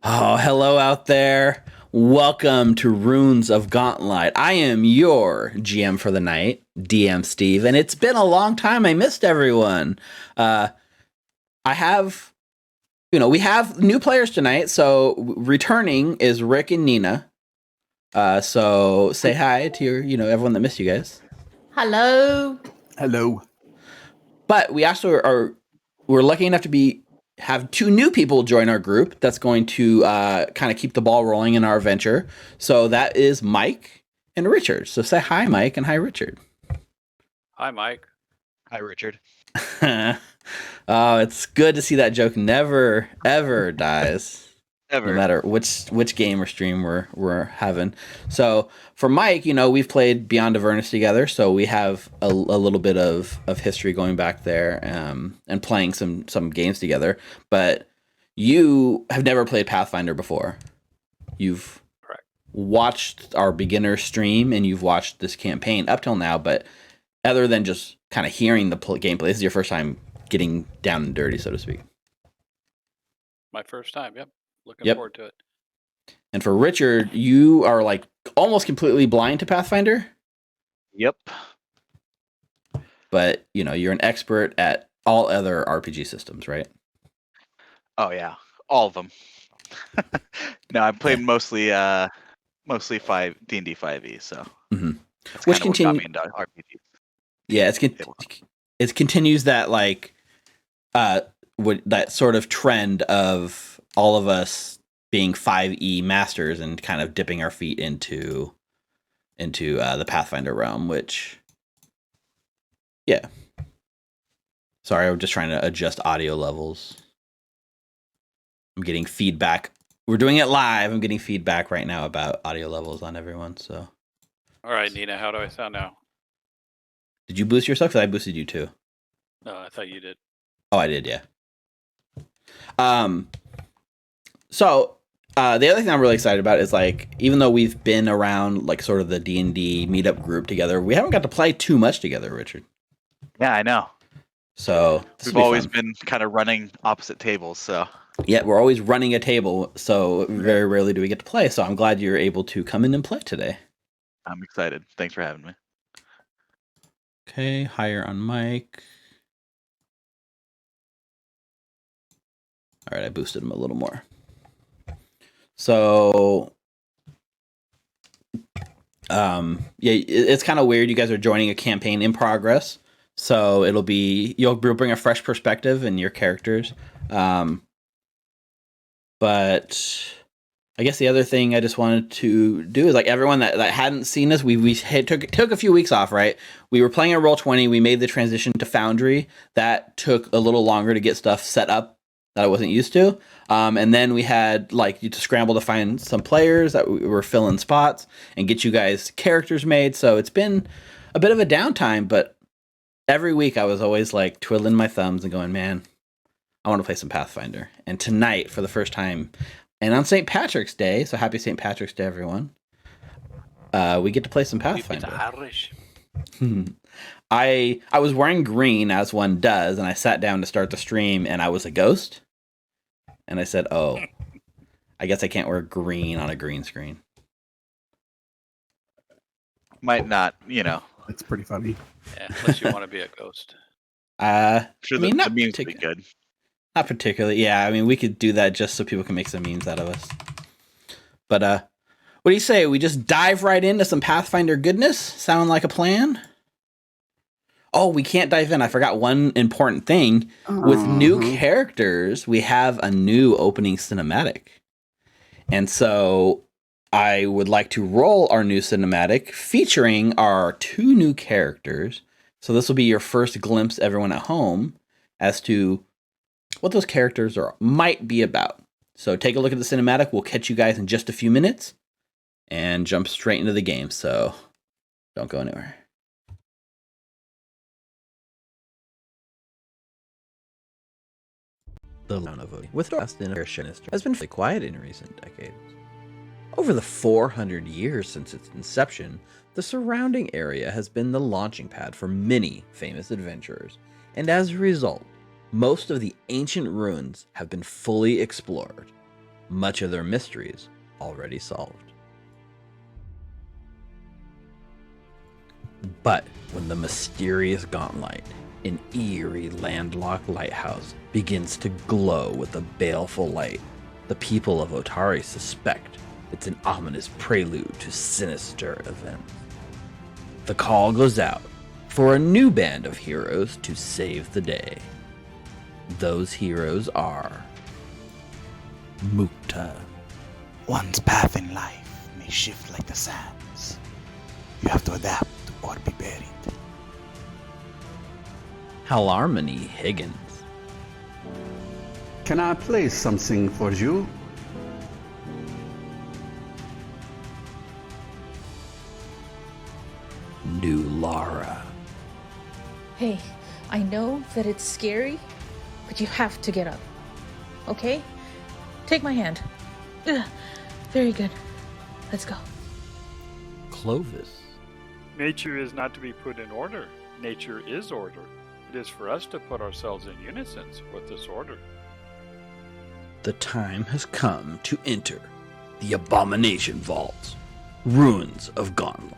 Oh, hello out there. Welcome to Ruins of Gauntlight. I am your GM for the night, DM Steve, and it's been a long time. I missed everyone. I have, we have new players tonight. So returning is Rick and Nina. So say hi to your, everyone that missed you guys. Hello. Hello. But we also we're lucky enough to have two new people join our group that's going to kind of keep the ball rolling in our venture. So that is Mike and Richard. So say hi, Mike, and hi, Richard. Hi, Mike. Hi, Richard. Oh, it's good to see that joke never, ever dies. Ever. No matter which game or stream we're having. So for Mike, we've played Beyond Avernus together, so we have a little bit of history going back there, and playing some games together. But you have never played Pathfinder before. You've Correct. Watched our beginner stream, and you've watched this campaign up till now. But other than just kind of hearing the gameplay, this is your first time getting down and dirty, so to speak. My first time. Yep. Looking forward to it. And for Richard, you are like almost completely blind to Pathfinder. Yep. But, you're an expert at all other RPG systems, right? Oh yeah, all of them. No, I'm playing mostly D&D 5e, so that's which what got me into RPG. Yeah, it continues that that sort of trend of all of us being 5e masters and kind of dipping our feet into the Pathfinder realm, which, yeah. Sorry, I'm just trying to adjust audio levels. I'm getting feedback. We're doing it live. I'm getting feedback right now about audio levels on everyone. So, all right, Nina, how do I sound now? Did you boost yourself? Because I boosted you too. No, I thought you did. Oh, I did, yeah. So the other thing I'm really excited about is even though we've been around sort of the D&D meetup group together, we haven't got to play too much together, Richard. Yeah, I know. So we've always been kind of running opposite tables. So yeah, we're always running a table. So very rarely do we get to play. So I'm glad you're able to come in and play today. I'm excited. Thanks for having me. Okay, higher on mic. All right, I boosted him a little more. So, yeah, it's kind of weird. You guys are joining a campaign in progress, so you'll bring a fresh perspective in your characters. But I guess the other thing I just wanted to do is everyone that hadn't seen us, we took a few weeks off, right? We were playing at Roll20. We made the transition to Foundry. That took a little longer to get stuff set up that I wasn't used to. And then we had to scramble to find some players that we were filling spots and get you guys characters made. So it's been a bit of a downtime, but every week I was always twiddling my thumbs and going, man, I want to play some Pathfinder. And tonight, for the first time, and on St. Patrick's Day, so happy St. Patrick's Day, everyone, we get to play some Pathfinder. Irish. I was wearing green, as one does, and I sat down to start the stream, and I was a ghost. And I said, oh, I guess I can't wear green on a green screen. Might not, It's pretty funny. Yeah, unless you want to be a ghost. Sure, the memes would be good. Not particularly. Yeah, I mean, we could do that just so people can make some memes out of us. But what do you say? We just dive right into some Pathfinder goodness? Sound like a plan? Oh, we can't dive in. I forgot one important thing. With new characters, we have a new opening cinematic. And so I would like to roll our new cinematic featuring our two new characters. So this will be your first glimpse, everyone at home, as to what those characters might be about. So take a look at the cinematic. We'll catch you guys in just a few minutes and jump straight into the game. So don't go anywhere. The town of Odie, with Dust in Sinister, has been fairly quiet in recent decades. Over the 400 years since its inception, the surrounding area has been the launching pad for many famous adventurers, and as a result, most of the ancient ruins have been fully explored. much of their mysteries already solved. But when the mysterious Gauntlight, an eerie landlocked lighthouse, begins to glow with a baleful light, the people of Otari suspect it's an ominous prelude to sinister events. The call goes out for a new band of heroes to save the day. Those heroes are Mukta, One's path in life may shift like the sands. You have to adapt or be buried. Halarmony Higgins, Can I play something for you? New Lara, Hey, I know that it's scary, but you have to get up. Okay? Take my hand. Ugh, very good. Let's go. Clovis, Nature is not to be put in order. Nature is order. It is for us to put ourselves in unison with this order. the time has come to enter the Abomination Vaults, Ruins of Gauntlight.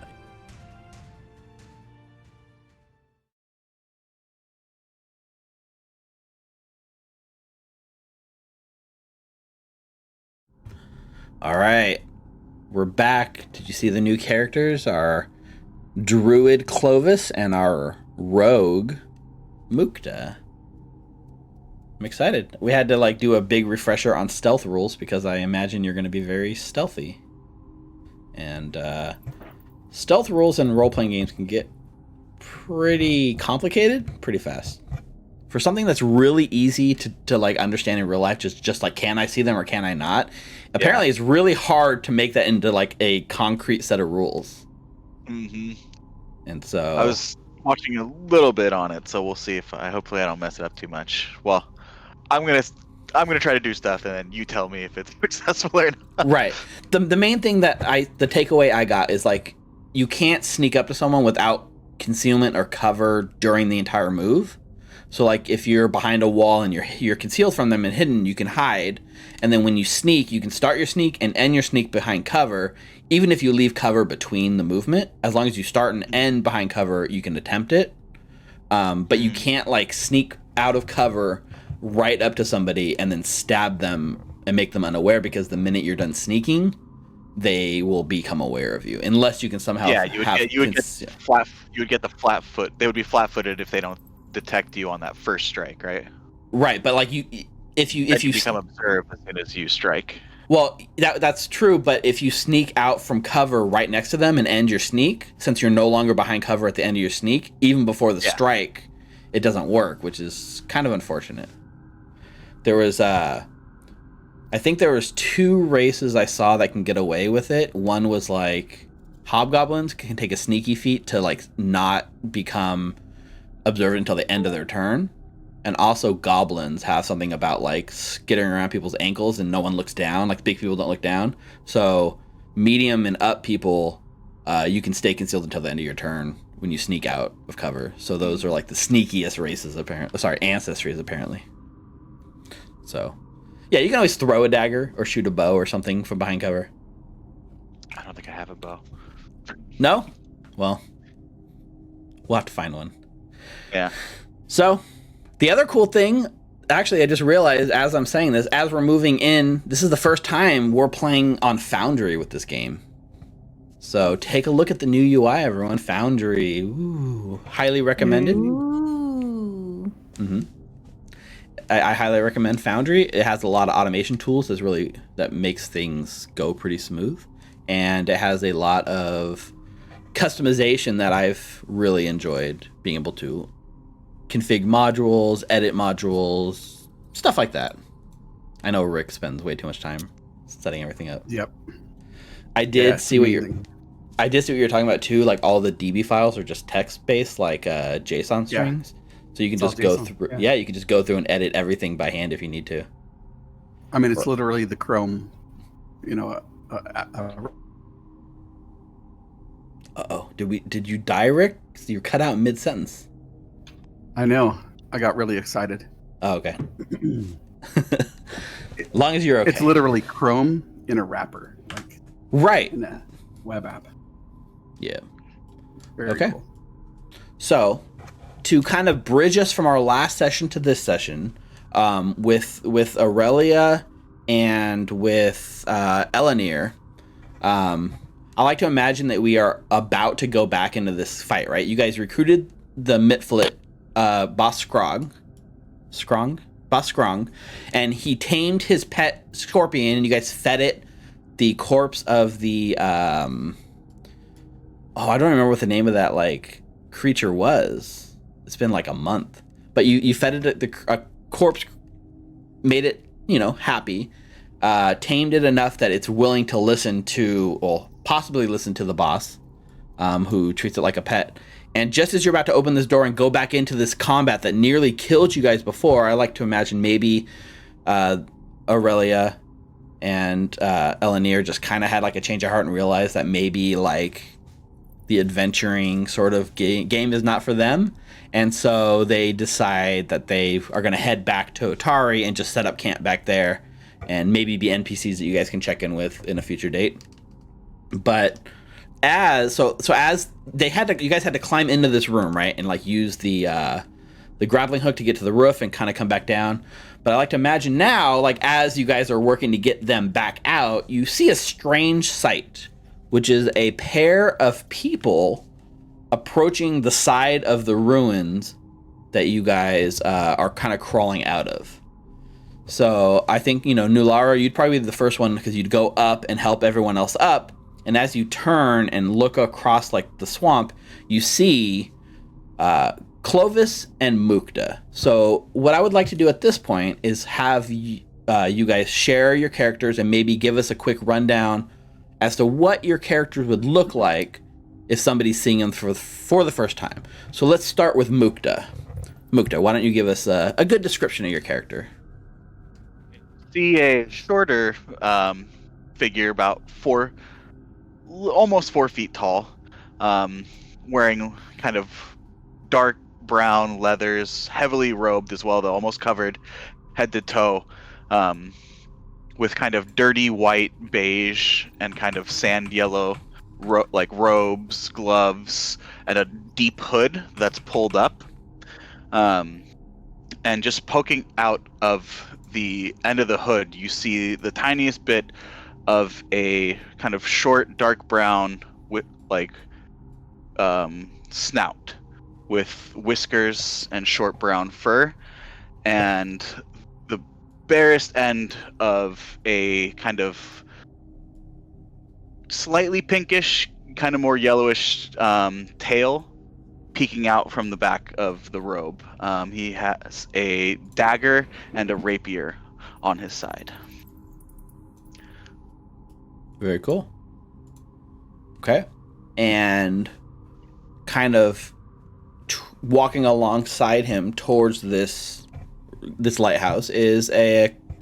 All right, we're back. Did you see the new characters? Our druid Clovis and our rogue Mukta. I'm excited. We had to do a big refresher on stealth rules because I imagine you're going to be very stealthy. And stealth rules in role-playing games can get pretty complicated pretty fast. For something that's really easy to understand in real life, just can I see them or can I not? Apparently, it's really hard to make that into a concrete set of rules. Mm-hmm. And so I was watching a little bit on it, so we'll see if hopefully I don't mess it up too much. Well, I'm gonna try to do stuff, and then you tell me if it's successful or not. Right. The main thing the takeaway I got is you can't sneak up to someone without concealment or cover during the entire move. So if you're behind a wall and you're concealed from them and hidden, you can hide. And then when you sneak, you can start your sneak and end your sneak behind cover. Even if you leave cover between the movement, as long as you start and end behind cover, you can attempt it. But you can't sneak out of cover right up to somebody and then stab them and make them unaware, because the minute you're done sneaking, they will become aware of you unless you can somehow. Yeah, you would get the flat foot. They would be flat-footed if they don't detect you on that first strike, right? Right, but if you become observed as soon as you strike. Well, that's true, but if you sneak out from cover right next to them and end your sneak, since you're no longer behind cover at the end of your sneak, even before the strike, it doesn't work, which is kind of unfortunate. There was I think there was 2 races I saw that can get away with it. One was hobgoblins can take a sneaky feat to not become observant until the end of their turn. And also goblins have something about skittering around people's ankles and no one looks down. Big people don't look down. So medium and up people, you can stay concealed until the end of your turn when you sneak out of cover. So those are the sneakiest races ancestries apparently. So yeah, you can always throw a dagger or shoot a bow or something from behind cover. I don't think I have a bow. No? Well, we'll have to find one. Yeah. So the other cool thing, actually, I just realized as I'm saying this, as we're moving in, this is the first time we're playing on Foundry with this game. So take a look at the new UI, everyone. Foundry. Ooh, highly recommended. Ooh. Mm-hmm. I highly recommend Foundry. It has a lot of automation tools that makes things go pretty smooth. And it has a lot of customization that I've really enjoyed being able to config modules, edit modules, stuff like that. I know Rick spends way too much time setting everything up. Yep. I did see what you're talking about too. All the DB files are just text based, JSON strings. So you can just go through. Yeah, you can just go through and edit everything by hand if you need to. I mean, it's literally the Chrome. Uh-oh. Did you die, Rick? You cut out mid sentence. I know. I got really excited. Oh, okay. long as you're okay. It's literally Chrome in a wrapper, like right. in a web app. Yeah. Very Okay. cool. So, to kind of bridge us from our last session to this session, with Aurelia and with Elenir, I like to imagine that we are about to go back into this fight, right? You guys recruited the Mitflit boss Scrong, and he tamed his pet scorpion, and you guys fed it the corpse of the I don't remember what the name of that like creature was. It's been like a month, but you fed it a corpse, made it happy, tamed it enough that it's willing to listen to, or possibly listen to the boss, who treats it like a pet. And just as you're about to open this door and go back into this combat that nearly killed you guys before, I like to imagine maybe Aurelia and Elenir just kind of had like a change of heart and realized that maybe like the adventuring sort of game is not for them. And so they decide that they are going to head back to Otari and just set up camp back there and maybe be NPCs that you guys can check in with in a future date. But as they had to, you guys had to climb into this room, right? And like use the grappling hook to get to the roof and kind of come back down. But I like to imagine now, like as you guys are working to get them back out, you see a strange sight, which is a pair of people approaching the side of the ruins that you guys are kind of crawling out of. So I think, Nulara, you'd probably be the first one because you'd go up and help everyone else up. And as you turn and look across like the swamp, you see Clovis and Mukta. So what I would like to do at this point is have you guys share your characters and maybe give us a quick rundown as to what your characters would look like if somebody's seeing them for the first time. So let's start with Mukta. Mukta, why don't you give us a good description of your character? See a shorter figure, about almost 4 feet tall, wearing kind of dark brown leathers, heavily robed as well, though almost covered head to toe, with kind of dirty white, beige, and kind of sand yellow robes, gloves, and a deep hood that's pulled up. And just poking out of the end of the hood, you see the tiniest bit of a kind of short, dark brown with snout with whiskers and short brown fur, and the barest end of a kind of slightly pinkish, kind of more yellowish tail peeking out from the back of the robe. He has a dagger and a rapier on his side. Very cool. Okay. And kind of walking alongside him towards this lighthouse is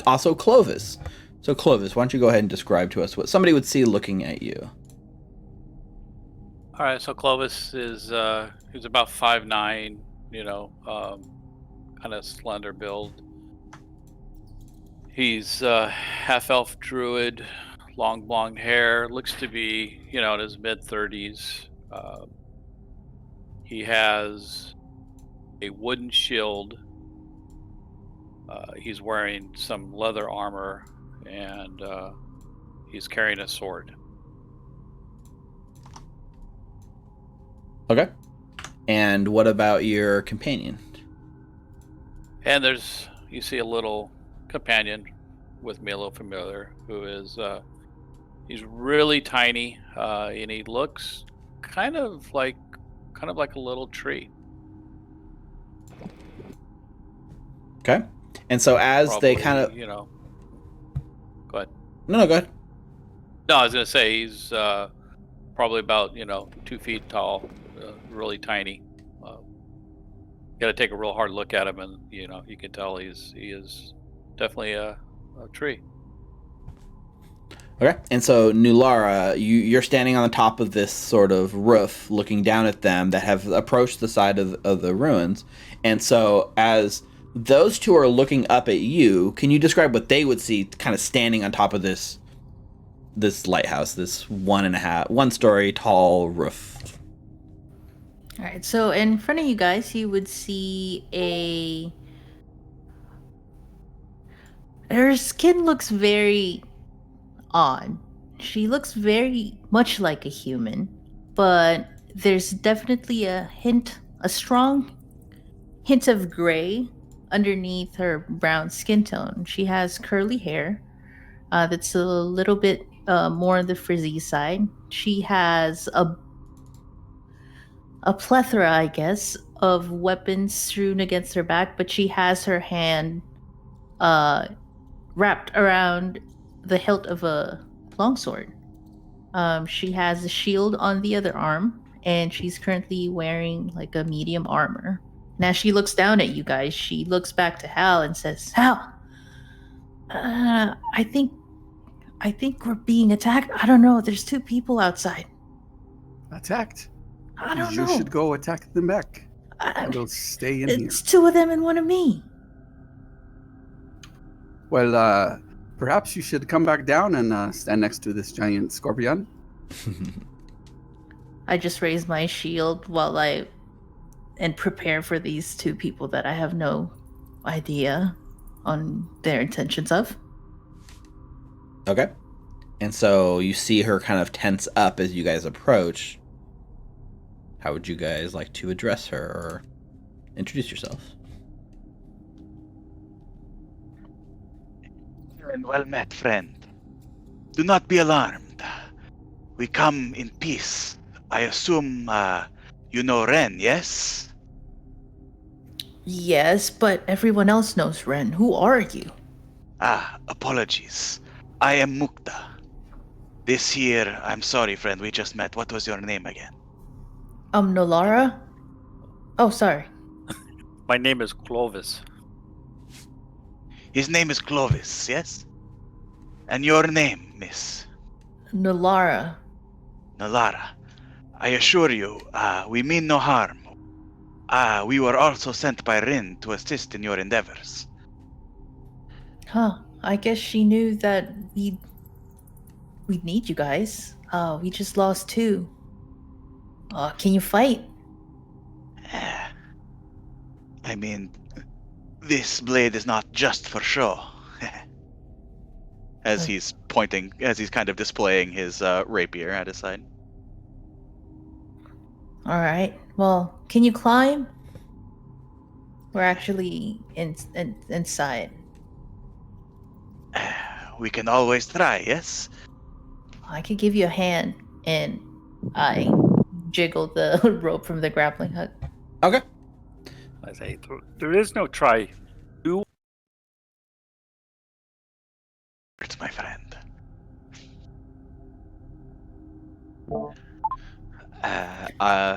also Clovis. So Clovis, why don't you go ahead and describe to us what somebody would see looking at you? All right, so Clovis is he's about 5'9", kind of slender build. He's half-elf druid, long blonde hair, looks to be, in his mid-30s. He has a wooden shield. He's wearing some leather armor, and he's carrying a sword. Okay. And what about your companion? And you see a little companion with me, a little familiar, who is, he's really tiny, and he looks kind of like a little tree. Okay. And so as Probably, they kind of, go ahead. No, go ahead. No, I was gonna say he's probably about 2 feet tall, really tiny. Got to take a real hard look at him, and you can tell he is definitely a tree. Okay. And so Nulara, you're standing on the top of this sort of roof, looking down at them that have approached the side of the ruins. And so as those two are looking up at you. Can you describe what they would see kind of standing on top of this lighthouse, this 1 story tall roof? All right, so in front of you guys, you would see her skin looks very odd. She looks very much like a human, but there's definitely a strong hint of gray underneath her brown skin tone. She has curly hair that's a little bit more on the frizzy side. She has a plethora, I guess, of weapons strewn against her back, but she has her hand wrapped around the hilt of a longsword. She has a shield on the other arm, and she's currently wearing like a medium armor. Now she looks down at you guys. She looks back to Hal and says, "Hal, I think we're being attacked. I don't know. There's 2 people outside. Attacked. I don't You know. should go attack them back. They'll stay in here. It's 2 of them and 1 of me." Well, perhaps you should come back down and stand next to this giant scorpion. I just raise my shield and prepare for these 2 people that I have no idea on their intentions of. Okay. And so you see her kind of tense up as you guys approach. How would you guys like to address her or introduce yourselves? And well met, friend. Do not be alarmed. We come in peace. I assume you know Ren, yes? Yes, but everyone else knows Ren. Who are you? Apologies. I am Mukta. This here, I'm sorry, friend, we just met. What was your name again? Nolara? Oh, sorry. My name is Clovis. His name is Clovis, yes? And your name, miss? Nolara. Nalara. I assure you, we mean no harm. We were also sent by Rin to assist in your endeavors. Huh. I guess she knew that we'd need you guys. We just lost 2. Can you fight? I mean, this blade is not just for show. As he's kind of displaying his rapier at his side. All right. Well, can you climb? We're actually inside. We can always try, yes? I could give you a hand, and I jiggle the rope from the grappling hook. Okay. I say, there is no try. It's my friend.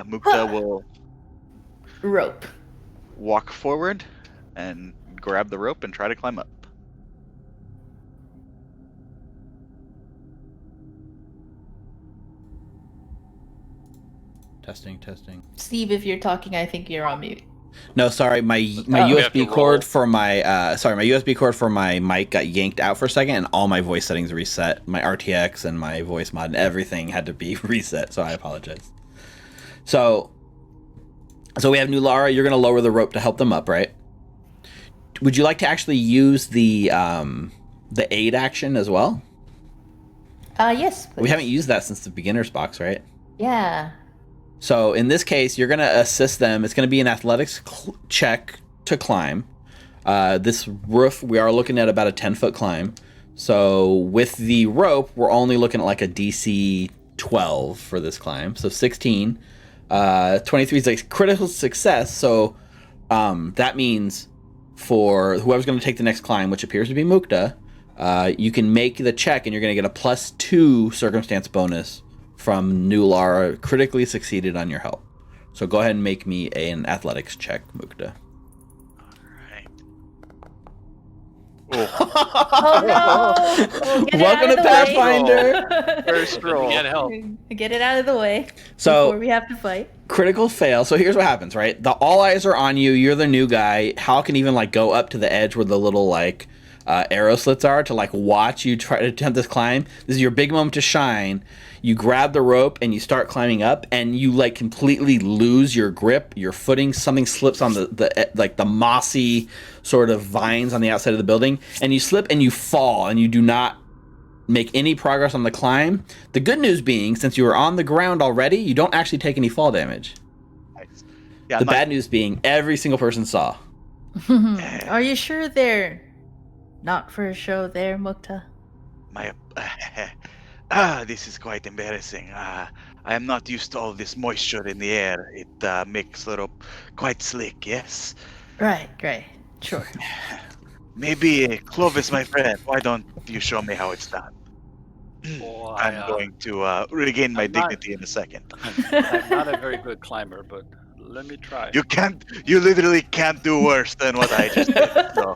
Mukta will Rope. walk forward and grab the rope and try to climb up. Testing. Steve, if you're talking, I think you're on mute. No, sorry, my we have USB to cord roll. for my my USB cord for my mic got yanked out for a second, and all my voice settings reset. My RTX and my voice mod and everything had to be reset, so I apologize. So we have Nulara. You're gonna lower the rope to help them up, right? Would you like to actually use the aid action as well? Yes, please. We haven't used that since the beginner's box, right? Yeah. So in this case, you're going to assist them. It's going to be an athletics check to climb. This roof, we are looking at about a 10-foot climb. So with the rope, we're only looking at like a DC 12 for this climb. So 16. 23 is a critical success. So that means for whoever's going to take the next climb, which appears to be Mukta, you can make the check and you're going to get a +2 circumstance bonus from Nulara, critically succeeded on your help. So go ahead and make me an athletics check, Mukta. Alright. Oh no! We'll get it Welcome out to of the Pathfinder. First roll. Get help. way. Get it out of the way So before we have to fight. critical fail. So here's what happens, right? All eyes are on you. You're the new guy. Hal can even like go up to the edge where the little like arrow slits are to like watch you try to attempt this climb. This is your big moment to shine. You grab the rope and you start climbing up, and you like completely lose your grip, your footing. Something slips on the mossy sort of vines on the outside of the building, and you slip and you fall, and you do not make any progress on the climb. The good news being, since you were on the ground already, you don't actually take any fall damage. Nice. Yeah, The bad news being, every single person saw. Are you sure they're not for a show there, Mukta? This is quite embarrassing. I am not used to all this moisture in the air. It makes the rope quite slick, yes? Right, sure. Maybe, Clovis, my friend, why don't you show me how it's done? Well, I'm going to regain my I'm not- dignity in a second. I'm not a very good climber, but let me try. You literally can't do worse than what I just did. So.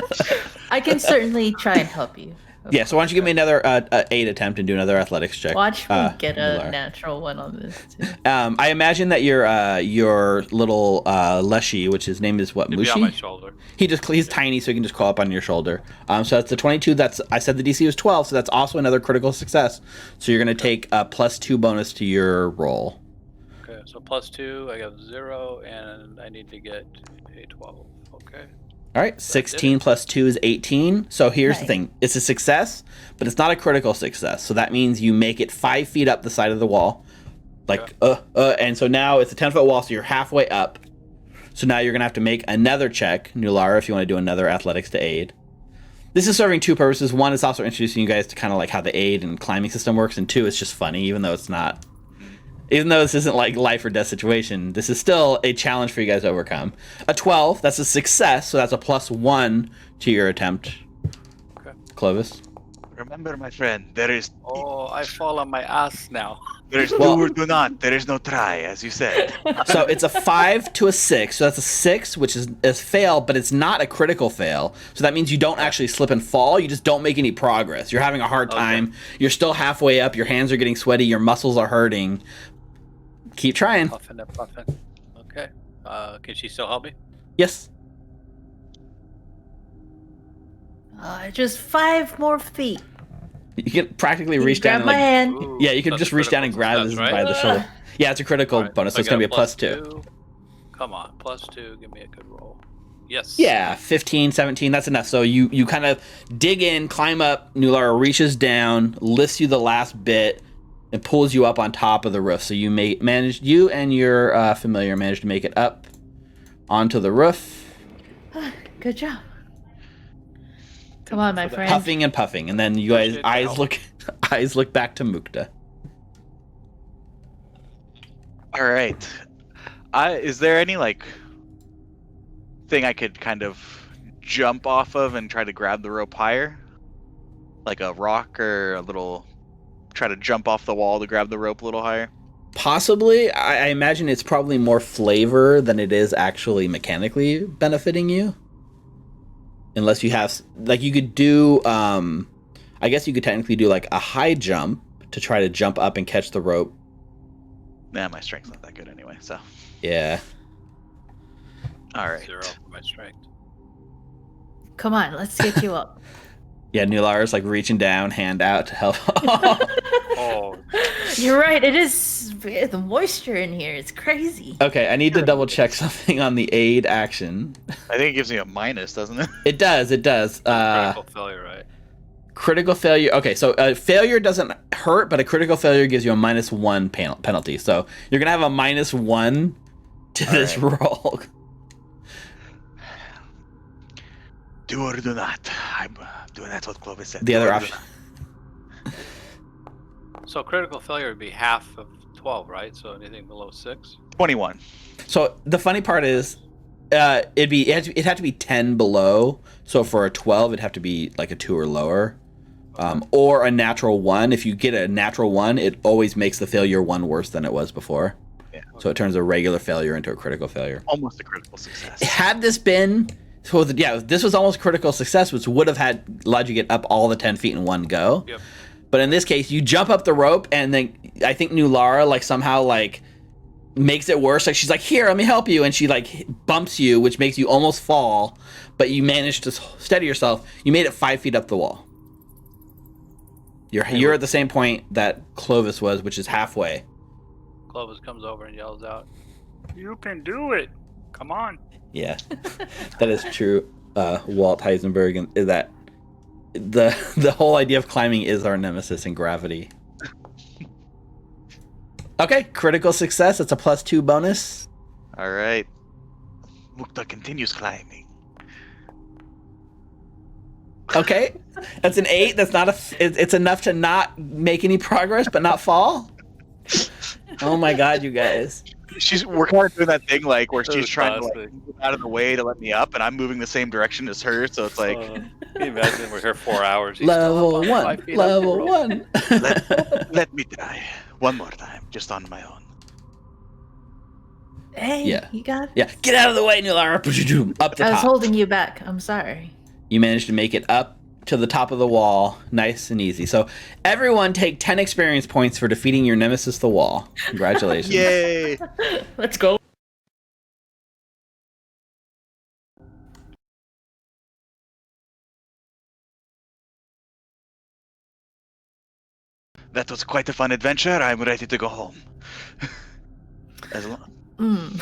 I can certainly try and help you. Yeah, so why don't you give me another 8 attempt and do another athletics check? Watch me get a Millar. natural one on this too. I imagine that your little Leshy, which his name is what, It'd be on my Mushi? shoulder. He's tiny, so he can just crawl up on your shoulder. So that's the 22. I said the DC was 12, so that's also another critical success. So you're going to take a +2 bonus to your roll. Okay, so +2, I got 0, and I need to get a 12. Okay. All right, 16 plus 2 is 18. So here's the Nice. thing. It's a success, but it's not a critical success. So that means you make it 5 feet up the side of the wall. And so now it's a 10-foot wall, so you're halfway up. So now you're going to have to make another check, Nulara, if you want to do another athletics to aid. This is serving two purposes. One, it's also introducing you guys to kind of like how the aid and climbing system works. And two, it's just funny, even though this isn't like life or death situation, this is still a challenge for you guys to overcome. A 12, that's a success, so that's a +1 to your attempt. Okay. Clovis. Remember, my friend, there is Oh, I fall on my ass now. do or do not. There is no try, as you said. So it's a 5 to a 6, so that's a 6, which is fail, but it's not a critical fail. So that means you don't actually slip and fall, you just don't make any progress. You're having a hard time, You're still halfway up, your hands are getting sweaty, your muscles are hurting. Keep trying. Puffing. Okay. Can she still help me? Yes. Just 5 more feet. You can practically Can you reach down grab and my hand. Ooh, yeah, you can that's just a reach down and critical grab success, this by right? the shoulder. Yeah, it's a critical Alright, bonus, so it's I going to be a got +2. Come on, +2. Give me a good roll. Yes. Yeah, 15, 17, that's enough. So you kind of dig in, climb up, Nulara reaches down, lifts you the last bit, and pulls you up on top of the roof. So you and your familiar managed to make it up onto the roof, Good job. Come on, my friend. huffing and puffing, and then you guys Appreciate the eyes look back to Mukta. All right. Is there any like thing I could kind of jump off of and try to grab the rope higher? Like a rock or a little try to jump off the wall to grab the rope a little higher? Possibly. I imagine it's probably more flavor than it is actually mechanically benefiting you. Unless you have, like, you could do, I guess you could technically do, like, a high jump to try to jump up and catch the rope. Nah, my strength's not that good anyway, so. Yeah. All right. 0 for my strength. Come on, let's get you up. Yeah, Nulara's, like, reaching down, hand out to help. Oh, You're right. It is the moisture in here. It's crazy. Okay, I need to double check something on the aid action. I think it gives me a minus, doesn't it? It does. critical failure, right? Critical failure. Okay, so failure doesn't hurt, but a critical failure gives you a -1 penalty. So you're going to have a -1 to this roll. Do or do not. I'm doing that's what Clovis said. The Do other or do option. not. So critical failure would be half of 12, right? So anything below 6? 21. So the funny part is, it'd have to be 10 below. So for a 12, it'd have to be like a 2 or lower, or a natural 1. If you get a natural 1, it always makes the failure 1 worse than it was before. Yeah. So it turns a regular failure into a critical failure. Almost a critical success. Had this been So this was almost critical success, which would have allowed you to get up all the 10 feet in one go. Yep. But in this case, you jump up the rope, and then I think New Lara like somehow like makes it worse. Like she's like, "Here, let me help you," and she like bumps you, which makes you almost fall. But you managed to steady yourself. You made it 5 feet up the wall. You're at the same point that Clovis was, which is halfway. Clovis comes over and yells out, You can do it. Come on. Yeah, that is true. Walt Heisenberg, and that the whole idea of climbing is our nemesis in gravity. Okay, critical success. It's a +2 bonus. All right. Mukta continues climbing. Okay, that's an 8. That's not it's enough to not make any progress, but not fall. Oh my god, you guys! We're kind of doing that thing like where That she's was trying to classic. move out of the way to let me up, and I'm moving the same direction as her. So it's like, Can you imagine we're here 4 hours? He's still Level up on 1, 5 feet up the level rope. 1. Let me try. One more time, just on my own. Hey, Yeah. you got it. Yeah, get out of the way, Nulara. Up the I was top. holding you back. I'm sorry. You managed to make it up to the top of the wall, nice and easy. So everyone take 10 experience points for defeating your nemesis, the wall. Congratulations. yay! Let's go. That was quite a fun adventure. I'm ready to go home. As long,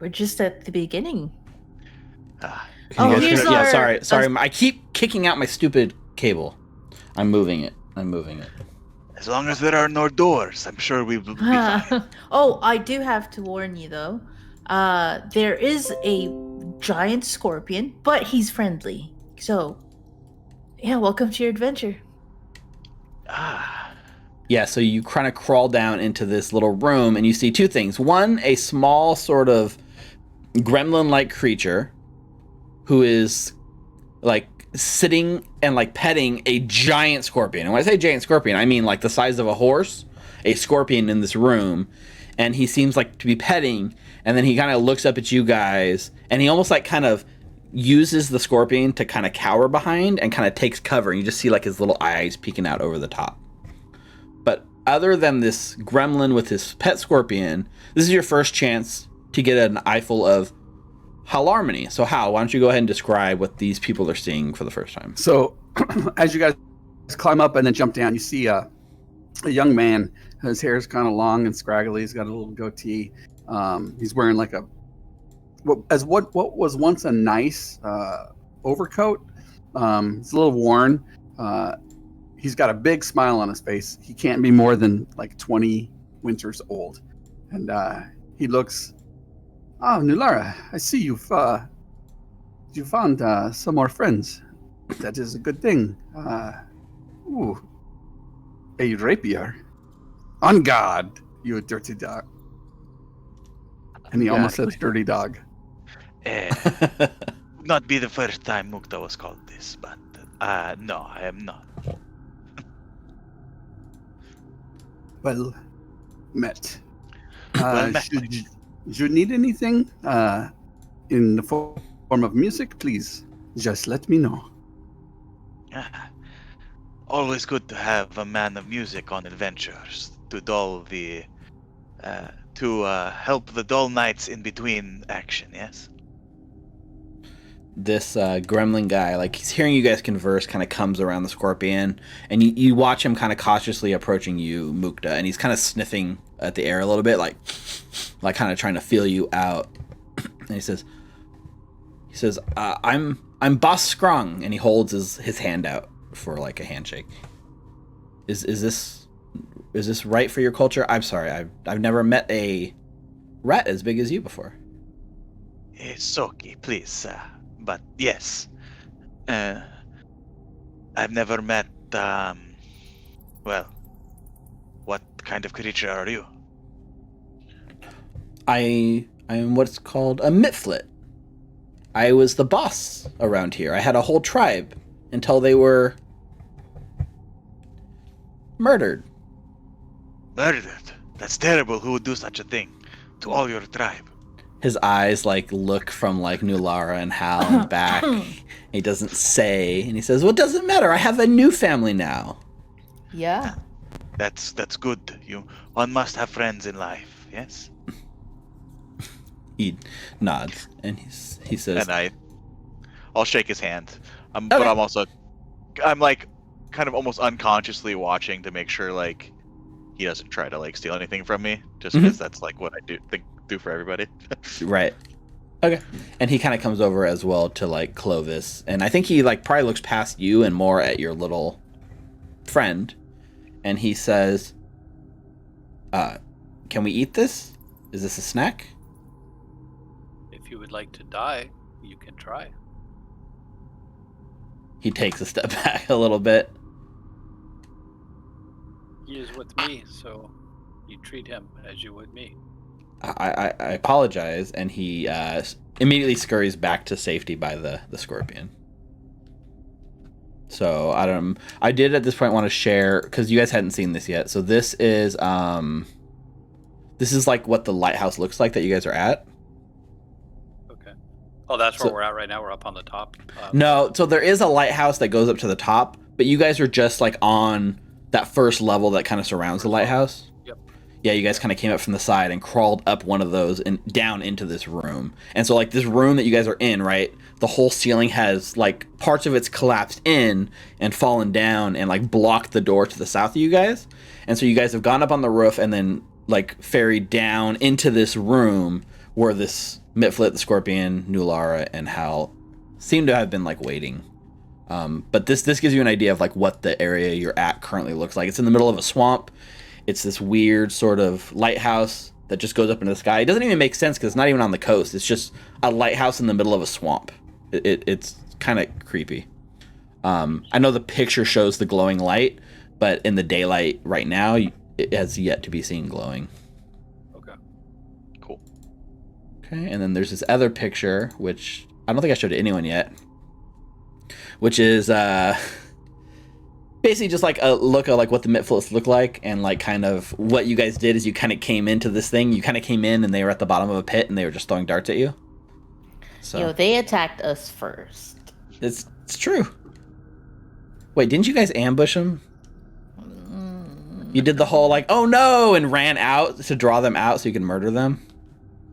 We're just at the beginning. ah, Can you Oh, guys here's hear- yeah, our- sorry. I keep kicking out my stupid cable. I'm moving it. as long as there are no doors, I'm sure we will be fine. Oh, I do have to warn you though. There is a giant scorpion, but he's friendly. So, yeah, welcome to your adventure. Ah, Yeah, so you kind of crawl down into this little room and you see two things. One, a small sort of gremlin-like creature who is like sitting and like petting a giant scorpion. And when I say giant scorpion, I mean like the size of a horse, a scorpion in this room. And he seems like to be petting, and then he kind of looks up at you guys, and he almost like kind of uses the scorpion to kind of cower behind and kind of takes cover. And you just see like his little eyes peeking out over the top. But other than this gremlin with his pet scorpion, this is your first chance to get an eyeful of Halarmony. So Hal, why don't you go ahead and describe what these people are seeing for the first time? So, as you guys climb up and then jump down, you see a young man. His hair is kind of long and scraggly. He's got a little goatee. He's wearing like what was once a nice overcoat. It's a little worn. He's got a big smile on his face. He can't be more than like 20 winters old, and he looks. Oh, Nulara, I see you found some more friends. That is a good thing. Ooh, a rapier. On guard, you dirty dog. And he almost says dirty dog. would not be the first time Mukta was called this, but no, I am not. Well met. Well met. Should you need anything in the form of music, please just let me know. Ah, always good to have a man of music on adventures to dull the, help the dull nights in between action. Yes. This gremlin guy, like he's hearing you guys converse, kind of comes around the scorpion, and you watch him kind of cautiously approaching you, Mukta, and he's kind of sniffing at the air a little bit, like kind of trying to feel you out. And he says, I'm Boss Scrung, and he holds his hand out for like a handshake. Is this right for your culture? I'm sorry, I've never met a rat as big as you before. Soki, please. But yes, I've never met. Well, what kind of creature are you? I am what's called a Mitflit. I was the boss around here. I had a whole tribe until they were murdered. Murdered? That's terrible. Who would do such a thing to all your tribe? his eyes like look from like Nulara and Hal and back. He doesn't say, and he says, "Well, it doesn't matter. I have a new family now." Yeah. That's good. One must have friends in life. Yes. He nods and he says, And I'll shake his hand. Okay. But I'm like kind of almost unconsciously watching to make sure like he doesn't try to like steal anything from me, just because that's like what I do for everybody. Right. Okay. And he kind of comes over as well to like Clovis, and I think he like probably looks past you and more at your little friend, and he says, "Can we eat this? Is this a snack?" If you would like to die, you can try. He takes a step back a little bit. He is with me, so you treat him as you would me. I apologize, and he immediately scurries back to safety by the scorpion. So I did at this point want to share, because you guys hadn't seen this yet. So this is like what the lighthouse looks like that you guys are at. Okay. Oh, that's where we're at right now. We're up on the top. No, so there is a lighthouse that goes up to the top, but you guys are just like on that first level that kind of surrounds the lighthouse. Yep. Yeah, you guys kind of came up from the side and crawled up one of those and down into this room. And so like this room that you guys are in, right? The whole ceiling has like parts of it's collapsed in and fallen down and like blocked the door to the south of you guys. And so you guys have gone up on the roof and then like ferried down into this room where this Mitflit, the Scorpion, Nulara, and Hal seem to have been like waiting. But this gives you an idea of like what the area you're at currently looks like. It's in the middle of a swamp. It's this weird sort of lighthouse that just goes up into the sky. It doesn't even make sense because it's not even on the coast. It's just a lighthouse in the middle of a swamp. It's kind of creepy. I know the picture shows the glowing light, but in the daylight right now, it has yet to be seen glowing. Okay. Cool. Okay, and then there's this other picture, which I don't think I showed to anyone yet, which is basically just like a look at like what the Mitflits look like, and like kind of what you guys did is you kind of came into this thing. You kind of came in and they were at the bottom of a pit and they were just throwing darts at you. So They attacked us first. it's true. Wait, didn't you guys ambush them? You did the whole like, oh no, and ran out to draw them out so you can murder them?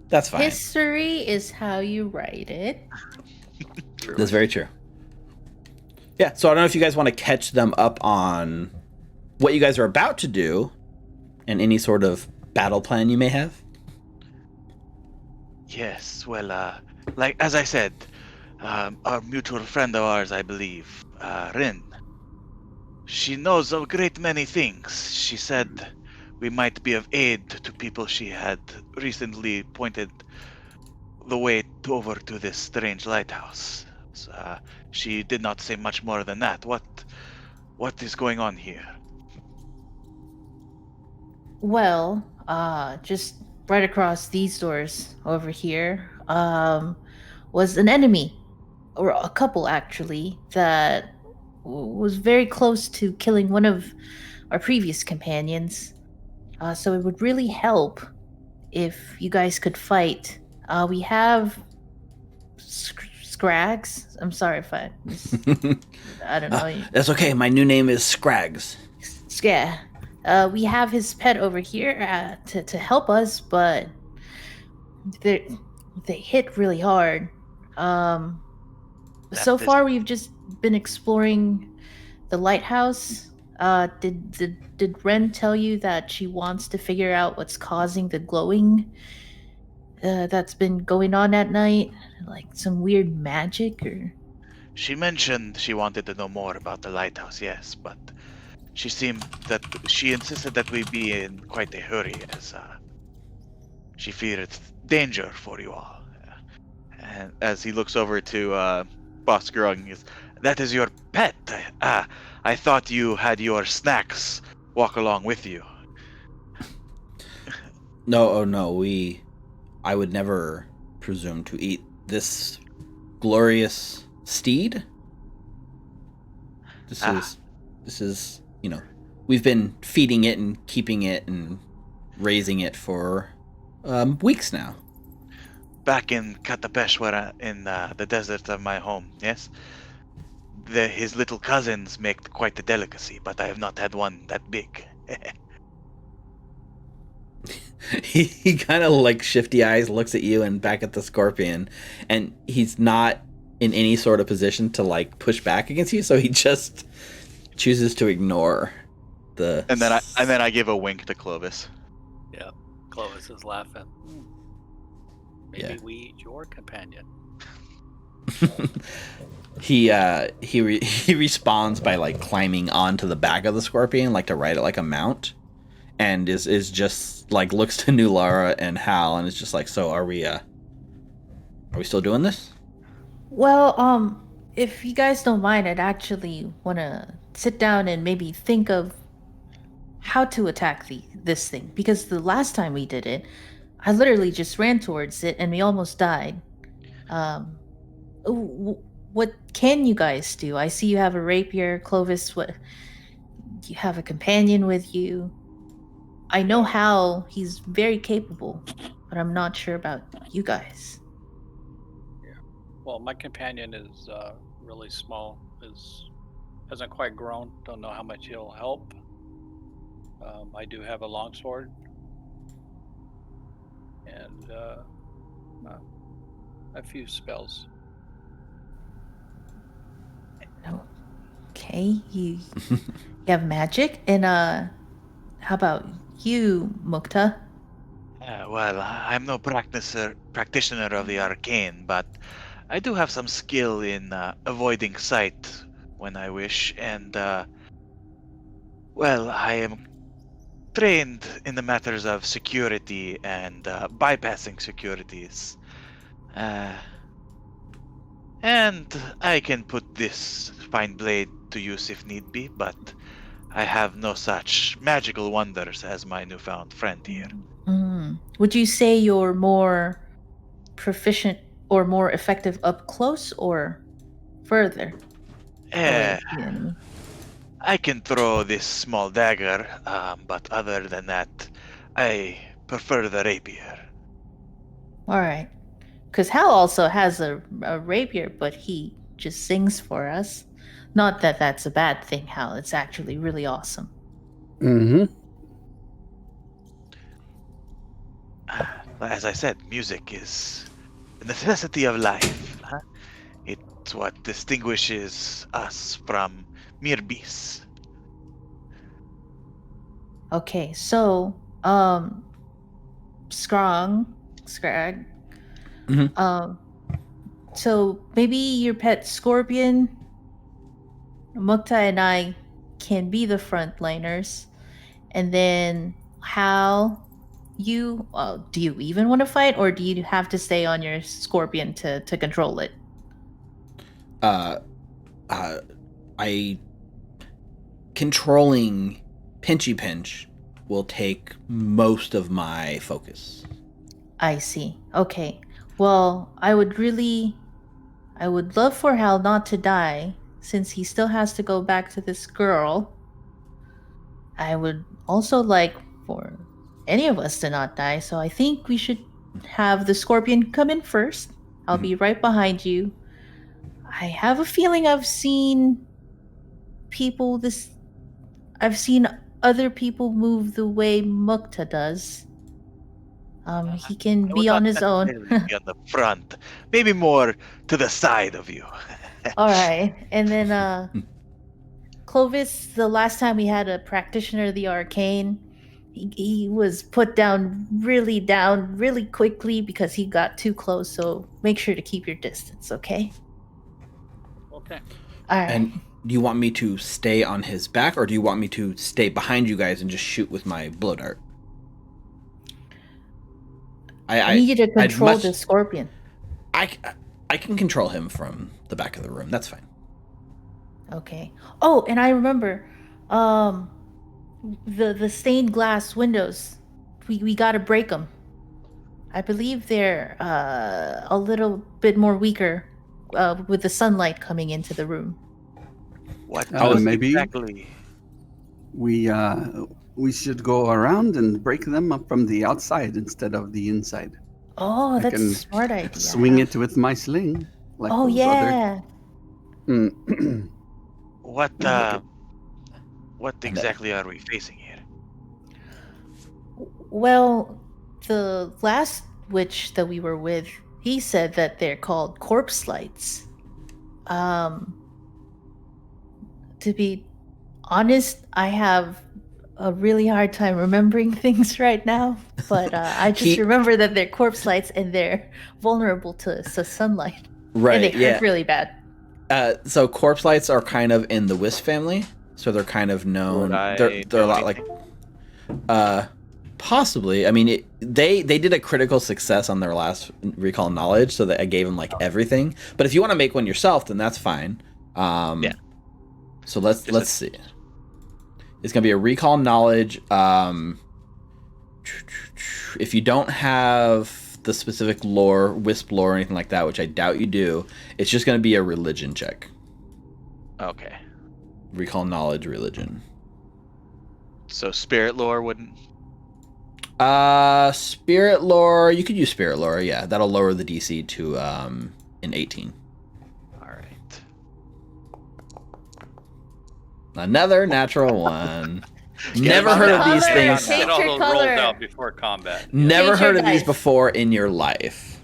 That's fine. History is how you write it. That's very true. Yeah, so I don't know if you guys want to catch them up on what you guys are about to do and any sort of battle plan you may have. Yes, well, like as I said, our mutual friend of ours, I believe, Rin, she knows a great many things. She said we might be of aid to people. She had recently pointed the way over to this strange lighthouse. She did not say much more than that. What is going on here? Well, just right across these doors over here, was an enemy, or a couple actually, that was very close to killing one of our previous companions. So it would really help if you guys could fight. We have Scrags. I'm sorry if I don't know. That's okay. My new name is Scrags. Yeah. We have his pet over here to help us, but they hit really hard. So far, we've just been exploring the lighthouse. Did Ren tell you that she wants to figure out what's causing the glowing that's been going on at night? Like some weird magic, or? She mentioned she wanted to know more about the lighthouse, yes, but she insisted that we be in quite a hurry, as she feared danger for you all. And as he looks over to Boss Grung, that is your pet. I thought you had your snacks walk along with you. No, I would never presume to eat this glorious steed. This is, we've been feeding it and keeping it and raising it for weeks now. back in Katapeshwara in the desert of my home, yes? His little cousins make quite the delicacy, but I have not had one that big. He kind of like shifty eyes looks at you and back at the scorpion, and he's not in any sort of position to like push back against you, so he just chooses to ignore the. And then I give a wink to Clovis. Yeah, Clovis is laughing. Maybe Yeah. we eat your companion. he responds by like climbing onto the back of the scorpion, like to ride it like a mount, and is just like looks to New Lara and Hal, and is just like, so are we still doing this? Well, if you guys don't mind, I'd actually want to sit down and maybe think of how to attack this thing, because the last time we did it, I literally just ran towards it and we almost died. What can you guys do? I see you have a rapier, Clovis. What? You have a companion with you. I know Hal, he's very capable, but I'm not sure about you guys. Well, my companion is really small. Hasn't quite grown. Don't know how much he'll help. I do have a longsword, and a few spells. Okay, you have magic, and how about you, Mukta? Well, I'm no practitioner of the arcane, but I do have some skill in avoiding sight when I wish, and well, I am trained in the matters of security and bypassing securities. And I can put this fine blade to use if need be, but I have no such magical wonders as my newfound friend here. Would you say you're more proficient or more effective up close or further away from the enemy? I can throw this small dagger, but other than that, I prefer the rapier. All right. Because Hal also has a rapier, but he just sings for us. Not that that's a bad thing, Hal. It's actually really awesome. Mm-hmm. As I said, music is a necessity of life. Huh? It's what distinguishes us from mere beasts. Okay, so, Scrag. Mhm. So maybe your pet scorpion, Mukta, and I can be the frontliners, and then Hal, you, do you even want to fight, or do you have to stay on your scorpion to control it? I controlling Pinchy Pinch will take most of my focus. I see. Okay. Well, I would love for Hal not to die, since he still has to go back to this girl. I would also like for any of us to not die, so I think we should have the scorpion come in first. I'll be right behind you. I have a feeling I've seen other people move the way Mukta does. He can I be would on not his own. necessarily be on the front, maybe more to the side of you. All right. And then Clovis, the last time we had a practitioner of the arcane, he was put down really quickly because he got too close, so make sure to keep your distance, okay? Okay. All right. And do you want me to stay on his back, or do you want me to stay behind you guys and just shoot with my blow dart? I need you to control the scorpion. I can control him from the back of the room. That's fine. Okay. Oh, and I remember, the stained glass windows. We gotta break them. I believe they're a little bit more weaker with the sunlight coming into the room. What maybe exactly? we should go around and break them up from the outside instead of the inside. Oh, I that's a can smart idea. swing it with my sling. Like Oh those yeah. Other... What And exactly are we facing here? Well, the last witch that we were with, he said that they're called Corpselights. To be honest, I have a really hard time remembering things right now, but I just remember that they're Corpselights and they're vulnerable to sunlight. Right. And they hurt really bad. So Corpselights are kind of in the Wisp family, so they're kind of known. They're a lot like, possibly. I mean, they did a critical success on their last recall knowledge, so that I gave them like everything. But if you want to make one yourself, then that's fine. Yeah. So let's see. It's gonna be a recall knowledge. If you don't have the specific lore, Wisp lore, or anything like that, which I doubt you do, it's just going to be a religion check. Okay. Recall knowledge, religion. So spirit lore wouldn't. Spirit lore. You could use spirit lore. Yeah, that'll lower the DC to an 18. All right. Another natural one. Never heard of these things. Get all those rolled out before combat. Never heard of these before in your life.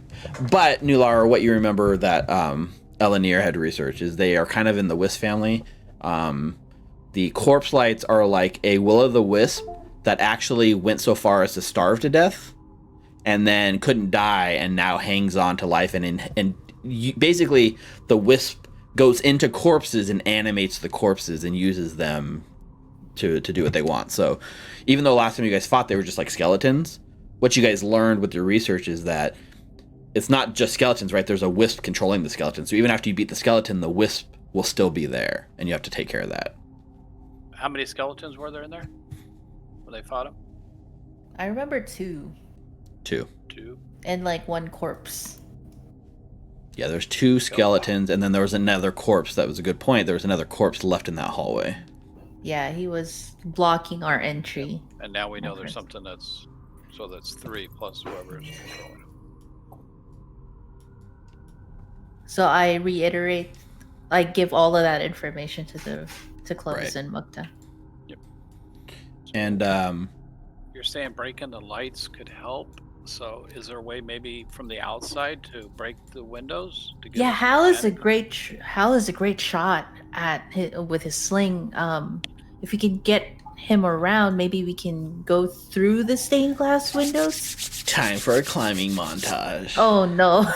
But, Nular, what you remember that Elenir had researched is they are kind of in the Wisp family. The Corpselights are like a will-o'-the-wisp that actually went so far as to starve to death and then couldn't die and now hangs on to life. And basically, the wisp goes into corpses and animates the corpses and uses them to do what they want. So even though last time you guys fought they were just like skeletons, what you guys learned with your research is that it's not just skeletons, right? There's a wisp controlling the skeleton. So even after you beat the skeleton, the wisp will still be there and you have to take care of that. How many skeletons were there in there when they fought him? I remember two. Two. And like one corpse. Yeah, there's two skeletons and then there was another corpse. That was a good point. There was another corpse left in that hallway. Yeah, he was blocking our entry. And now we know there's something that's 3 plus whoever is controlling it. So I reiterate, I give all of that information to Clovis and Mukta. Yep. And you're saying breaking the lights could help. So is there a way maybe from the outside to break the windows? To get Hal is a great shot at with his sling. If we can get him around, maybe we can go through the stained glass windows. Time for a climbing montage. Oh no.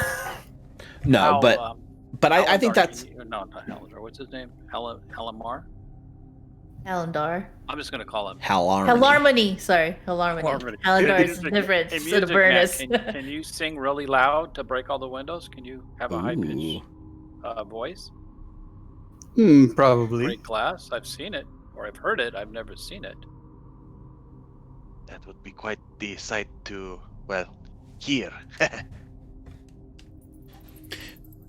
No, but I think that's not Hallandar. What's his name? Halamar? Halandar. I'm just gonna call him Halarmony. Sorry, Halarmony. Halandar is different. Hey, Burnus. Can you sing really loud to break all the windows? Can you have a high pitched voice? Probably. Break glass. I've seen it, or I've heard it. I've never seen it. That would be quite the sight to, hear.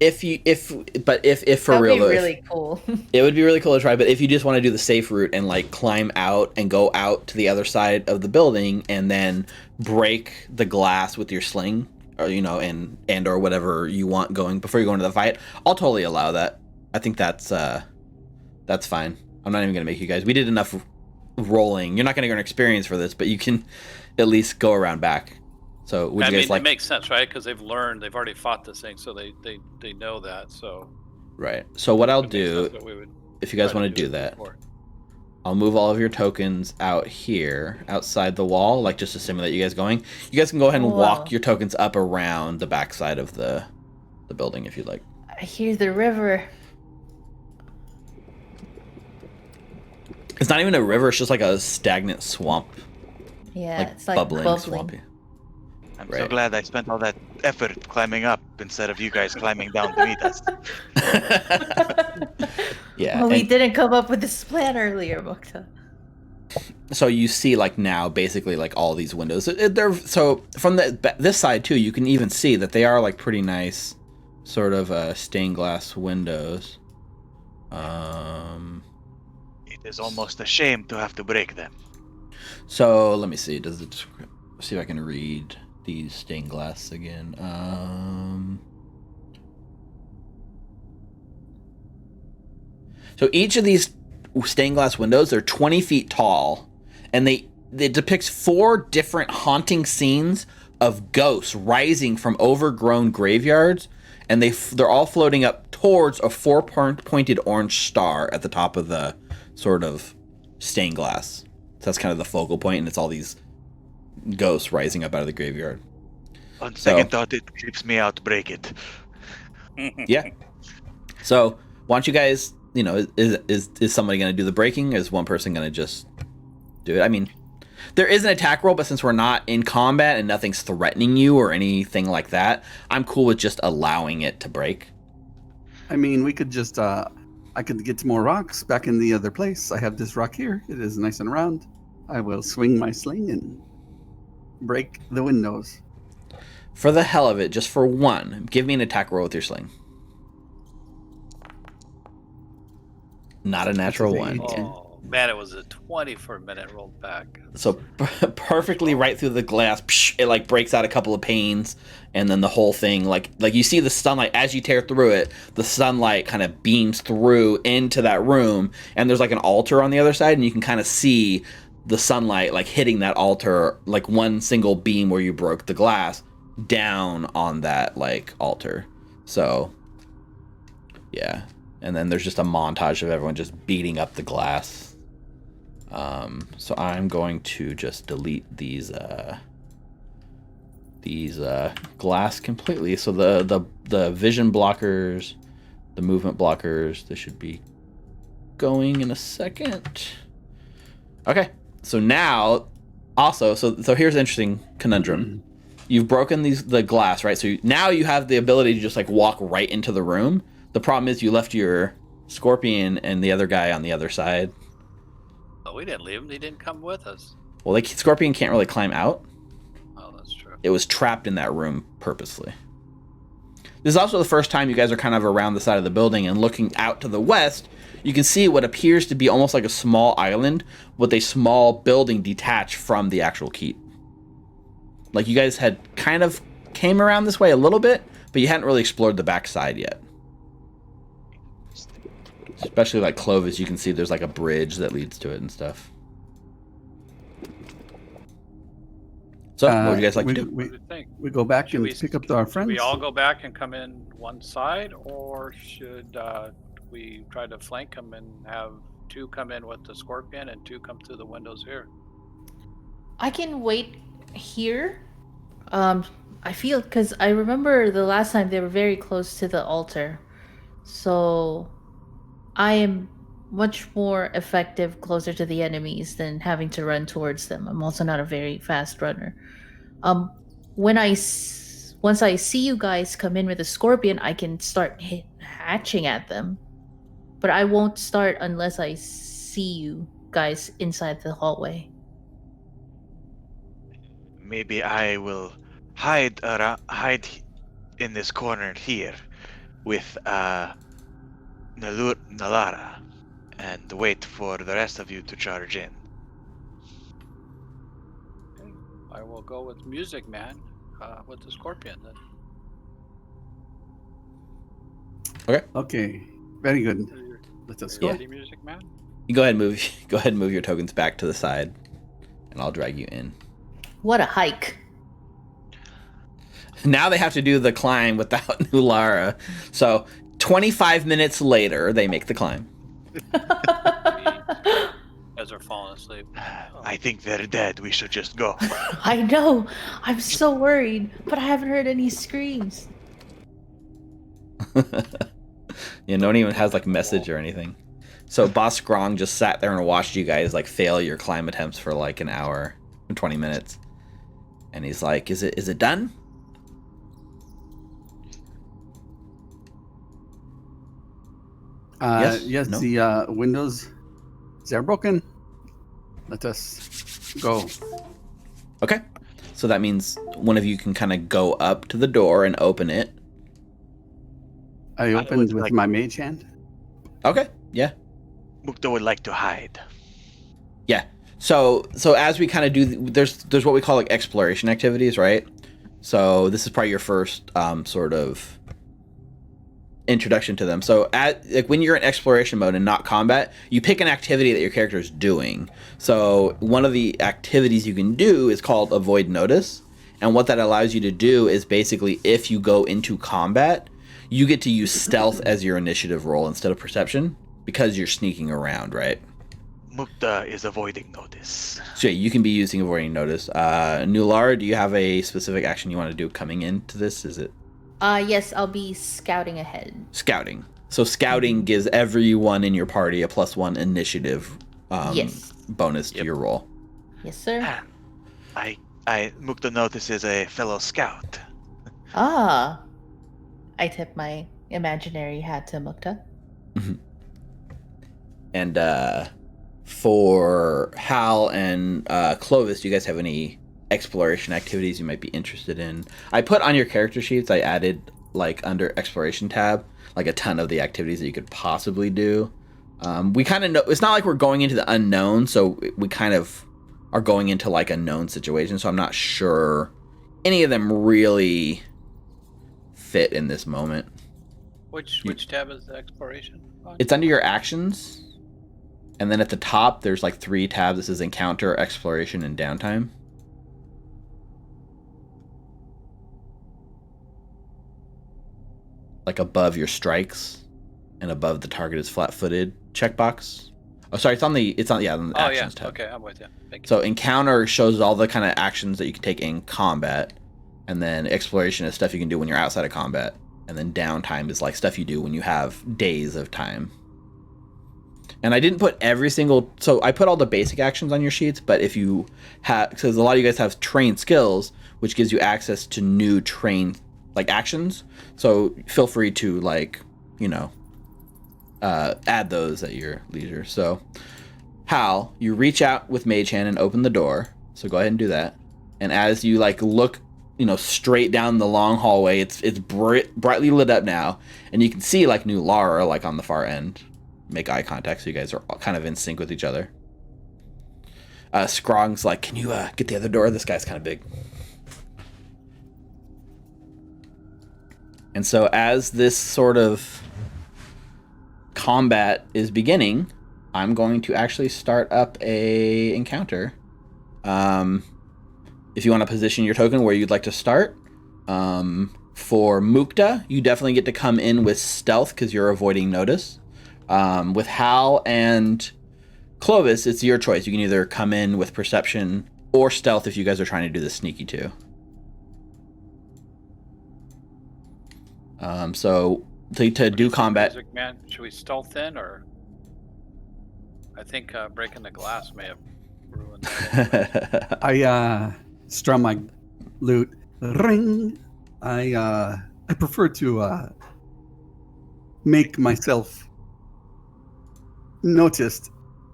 If for That'd real, be really cool. It would be really cool to try. But if you just want to do the safe route and like climb out and go out to the other side of the building and then break the glass with your sling, or and or whatever you want going before you go into the fight, I'll totally allow that. I think that's fine. I'm not even gonna make you guys. We did enough rolling. You're not gonna get an experience for this, but you can at least go around back. So would you guys like? It makes sense, right? Because they've already fought this thing, so they know that. So right. So what I'll do, if you guys want to do that, I'll move all of your tokens out here, outside the wall, like just to simulate you guys going. You guys can go ahead and walk your tokens up around the backside of the building if you'd like. I hear the river. It's not even a river; it's just like a stagnant swamp. Yeah, it's like bubbling. Swampy. I'm so glad I spent all that effort climbing up instead of you guys climbing down to meet us. Yeah. Well, we didn't come up with this plan earlier, Mukta. So you see, like now, basically, like all these windows. They're so from this side too. You can even see that they are like pretty nice, sort of stained glass windows. It is almost a shame to have to break them. So let me see. See if I can read these stained glass again. So each of these stained glass windows, they're 20 feet tall, and it depicts 4 different haunting scenes of ghosts rising from overgrown graveyards, and they're all floating up towards a 4-pointed orange star at the top of the sort of stained glass. So that's kind of the focal point, and it's all these ghosts rising up out of the graveyard. On second thought, it creeps me out to break it. Yeah. So why don't you guys, is somebody going to do the breaking? Is one person going to just do it? I mean, there is an attack roll, but since we're not in combat and nothing's threatening you or anything like that, I'm cool with just allowing it to break. I mean, we could just, I could get some more rocks back in the other place. I have this rock here. It is nice and round. I will swing my sling and break the windows. For the hell of it, just for one, give me an attack roll with your sling. Not a natural one. Oh, man, it was a 20 for a minute rolled back. So perfectly right through the glass, it like breaks out a couple of panes, and then the whole thing, like you see the sunlight as you tear through it, the sunlight kind of beams through into that room, and there's like an altar on the other side, and you can kind of see the sunlight like hitting that altar, like one single beam where you broke the glass down on that like altar. So yeah, and then there's just a montage of everyone just beating up the glass. So I'm going to just delete these glass completely. So the vision blockers, the movement blockers, they should be going in a second. Okay, so now also, so here's an interesting conundrum. You've broken the glass, right? So now you have the ability to just like walk right into the room. The problem is you left your scorpion and the other guy on the other side. Oh, we didn't leave him. He didn't come with us. Well, scorpion can't really climb out. Oh, that's true. It was trapped in that room purposely. This is also the first time you guys are kind of around the side of the building and looking out to the west. You can see what appears to be almost like a small island with a small building detached from the actual keep. Like you guys had kind of came around this way a little bit, but you hadn't really explored the backside yet. Especially like Clovis, you can see there's like a bridge that leads to it and stuff. So, what would you guys like to do? What do you think? We go back Should and we- pick up our friends. We all go back and come in one side, or should we try to flank them and have 2 come in with the scorpion and 2 come through the windows here? I can wait here. I feel, because I remember the last time they were very close to the altar. So I am much more effective closer to the enemies than having to run towards them. I'm also not a very fast runner. Once I see you guys come in with a scorpion, I can start hatching at them. But I won't start unless I see you guys inside the hallway. Maybe I will hide in this corner here with Nalara and wait for the rest of you to charge in. Okay. I will go with Music Man with the scorpion then. Okay, very good. Let us go. Ready, Music Man? You go ahead and move your tokens back to the side, and I'll drag you in. What a hike. Now they have to do the climb without Nulara. So 25 minutes later, they make the climb. As are falling asleep. I think they're dead. We should just go. I know. I'm so worried, but I haven't heard any screams. Yeah, no one even has like message or anything. So Boss Grong just sat there and watched you guys like fail your climb attempts for like an hour and 20 minutes. And he's like, is it done? Yes, No? the windows, they're broken. Let us go. Okay. So that means one of you can kind of go up to the door and open it. I opened would with like- my mage hand. Okay. Yeah. Mukta would like to hide. Yeah. So as we kind of do, there's what we call like exploration activities, right? So this is probably your first sort of introduction to them. So when you're in exploration mode and not combat, you pick an activity that your character is doing. So one of the activities you can do is called Avoid Notice. And what that allows you to do is basically if you go into combat, you get to use stealth as your initiative roll instead of perception because you're sneaking around, right? Mukta is avoiding notice. So yeah, you can be using Avoiding Notice. Nular, do you have a specific action you want to do coming into this? Is it? Yes, I'll be scouting ahead. Scouting. So scouting gives everyone in your party a +1 initiative Yes. bonus to your roll. Yes, sir. I Mukta notices a fellow scout. Ah. I tip my imaginary hat to Mukta. And for Hal and Clovis, do you guys have any exploration activities you might be interested in? I put on your character sheets, I added like under exploration tab, like a ton of the activities that you could possibly do. We kind of know, it's not like we're going into the unknown, so we kind of are going into like a known situation, so I'm not sure any of them really fit in this moment. Which tab is the exploration on? It's under your actions, and then at the top there's like 3 tabs. This is encounter, exploration, and downtime. Like above your strikes and above the target is flat-footed checkbox. Oh, sorry, it's on the actions tab. Okay, I'm with you. Thank you. So encounter shows all the kind of actions that you can take in combat, and then exploration is stuff you can do when you're outside of combat, and then downtime is like stuff you do when you have days of time. And I didn't put every single, so I put all the basic actions on your sheets, but if you have, because a lot of you guys have trained skills, which gives you access to new trained like actions, so feel free to like, you know, add those at your leisure. So Hal, you reach out with Mage Hand and open the door, so go ahead and do that. And as you like look, you know, straight down the long hallway, it's brightly lit up now, and you can see like New Lara like on the far end. Make eye contact so you guys are all kind of in sync with each other. Scrog's like, can you get the other door? This guy's kind of big. And so as this sort of combat is beginning, I'm going to actually start up a encounter. If you want to position your token where you'd like to start. For Mukta, you definitely get to come in with stealth because you're avoiding notice. With Hal and Clovis, it's your choice. You can either come in with perception or stealth if you guys are trying to do the sneaky too. So to do combat. Music, man, should we stealth in, or I think breaking the glass may have ruined that. I strum my lute. Ring. I prefer to make myself noticed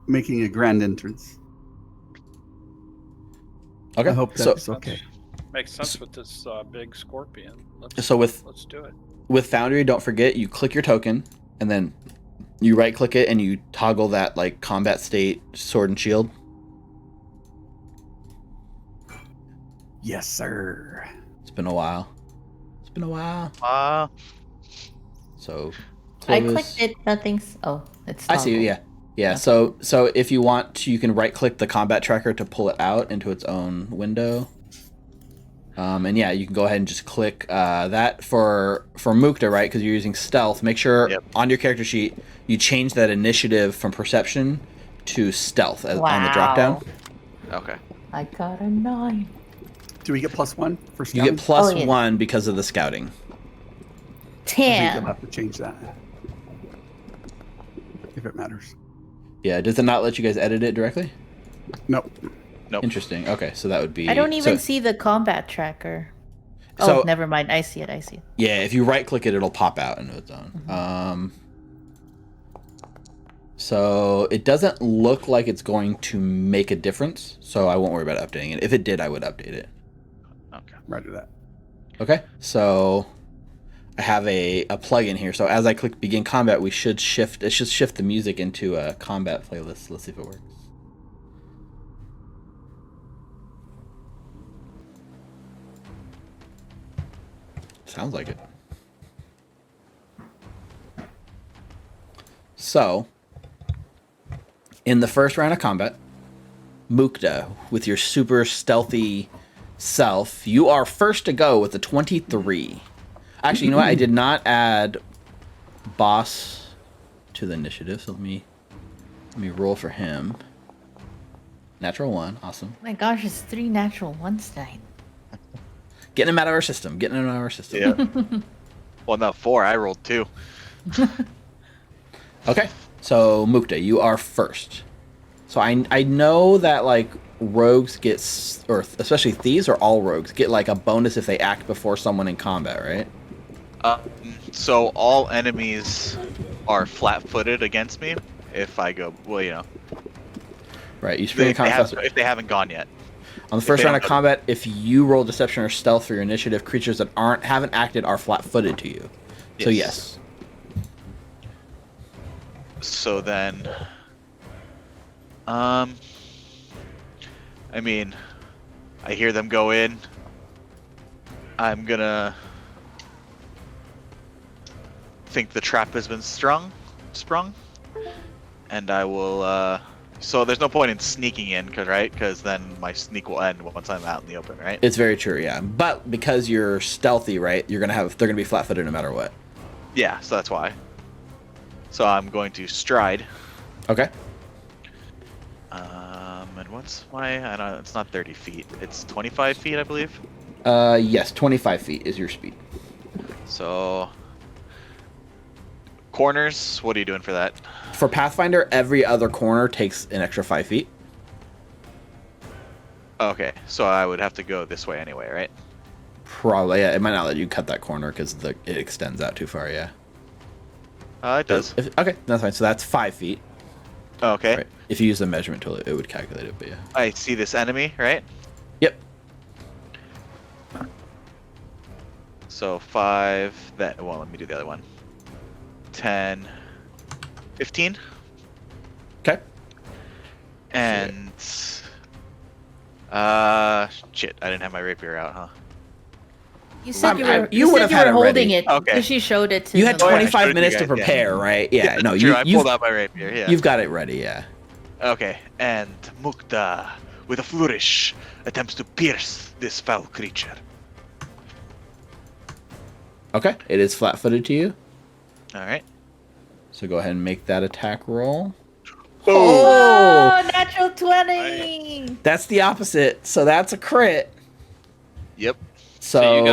making a grand entrance. Okay. I hope that's okay. Makes sense with this big scorpion. Let's do it. With Foundry, don't forget you click your token and then you right click it and you toggle that like combat state sword and shield. Yes, sir. It's been a while. So I Clovis. clicked it. Nothing's. Oh, it's. I see. toggled. Yeah. So if you want to, you can right click the combat tracker to pull it out into its own window. And yeah, you can go ahead and just click that for Mukta, right? Because you're using stealth. Make sure on your character sheet you change that initiative from perception to stealth on the drop down. Okay. I got a 9. Do we get +1 for You scouting? get plus Oh, yeah. 1 because of the scouting. I think I'll 10. have to change that. If it matters. Yeah. Does it not let you guys edit it directly? Nope. Nope. Interesting. Okay, so that would be. I don't even so, see the combat tracker. So- Oh, never mind. I see it. Yeah, if you right click it, it'll pop out into its own. So it doesn't look like it's going to make a difference, so I won't worry about updating it. If it did, I would update it. Okay. Roger that. Okay, so I have a plugin here. So as I click begin combat, it should shift the music into a combat playlist. Let's see if it works. Sounds like it. So, in the first round of combat, Mukta, with your super stealthy self, you are first to go with a 23. Actually, you know what? I did not add boss to the initiative, so let me roll for him. Natural 1, awesome. My gosh, it's 3 natural ones tonight. Getting him out of our system. Yeah. Well, no, 4. I rolled 2. Okay, so Mukta, you are first. So I know that like rogues get, or especially thieves or all rogues get like a bonus if they act before someone in combat, right? So all enemies are flat-footed against me if I go. Well, you know. Right, you spring if they haven't gone yet. On the first round of combat, if you roll deception or stealth for your initiative, creatures that haven't acted are flat-footed to you. Yes. So yes. So then, I mean, I hear them go in. I'm gonna think the trap has been sprung, and I will. So there's no point in sneaking in, right? Because then my sneak will end once I'm out in the open, right? It's very true, yeah. But because you're stealthy, right? They're gonna be flat-footed no matter what. Yeah, so that's why. So I'm going to stride. Okay. And what's my? I don't know. It's not 30 feet. It's 25 feet, I believe. Yes, 25 feet is your speed. So corners. What are you doing for that? For Pathfinder, every other corner takes an extra 5 feet. Okay, so I would have to go this way anyway, right? Probably. Yeah, it might not let you cut that corner because it extends out too far. Yeah. It does. Okay, that's fine. So that's 5 feet. Okay. Right. If you use the measurement tool, it would calculate it. But yeah. I see this enemy, right? Yep. So 5. That. Well, let me do the other one. 10. 15. Okay. And. Shit! I didn't have my rapier out, huh? You said you would have had it holding ready. it. Okay. Because you showed it to You had them. 25 you minutes guys, to prepare, right? Yeah. No, true. I you've pulled out my rapier. Yeah. you've got it ready. Yeah. Okay, and Mukta, with a flourish, attempts to pierce this foul creature. Okay. It is flat-footed to you. All right. So go ahead and make that attack roll. Oh, natural 20! That's the opposite. So that's a crit. Yep. So you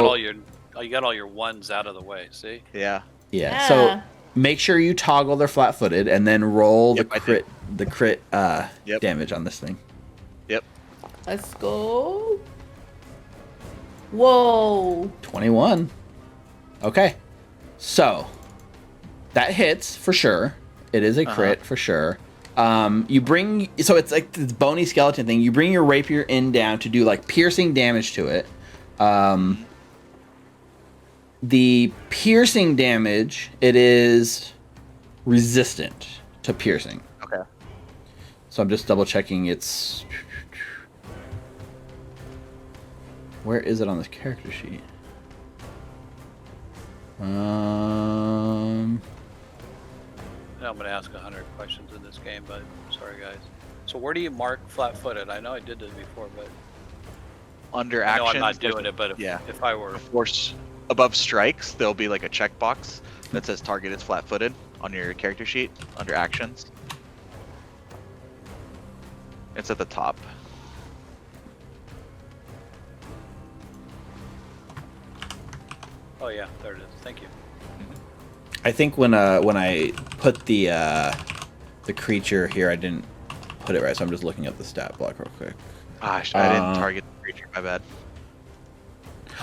got all your ones out of the way. See? Yeah. Yeah. So make sure you toggle their flat-footed and then roll Yep, the crit Yep. damage on this thing. Yep. Let's go. Whoa. 21. Okay. So that hits for sure. It is a crit for sure. So it's like this bony skeleton thing. You bring your rapier in down to do like piercing damage to it. The piercing damage, it is resistant to piercing. Okay. So I'm just double checking it's... Where is it on this character sheet? I'm going to ask 100 questions in this game, but sorry, guys. So where do you mark flat-footed? I know I did this before, but Under I know actions. I'm not doing it. But if I were, Force above strikes, there'll be like a checkbox that says target is flat-footed on your character sheet under actions. It's at the top. oh yeah, there it is. Thank you. I think when I put the creature here, I didn't put it right, so I'm just looking up the stat block real quick. Gosh, I didn't target the creature. My bad.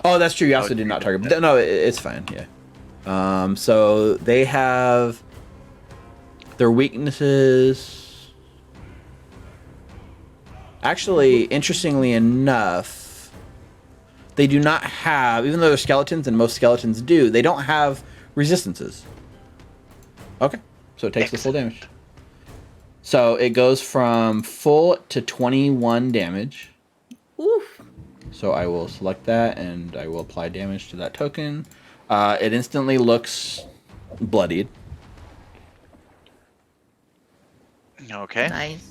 Oh, that's true. You also did not target. No, it's fine. Yeah. So they have their weaknesses. Actually, interestingly enough, they do not have, even though they're skeletons and most skeletons do, they don't have resistances. Okay. So it takes the full damage. So it goes from full to 21 damage. Oof. So I will select that and I will apply damage to that token. It instantly looks bloodied. Okay. Nice.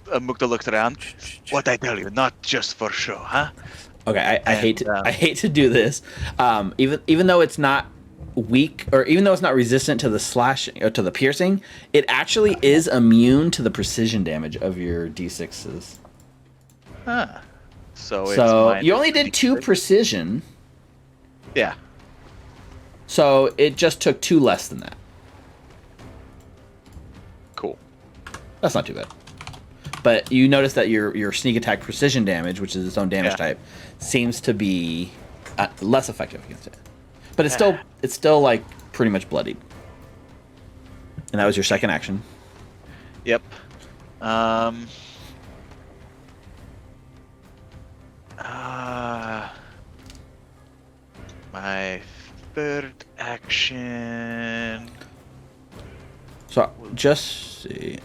Mukta looks around. What I tell you, not just for show, huh? Okay, I hate And, to I hate to do this. Even though it's not weak, or even though it's not resistant to the slashing or to the piercing, it actually is immune to the precision damage of your d6s. Huh. So it's So minus you only did 2 D6. precision, Yeah. so it just took 2 less than that. Cool. That's not too bad. But you notice that your sneak attack precision damage, which is its own damage type, seems to be less effective against it. But it's still like pretty much bloodied. And that was your second action. Yep. My third action. So just see.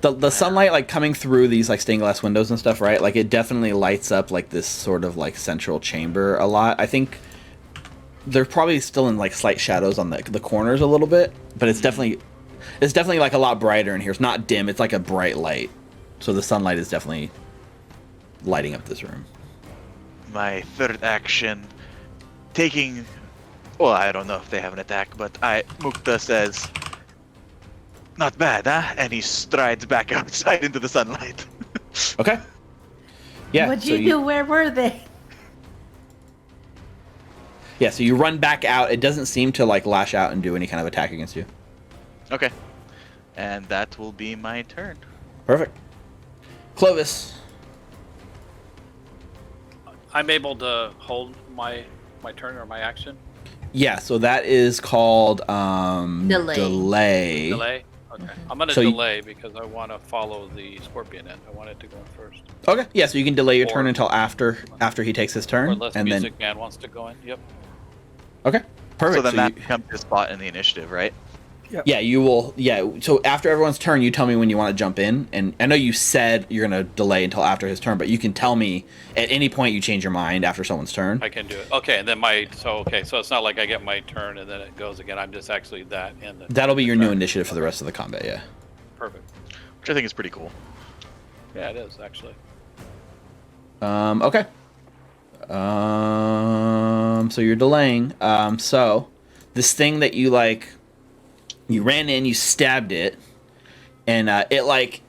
The sunlight like coming through these like stained glass windows and stuff, right? Like it definitely lights up like this sort of like central chamber a lot. I think they're probably still in like slight shadows on the corners a little bit, but it's definitely like a lot brighter in here. It's not dim, it's like a bright light. So the sunlight is definitely lighting up this room. My third action, taking. Well, I don't know if they have an attack, but Mukta says, "Not bad, huh?" And he strides back outside into the sunlight. Okay. Yeah. What'd so you do? Where were they? Yeah, so you run back out. It doesn't seem to like lash out and do any kind of attack against you. Okay. And that will be my turn. Perfect. Clovis. I'm able to hold my turn or my action. Yeah, so that is called Delay. Delay. Okay. I'm gonna So delay because I want to follow the scorpion in. I want it to go in first. Okay, yeah, so you can delay your turn Or- until after he takes his turn, Unless and Music then Man wants to go in. Yep. okay, perfect. So then that you- becomes his spot in the initiative, right? yeah, you will. Yeah, so after everyone's turn, you tell me when you want to jump in, and I know you said you're gonna delay until after his turn, but you can tell me at any point you change your mind after someone's turn. I can do it. Okay, and then so it's not like I get my turn and then it goes again. I'm just actually that in the. That'll be your new turn. initiative for the rest of the combat. Yeah. Perfect. Which I think is pretty cool. Yeah, it is actually. Okay. So you're delaying. So this thing that you you ran in, you stabbed it, and it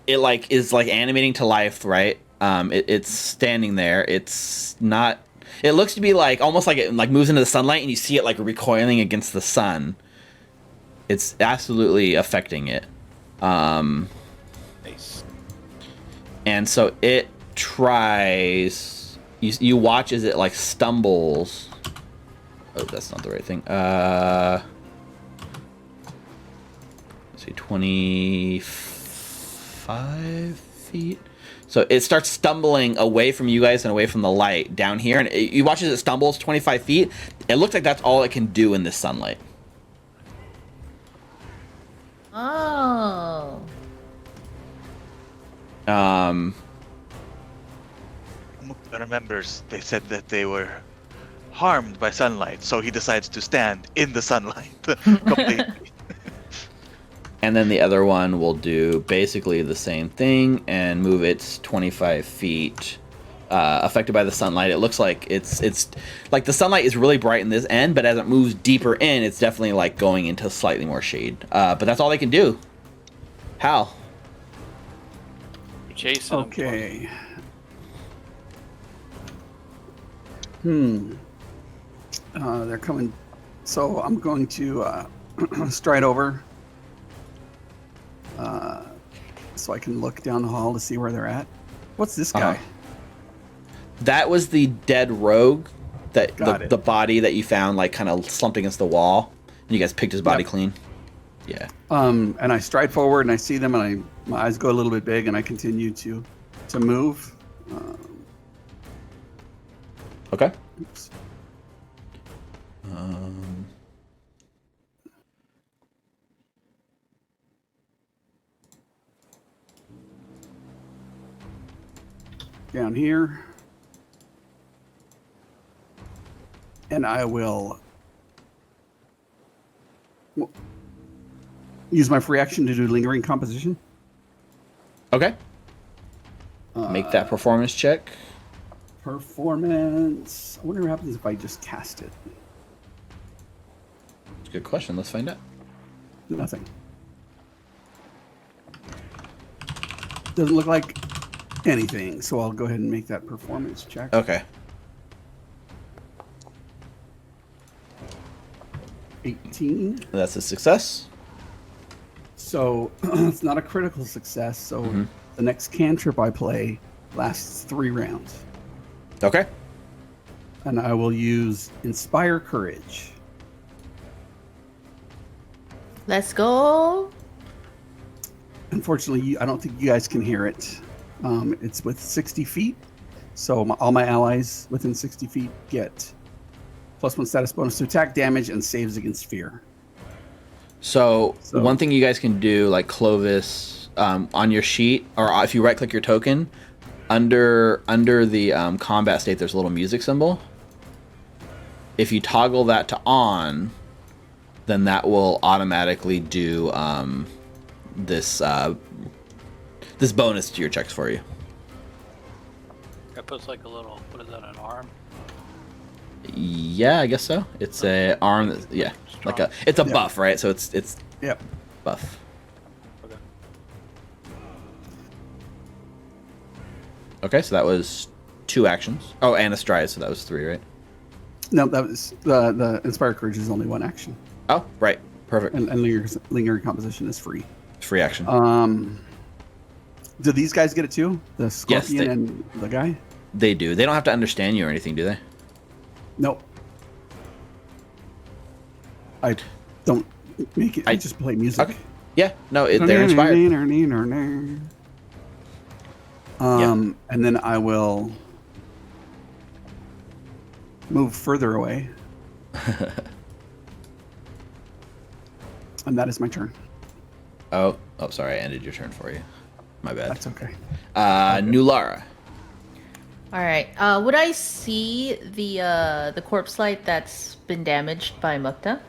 is like animating to life, right? It's standing there. It's not. It looks to be like almost like it like moves into the sunlight, and you see it like recoiling against the sun. It's absolutely affecting it. Nice. And so it tries. You watch as it like stumbles. Oh, that's not the right thing. Let's see, 25 feet. So it starts stumbling away from you guys and away from the light down here, and you watch as it stumbles 25 feet. It looks like that's all it can do in this sunlight. Oh. Mukta remembers they said that they were harmed by sunlight, so he decides to stand in the sunlight completely. And then the other one will do basically the same thing and move its 25 feet. Affected by the sunlight. It looks like it's like the sunlight is really bright in this end, but as it moves deeper in, it's definitely like going into slightly more shade. But that's all they can do. Hal. You're chasing him. Okay. They're coming. So I'm going to stride over so I can look down the hall to see where they're at. What's this guy? That was the dead rogue, that Got it. the body that you found like kind of slumped against the wall, and you guys picked his body clean. Yeah. And I stride forward and I see them, and my eyes go a little bit big, and I continue to move. Okay. Oops. Down here. and I will use my free action to do lingering composition. Okay. Make that performance check. Performance. I wonder what happens if I just cast it. It's a good question. Let's find out. Nothing. Doesn't look like anything, so I'll go ahead and make that performance check. Okay. 18. That's a success. So it's not a critical success. So the next cantrip I play lasts 3 rounds. Okay. And I will use Inspire Courage. Let's go. Unfortunately, I don't think you guys can hear it. It's with 60 feet. So all my allies within 60 feet get +1 status bonus to attack, damage, and saves against fear. So one thing you guys can do, like Clovis, on your sheet, or if you right-click your token, under the combat state, there's a little music symbol. If you toggle that to on, then that will automatically do this bonus to your checks for you. That puts like a little, what is that, an arm? Yeah, I guess so. It's a arm. Like it's a buff, right? So it's Yep. buff. Okay. Okay, so that was 2 actions. Oh, and a stride, so that was 3, right? No, that was the Inspire Courage is only 1 action. Oh, right. Perfect. And lingering composition is free. Free action. Do these guys get it too? The Scorpion they- and the guy? They do. They don't have to understand you or anything, do they? Nope. I don't make it. I just play music. Okay. Yeah. No, they're inspired. And then I will move further away. And that is my turn. Oh, sorry. I ended your turn for you. My bad. That's okay. New Lara. All right. Would I see the corpse light that's been damaged by Mukta?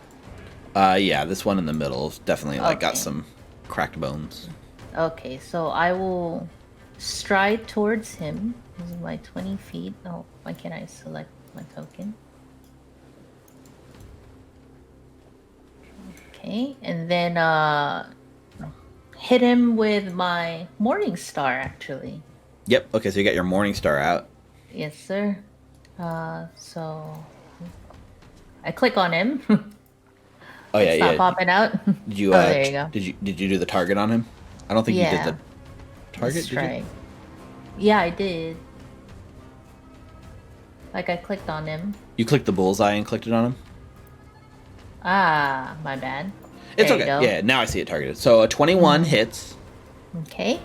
Yeah, this one in the middle is definitely got Okay. some cracked bones. Okay, so I will stride towards him using my 20 feet. Oh, why can't I select my token? Okay, and then hit him with my Morning Star, actually. Yep. Okay, so you got your Morning Star out. Yes, sir. So I click on him. Oh yeah, It's not yeah. popping out. Did you? There you go. Did you do the target on him? I don't think you did the target. Let's Did you? try. Yeah, I did. Like I clicked on him. You clicked the bullseye and clicked it on him. Ah, my bad. It's There you okay. go. Yeah, now I see it targeted. So a 21 hits. Okay.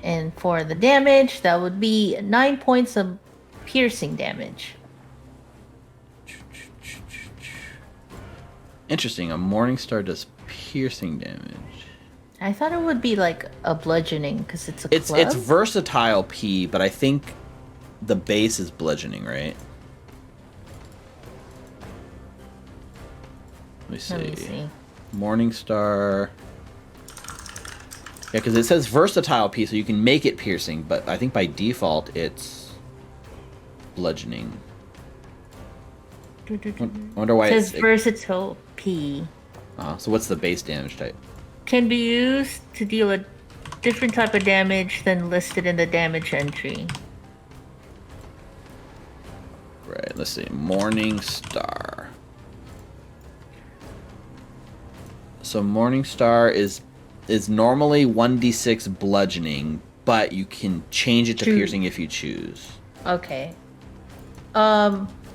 And for the damage, that would be 9 points of piercing damage. Interesting. A Morning Star does piercing damage. I thought it would be like a bludgeoning because it's a club. It's versatile P, but I think the base is bludgeoning, right? Let me see. Let me see. Morning Star. Yeah, because it says versatile P, so you can make it piercing, but I think by default it's bludgeoning. I wonder why It says it's. versatile P. So what's the base damage type? Can be used to deal a different type of damage than listed in the damage entry. Right, let's see. Morning Star. So Morning Star is normally 1d6 bludgeoning, but you can change it to piercing if you choose. Okay.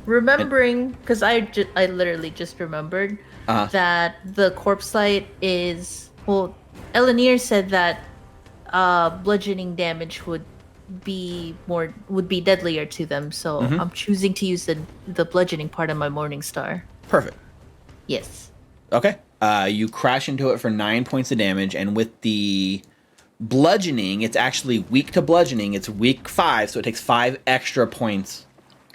Remembering, because I literally just remembered that the corpse light is, well, Elenir said that bludgeoning damage would be deadlier to them, so I'm choosing to use the bludgeoning part of my Morning Star. Perfect. Yes. Okay. You crash into it for 9 points of damage, and with the bludgeoning, it's actually weak to bludgeoning. It's weak 5, so it takes 5 extra points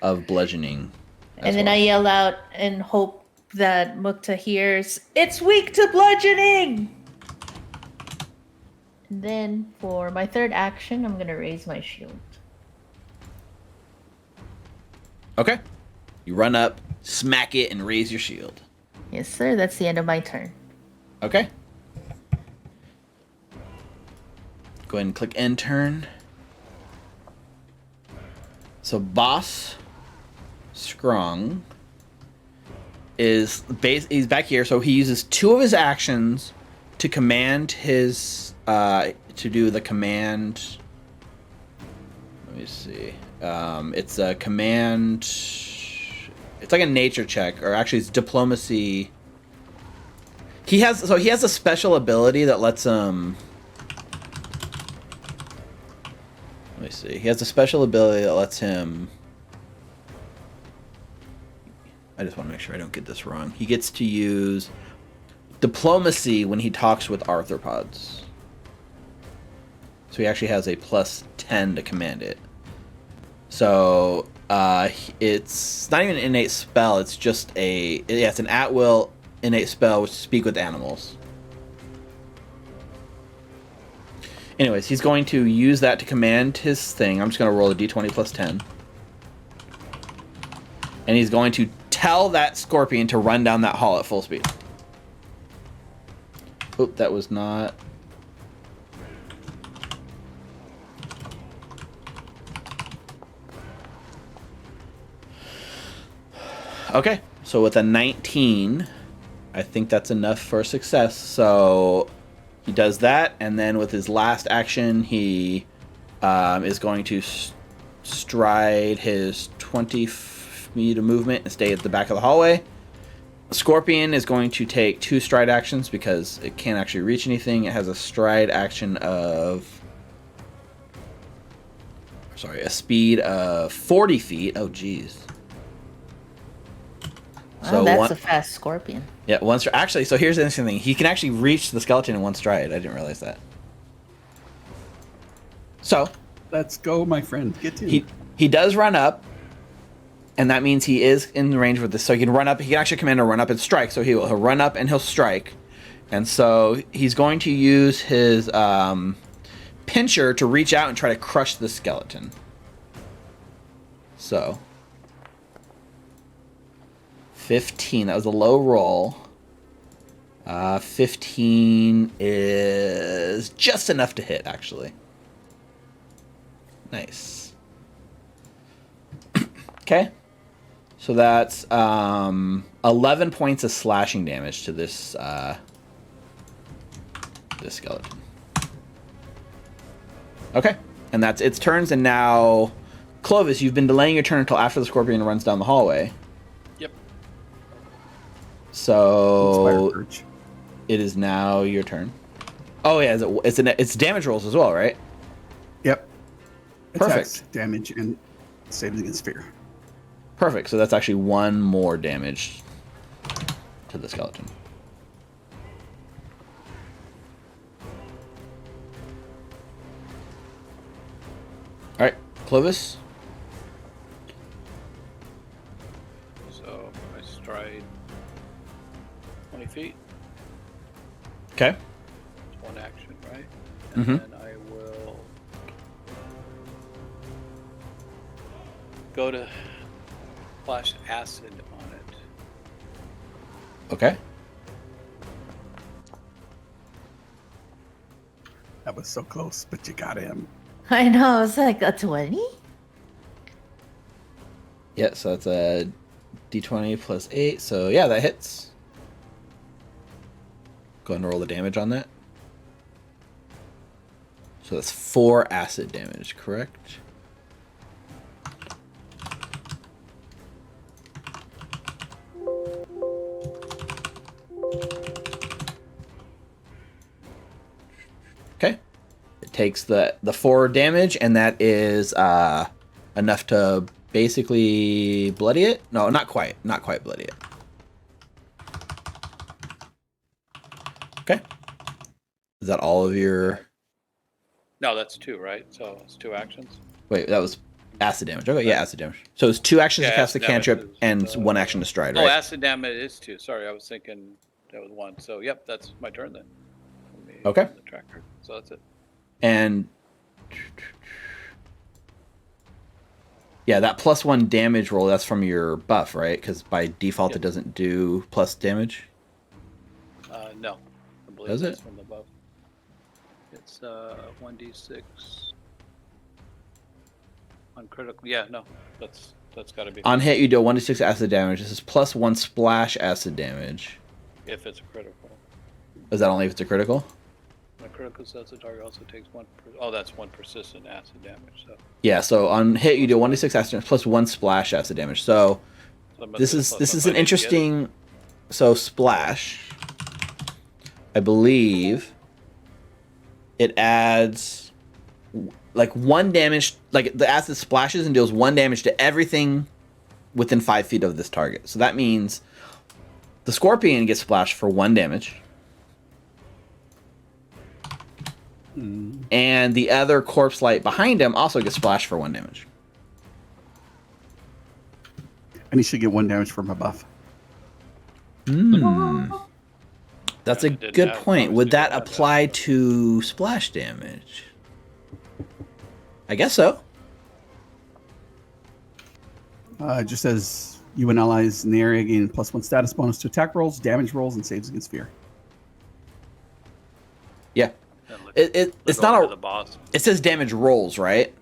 of bludgeoning And then I yell out and hope that Mukta hears, "It's weak to bludgeoning!" And then for my third action, I'm going to raise my shield. Okay. You run up, smack it, and raise your shield. Yes, sir. That's the end of my turn. Okay. Go ahead and click end turn. So Boss Scrong is he's back here, so he uses 2 of his actions to command his to do the command. Let me see. It's a command. It's like a nature check, or actually, it's diplomacy. He has a special ability that lets him. Let me see. He has a special ability that lets him. I just want to make sure I don't get this wrong. He gets to use diplomacy when he talks with arthropods. So he actually has a +10 to command it. So it's not even an innate spell. It's just it's an at-will innate spell which speak with animals. Anyways, he's going to use that to command his thing. I'm just going to roll a d20 +10. And he's going to tell that scorpion to run down that hall at full speed. Oop, that was not... Okay, so with a 19, I think that's enough for success. So he does that, and then with his last action, he is going to stride his 20 feet of movement and stay at the back of the hallway. Scorpion is going to take 2 stride actions because it can't actually reach anything. It has a stride action of... Sorry, a speed of 40 feet. Oh, geez. Wow, that's a fast scorpion. Yeah, one stride. Actually, so here's the interesting thing. He can actually reach the skeleton in 1 stride. I didn't realize that. So... Let's go, my friend. Get to He does run up, and that means he is in range with this. So he can run up. He can actually command to run up and strike. So he'll run up and he'll strike. And so he's going to use his pincher to reach out and try to crush the skeleton. So 15. That was a low roll. 15 is just enough to hit, actually. Nice. Okay. So that's 11 points of slashing damage to this this skeleton. Okay. And that's its turns, and now Clovis, you've been delaying your turn until after the scorpion runs down the hallway. Yep. So it is now your turn. Oh yeah, it's damage rolls as well, right? Yep. Perfect. Attacks, damage, and saves against fear. Perfect. So that's actually 1 more damage to the skeleton. All right, Clovis. So I stride 20 feet. Okay. It's 1 action, right? And then I will go to splash acid on it. Okay. That was so close, but you got him. I know, it's like a 20? Yeah, so that's a d20 plus 8. So yeah, that hits. Go ahead and roll the damage on that. So that's 4 acid damage, correct? Okay. It takes the 4 damage, and that is enough to basically bloody it. No, not quite. Not quite bloody it. Okay. Is that all of your... No, that's 2, right? So it's 2 actions. Wait, that was Acid damage. Okay, yeah, acid damage. So it's 2 actions to cast the acid damage cantrip is, and 1 action to stride, Oh, right? acid damage is 2. Sorry, I was thinking that was 1. So, yep, that's my turn then. Let me Okay. open the tracker. So that's it. And yeah, that +1 damage roll, that's from your buff, right? Because by default it doesn't do plus damage. No. I believe Does that's it? from the buff. It's 1d6. On critical. Yeah, no. That's got to be. On hit, you deal 1d6 acid damage. This is +1 splash acid damage. If it's a critical. Is that only if it's a critical? My critical says the target also takes 1. Oh, that's 1 persistent acid damage. So Yeah, so on hit, you deal 1d6 acid damage +1 splash acid damage. So this is an interesting. So splash, I believe, it adds like 1 damage. Like the acid splashes and deals 1 damage to everything within 5 feet of this target. So that means the scorpion gets splashed for 1 damage. And the other corpse light behind him also gets splashed for 1 damage. And he should get 1 damage from a buff. That's a good point. Would that apply to splash damage? I guess so. It just says you and allies in the area gain +1 status bonus to attack rolls, damage rolls, and saves against fear. Yeah. It's not a. It says damage rolls, right?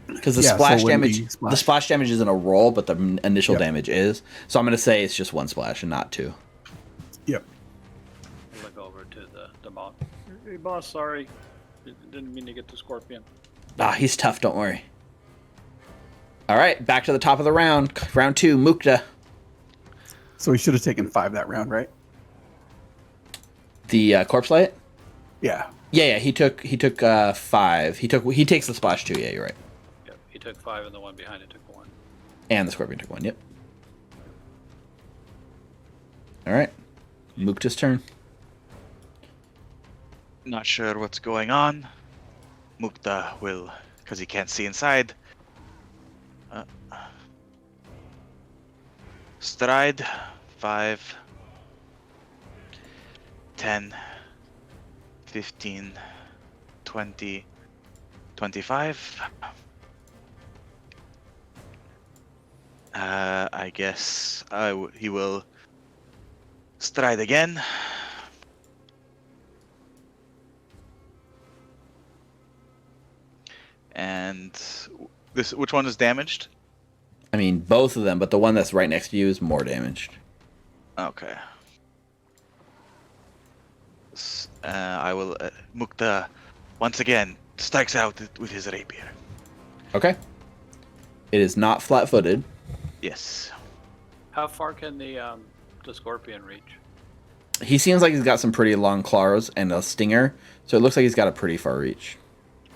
Because the splash damage, the splash damage isn't a roll, but the initial damage is. So I'm going to say it's just 1 splash and not 2. Yep. I'll look over to the boss. Hey, boss, sorry. Didn't mean to get the scorpion. Ah, he's tough. Don't worry. All right, back to the top of the round. Round 2, Mukta. So he should have taken 5 that round, right? The corpse light. Yeah. Yeah. He took 5. He takes the splash too. Yeah, you're right. Yep, he took 5 and the one behind it took 1. And the scorpion took 1. Yep. All right, Mukta's turn. Not sure what's going on. Mukta will, because he can't see inside. Stride 5, 10, 15, 20, 25. I guess he will stride again. And this, which one is damaged? I mean, both of them, but the one that's right next to you is more damaged. Okay. I will. Mukta once again strikes out with his rapier. Okay. It is not flat-footed. Yes. How far can the scorpion reach? He seems like he's got some pretty long claws and a stinger, so it looks like he's got a pretty far reach.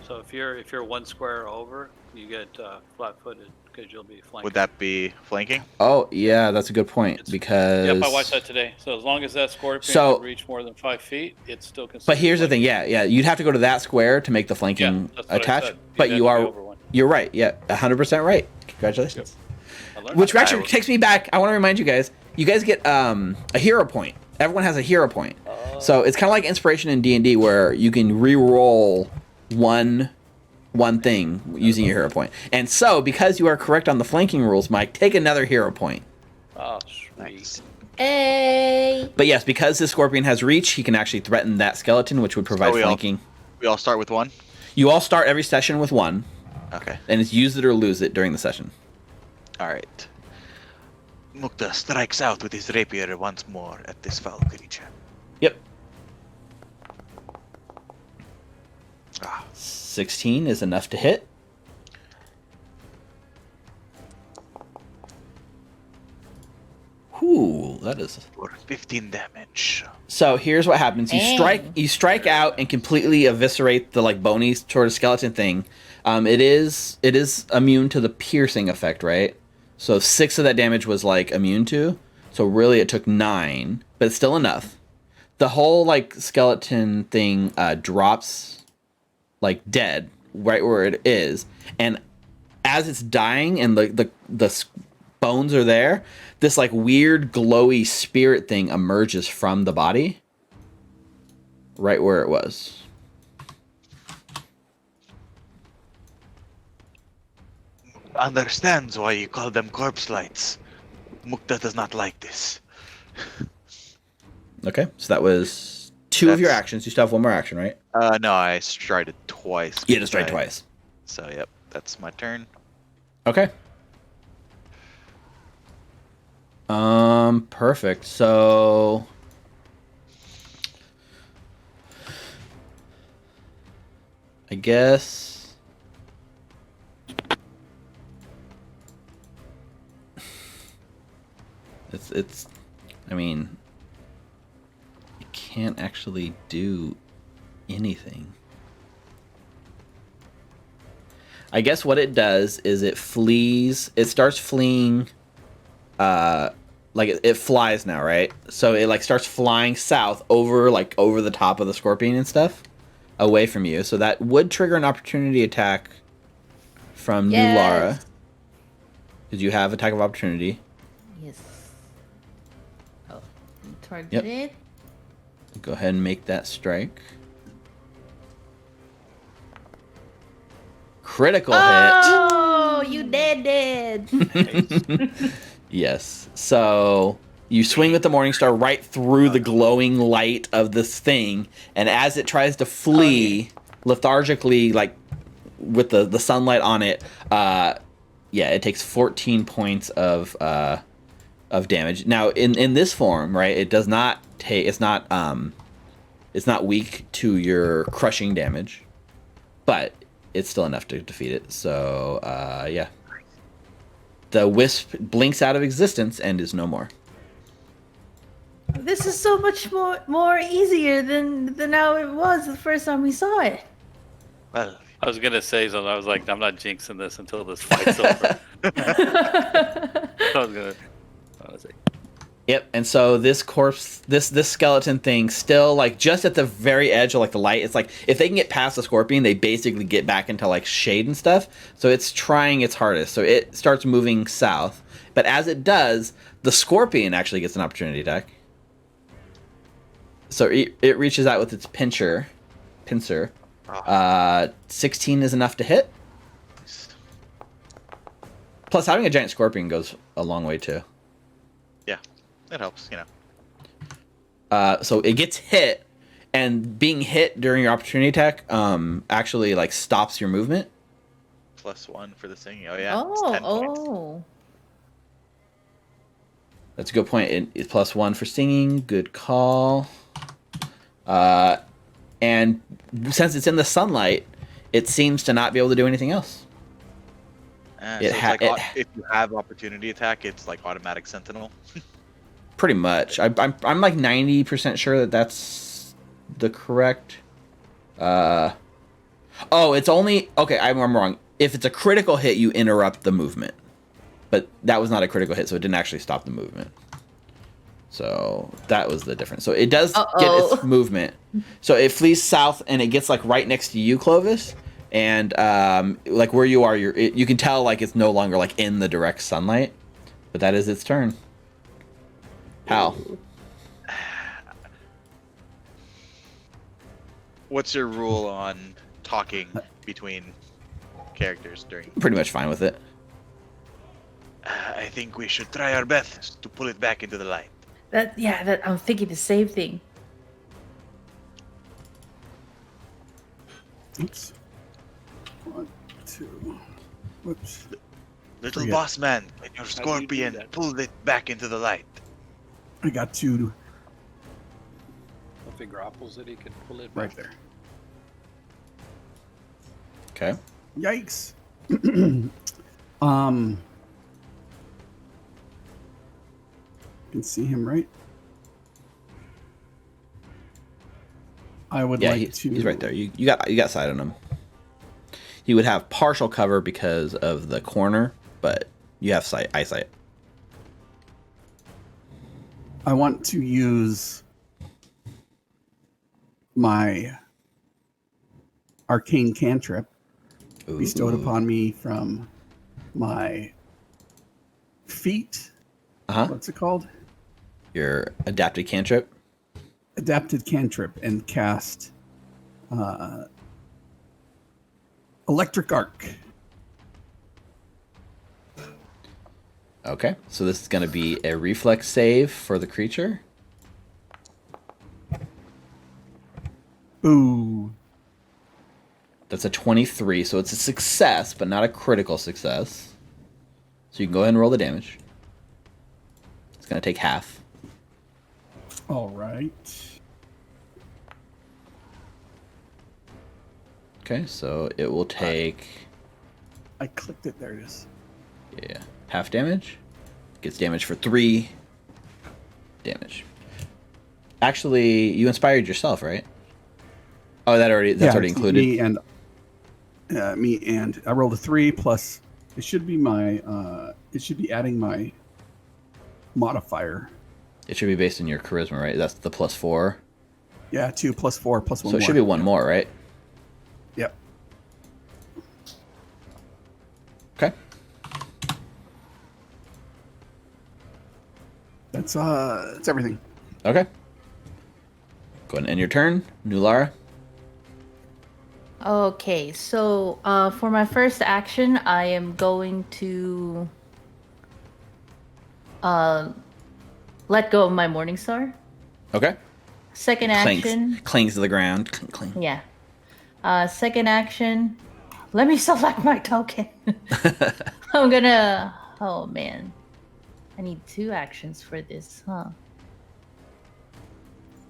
So if you're 1 square over, you get flat-footed because you'll be flanking. Would that be flanking? Oh, yeah, that's a good point, because... Yep, I watched that today. So as long as that scorpion can reach more than 5 feet, it's still considered. But here's the thing, yeah, you'd have to go to that square to make the flanking attach. But you're right, yeah, 100% right. Congratulations. Yep. Which actually takes me back. I want to remind you guys get a hero point. Everyone has a hero point. So it's kind of like inspiration in D&D where you can re-roll one thing using your hero point. And so, because you are correct on the flanking rules, Mike, take another hero point. Oh, sweet. Hey. But yes, because this scorpion has reach, he can actually threaten that skeleton, which would provide flanking. We all start with 1? You all start every session with 1. Okay. And it's use it or lose it during the session. All right. Mukta strikes out with his rapier once more at this foul creature. Yep. Ah. 16 is enough to hit. Whew, that is... For 15 damage. So here's what happens. You strike out and completely eviscerate the bony sort of skeleton thing. It is immune to the piercing effect, right? So 6 of that damage was immune to. So really it took 9, but it's still enough. The whole skeleton thing drops dead right where it is, and as it's dying and the bones are there, this like weird glowy spirit thing emerges from the body right where it was. Understands why you call them Corpselights. Mukta does not like this. Okay, so that was two of your That's- actions. You still have one more action, right? No, I strided twice. You had to strike because twice. So, yep, that's my turn. Okay. Perfect. So I guess it's I mean, you can't actually do anything. I guess what it does is it starts fleeing like it flies now, right? So it like starts flying south over the top of the scorpion and stuff away from you. So that would trigger an opportunity attack from New Lara. Did you have attack of opportunity? Yes. Oh, target Yep. it. Go ahead and make that strike. Critical Oh, you dead. hit. Yes. So you swing with the Morning Star right through the glowing light of this thing, and as it tries to flee lethargically, like with the sunlight on it, it takes 14 points of damage. Now in this form, right, it does not take it's not weak to your crushing damage, but it's still enough to defeat it. So yeah. The wisp blinks out of existence and is no more. This is so much more easier than how it was the first time we saw it. Well, I was gonna say something. I was like, I'm not jinxing this until this fight's over. I was like, Yep, and so this corpse, this skeleton thing, still like just at the very edge of like the light. It's like if they can get past the scorpion, they basically get back into like shade and stuff. So it's trying its hardest. So it starts moving south, but as it does, the scorpion actually gets an opportunity attack. So it reaches out with its pincer. 16 is enough to hit. Plus, having a giant scorpion goes a long way too. It helps, you know. So it gets hit, and being hit during your opportunity attack actually like stops your movement. +1 for the singing. Oh, yeah. It's 10 points. Oh. That's a good point. It's +1 for singing. Good call. And since it's in the sunlight, it seems to not be able to do anything else. So it's like if you have opportunity attack, it's like automatic sentinel. Pretty much. I'm like 90% sure that that's the correct. It's only okay. I'm wrong. If it's a critical hit, you interrupt the movement, but that was not a critical hit, so it didn't actually stop the movement. So that was the difference. So it does get its movement. So it flees south, and it gets like right next to you, Clovis, and like where you are, you can tell like it's no longer like in the direct sunlight, but that is its turn. Hal. What's your rule on talking between characters during? Pretty much fine with it. I think we should try our best to pull it back into the light. That I'm thinking the same thing. Oops. 1, 2. Whoops. Little Forget. boss man, and your do you do scorpion that? pulled it back into the light. I got 2 if he grapples it, he can pull it back. right there. Okay. Yikes. You can see him, right? I would Yeah, like to. he's right there. You got sight on him. He would have partial cover because of the corner, but you have eyesight. I want to use my arcane cantrip bestowed Ooh. upon me from my feat. Uh-huh. What's it called? Your adapted cantrip. Adapted cantrip and cast electric arc. Okay, so this is going to be a reflex save for the creature. Ooh. That's a 23, so it's a success, but not a critical success. So you can go ahead and roll the damage. It's going to take half. All right. Okay, so it will take, I clicked it. There it is. yeah, half damage. Gets damage for 3 damage. Actually, you inspired yourself, right? Oh, that's already it's included. Me and I rolled a 3 plus. It should be my. It should be adding my modifier. It should be based on your charisma, right? That's the +4. Yeah, 2 plus 4 plus 1 So it more. should be 1 more, right? Yep. Okay. That's everything. Okay. Go ahead and end your turn. New Lara. Okay, so for my first action, I am going to let go of my Morning Star. Okay. Second action, Clings to the ground. Clink, clink. yeah. Second action, let me select my token. I'm gonna. Oh man, I need 2 actions for this, huh?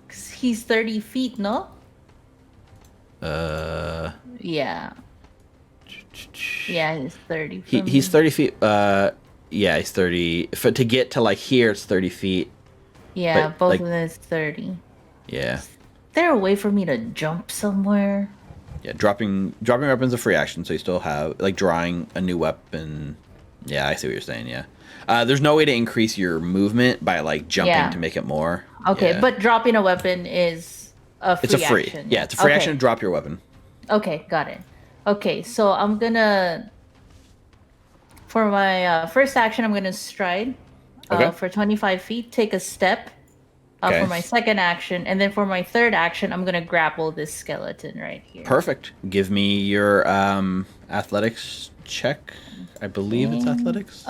'Cause he's 30 feet, no? Yeah. Yeah, he's 30. He's 30 feet. Yeah, he's 30. To get to like here, it's 30 feet. Yeah, but, both like- of them is 30. Yeah. Is there a way for me to jump somewhere? Yeah, dropping weapons a free action, so you still have like drawing a new weapon. Yeah, I see what you're saying. Yeah, there's no way to increase your movement by like jumping Yeah. to make it more. Okay, Yeah. but dropping a weapon is a free it's a free. action. Yeah, it's a free Okay. action to drop your weapon. Okay, got it. Okay, so I'm gonna for my first action, I'm gonna stride Okay. for 25 feet, take a step. Okay. For my second action, and then for my third action, I'm gonna grapple this skeleton right here. Perfect. Give me your athletics check. I believe it's athletics.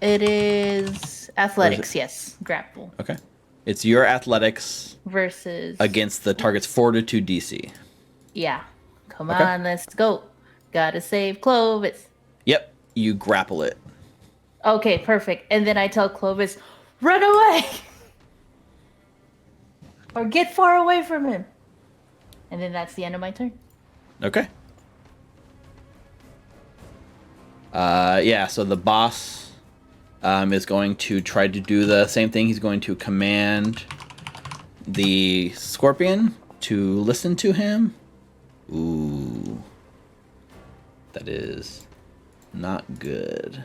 It is athletics. Yes, grapple Okay. It's your athletics versus against the target's fortitude DC. Yeah, come Okay. on, let's go. Gotta save Clovis. Yep. You grapple it. Okay, perfect. And then I tell Clovis, run away! Or get far away from him. And then that's the end of my turn. Okay. Yeah, so the boss is going to try to do the same thing. He's going to command the scorpion to listen to him. Ooh. That is not good.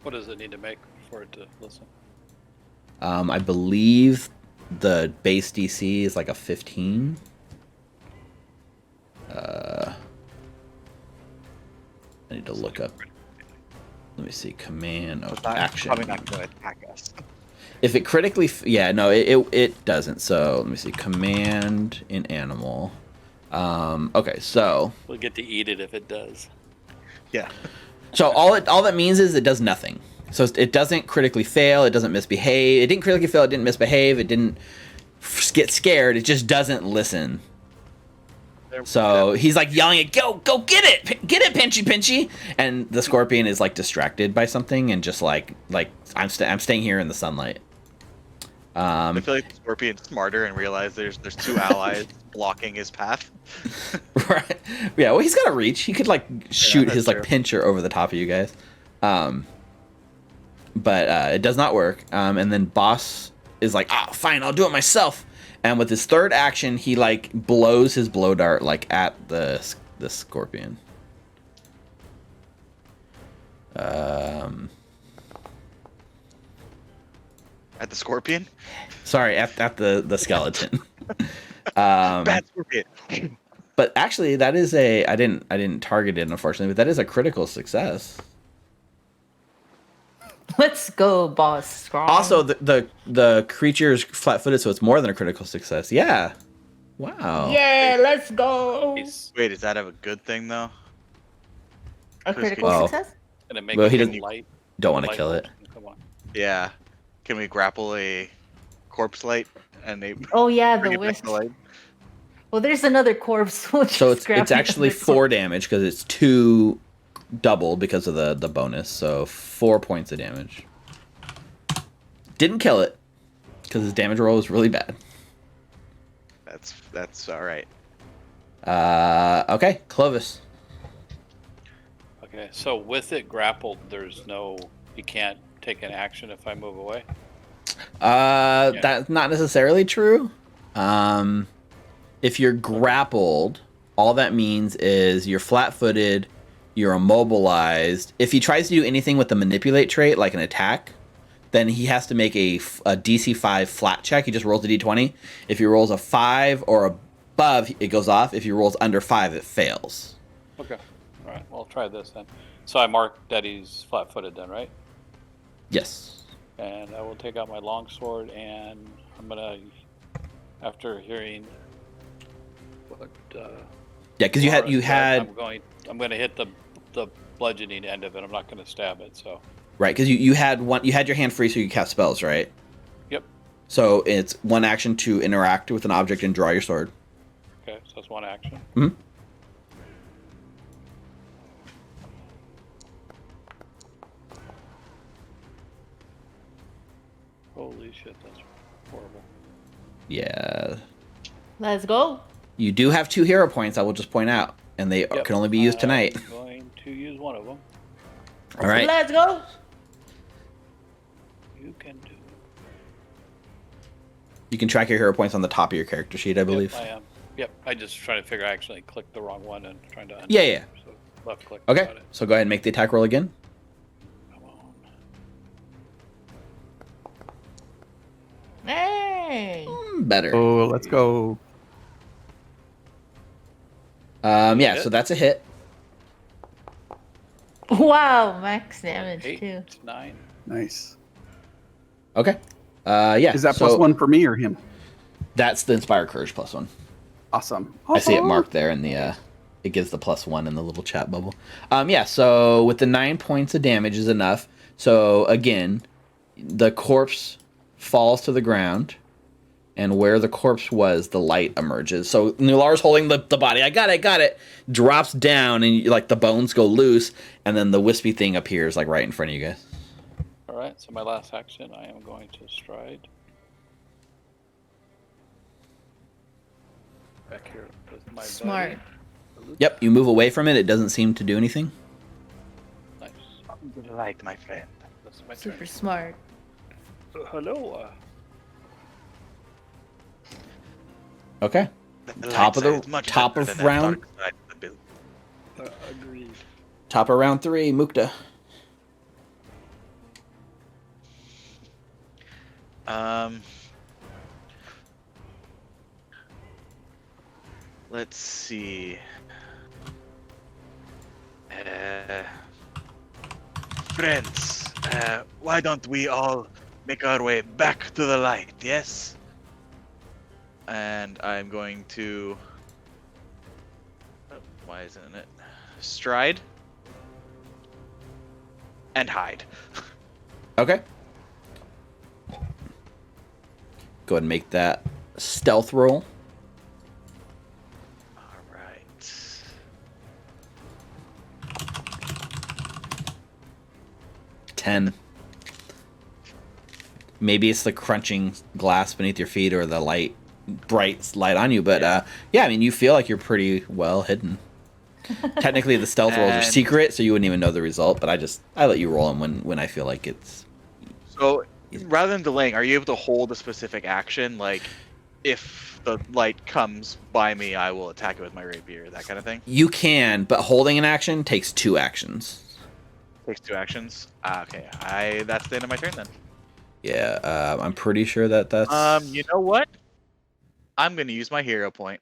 What does it need to make for it to listen? I believe the base DC is like a 15. I need to look up. Let me see. Command. Oh, action. Probably not going to attack us. If it critically, yeah, no, it doesn't. So let me see. Command in animal. Okay, so We'll get to eat it if it does. Yeah. so all that means is it does nothing. So it doesn't critically fail. It doesn't misbehave. It didn't critically fail. It didn't misbehave. It didn't get scared. It just doesn't listen. So he's like yelling at, go get it, Pinchy Pinchy, and the scorpion is like distracted by something and just like I'm staying here in the sunlight. I feel like the scorpion's smarter and realize there's 2 allies blocking his path. Right? Yeah. Well, he's got a reach. He could like shoot that's his like true. pincher over the top of you guys. But it does not work. And then boss is like, fine, I'll do it myself. And with his third action, he like blows his blow dart like at the scorpion. At the scorpion? Sorry, at the skeleton. Bad scorpion. But actually, that is I didn't target it, unfortunately, but that is a critical success. Let's go, boss. Strong. Also, the creature's flat-footed, so it's more than a critical success. Yeah. Wow. Yeah, let's go. He's Wait, is that a good thing though? A Chris, critical well, success? gonna make Well, it he a doesn't- light. Don't want to light kill it. motion. Come on. Yeah. Can we grapple a Corpselight and they Oh yeah, bring the it back wisp. to life? Well, there's another corpse. We'll So just grab it's actually another 4 damage because it's 2 double because of the bonus. So 4 points of damage. Didn't kill it because his damage roll was really bad. That's all right. Okay, Clovis. Okay, so with it grappled, you can't take an action if I move away. That's not necessarily true. If you're grappled, all that means is you're flat-footed, you're immobilized. If he tries to do anything with the manipulate trait, like an attack, then he has to make a DC 5 flat check. He just rolls a D20. If he rolls a 5 or above, it goes off. If he rolls under 5, it fails. Okay. All right. Well, I'll try this then. So I mark that he's flat-footed then, right? Yes. And I will take out my longsword, and I'm gonna, after hearing what. Yeah, because you had I'm gonna hit the bludgeoning end of it. I'm not gonna stab it. So. right, because you had your hand free so you could cast spells, right? Yep. So it's one action to interact with an object and draw your sword. Okay, so that's one action. Mm-hmm. Holy shit, that's horrible. Yeah. Let's go. You do have 2 hero points, I will just point out, and they Yep. can only be used tonight. I'm going to use one of them. All right. Let's go. You can do it. You can track your hero points on the top of your character sheet, I believe. Yep, I am. Yep, I just trying to figure. I actually clicked the wrong one and trying to. Yeah. So left click. Okay, Got it. so go ahead and make the attack roll again. Come on. Hey. Better. Oh, let's go. Yeah, Hit? so that's a hit. Wow, max damage 8, too. 9. Nice. Okay. Yeah. Is that so plus 1 for me or him? That's the Inspire Courage +1. Awesome. I see it marked there in the it gives the +1 in the little chat bubble. Yeah, so with the 9 points of damage is enough. So again, the corpse falls to the ground, and where the corpse was, the light emerges. So Nular's holding the body. I got it. Drops down, and like the bones go loose, and then the wispy thing appears like right in front of you guys. All right. So my last action, I am going to stride back here with my Smart. buddy. Yep, you move away from it. It doesn't seem to do anything. Nice. Good light, my friend. That's my Super turn. smart. Hello. Okay. The Top light of the- side is much top better of than the round. dark side of the build. Agreed. Top of round 3, Mukta. Let's see. Friends, why don't we all make our way back to the light, yes? And I'm going to... Oh, why isn't it? Stride. And hide. Okay. Go ahead and make that stealth roll. Alright. Ten. Maybe it's the crunching glass beneath your feet or the bright light on you, but yeah, I mean, you feel like you're pretty well hidden. Technically, the stealth rolls are And- secret, so you wouldn't even know the result, but I let you roll them when I feel like it's... So, rather than delaying, are you able to hold a specific action? Like, if the light comes by me, I will attack it with my rapier, that kind of thing? You can, but holding an action takes 2 actions. Takes 2 actions? Okay, that's the end of my turn then. Yeah, I'm pretty sure that's... You know what? I'm gonna use my hero point.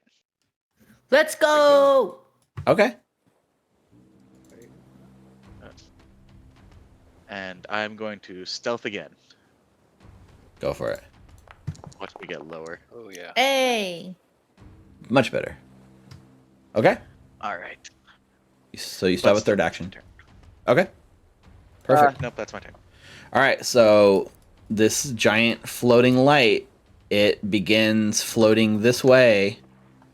Let's go. Okay. and I'm going to stealth again. Go for it. Watch me get lower. Oh yeah. Hey. Much better. Okay. All right. So you start with third action. Turn. Okay. Perfect. Nope, that's my turn. All right. So this giant floating light, it begins floating this way,